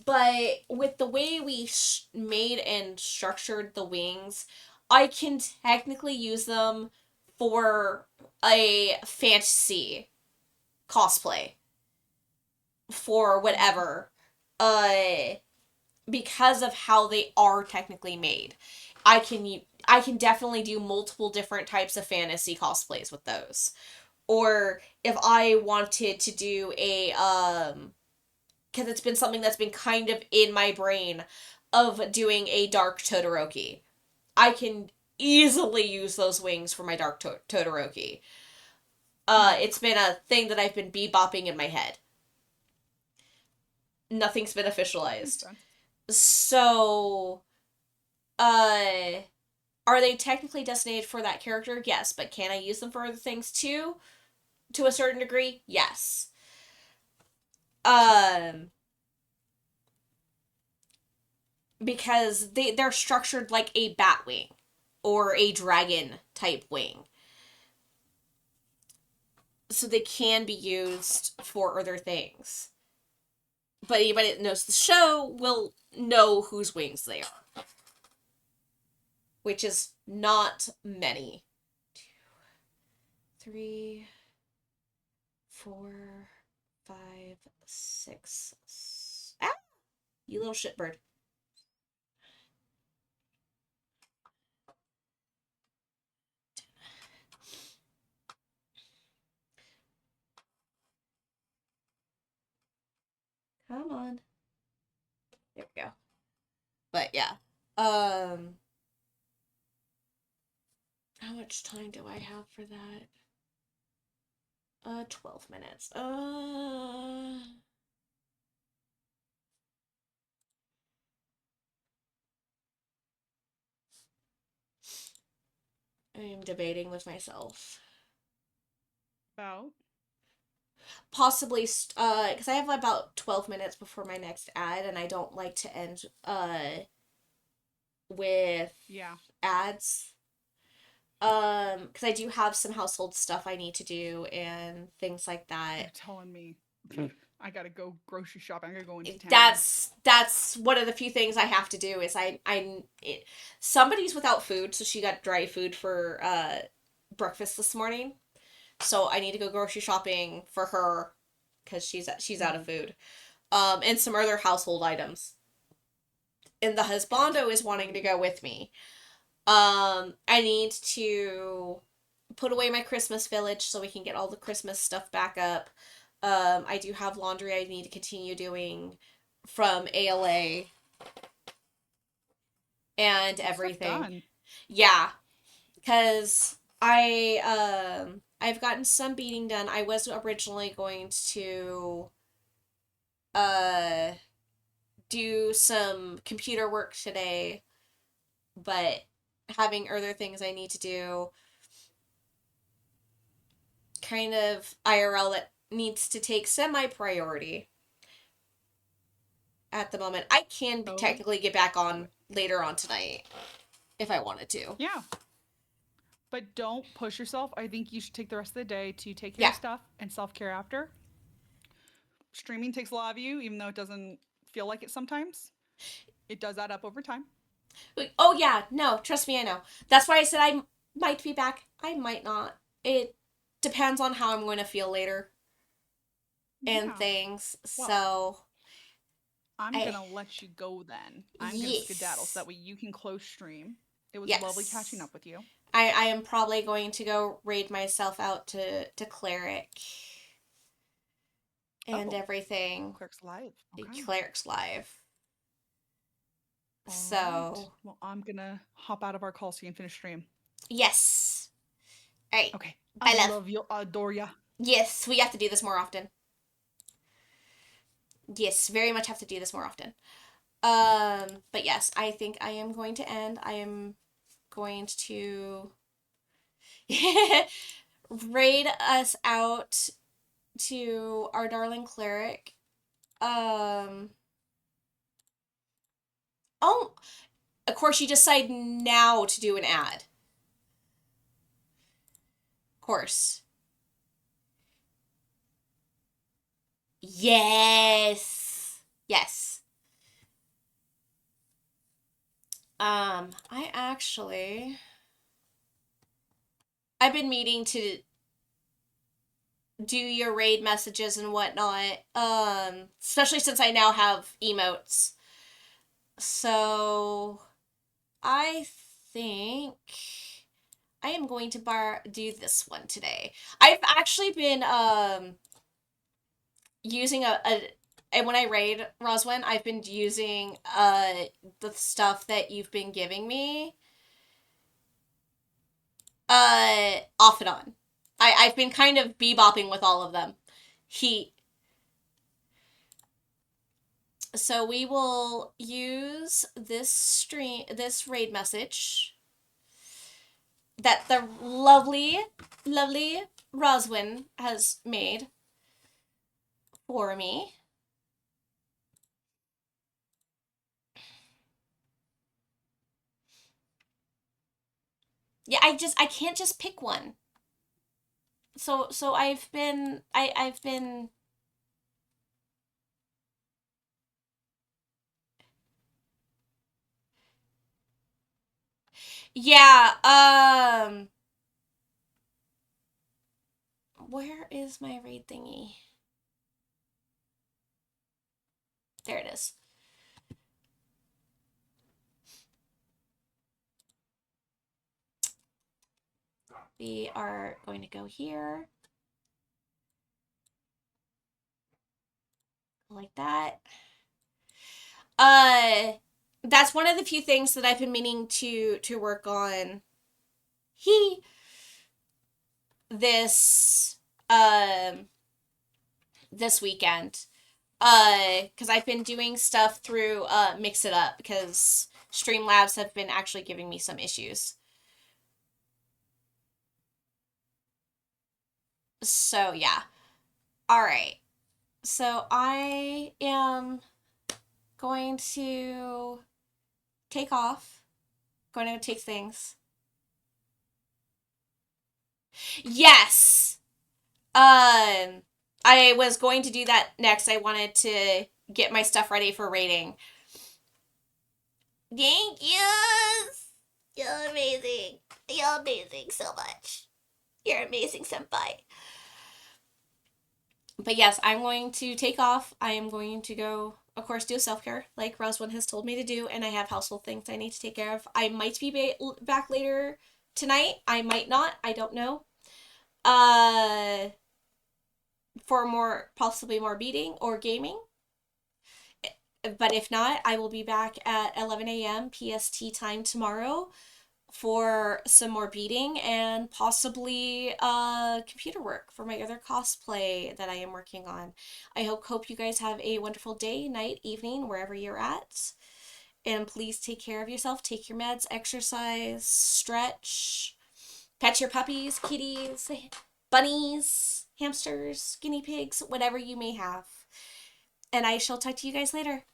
But with the way we made and structured the wings, I can technically use them for a fantasy cosplay for Mhm. whatever. Uh because of how they are technically made. I can definitely do multiple different types of fantasy cosplays with those. Or if I wanted to do a because it's been something that's been kind of in my brain of doing a dark Todoroki. I can easily use those wings for my dark Todoroki. Mhm. It's been a thing that I've been bebopping in my head. Nothing's been Makes officialized. sense. So, uh, are they technically designated for that character? Yes, but can I use them for other things too? To a certain degree, yes. Um, because they're structured like a bat wing or a dragon type wing. So they can be used for other things. But anybody that knows the show will know whose wings they are, which is not many. 2, 3, 4, 5, 6. Ah! You little shitbird. Come on. There we go. But yeah. Um how much time do I have for that? 12 minutes. I am debating with myself. About Possibly because I have about 12 minutes before my next ad and I don't like to end with yeah. ads. Because I do have some household stuff I need to do and things like that. You're telling me I gotta go grocery shopping. I gotta go into town. That's one of the few things I have to do is somebody's without food, so she got dry food for breakfast this morning. So I need to go grocery shopping for her because she's out of Mhm. food. And some other household items. And the husbando is wanting to go with me. I need to put away my Christmas village so we can get all the Christmas stuff back up. I do have laundry I need to continue doing from ALA and Get stuff everything. done. Yeah, because I've gotten some beading done. I was originally going to uh do some computer work today, but having other things I need to do, kind of IRL that needs to take semi priority at the moment. I can So technically get back do on it. later on tonight if I wanted to. Yeah. But don't push yourself. I think you should take the rest of the day to take care Yeah. of stuff and self care after. Streaming takes a lot of you, even though it doesn't feel like it sometimes. It does add up over time. Oh yeah, no, trust me, I know. That's why I said I might be back. I might not. It depends on how I'm going to feel later and Yeah. things. Well, So I'm I gonna let you go then. I'm gonna skedaddle so yes. that way you can close stream. It was lovely catching Yes. up with you. I am probably going to go raid myself out to cleric and Oh, everything. Clerks Live. Okay. Cleric's live. All right. So Well, I'm gonna hop out of our call so you can finish stream. yes. All right. Okay. I Bye, love. love you. Adore ya. Yes, we have to do this more often. Yes, very much have to do this more often. But yes, I think I am going to end. I am going to raid us out to our darling cleric. Um, oh, of course, you decide now to do an ad. Of course. Yes. Yes. I actually I've been meaning to do your raid messages and whatnot. Especially since I now have emotes. So I think I am going to do this one today. I've actually been using and when I raid Roswin, I've been using the stuff that you've been giving me off and on. I've been kind of bebopping with all of them. He So we will use this raid message that the lovely Roswin has made for me. Yeah, I can't just pick one. So I've been yeah, where is my raid thingy? There it is. We are going to go here. Like that. Uh that's one of the few things that I've been meaning to work on. He this this weekend. Because I've been doing stuff through Mix It Up because Streamlabs have been actually giving me some issues. So yeah. All right. So I am going to take off. Going to take things. Yes. I was going to do that next. I wanted to get my stuff ready for rating. Thank you. You're amazing. You're amazing so much. You're amazing, senpai. But yes, I'm going to take off. I am going to go, of course, do self care like Roswin has told me to do, and I have household things I need to take care of. I might be back later tonight. I might not. I don't know. Uh, for more, possibly more beating or gaming. But if not, I will be back at 11 a.m. PST time tomorrow for some more beating and possibly computer work for my other cosplay that I am working on. I hope you guys have a wonderful day, night, evening, wherever you're at. And please take care of yourself, take your meds, exercise, stretch, pet your puppies, kitties, bunnies, hamsters, guinea pigs, whatever you may have. And I shall talk to you guys later.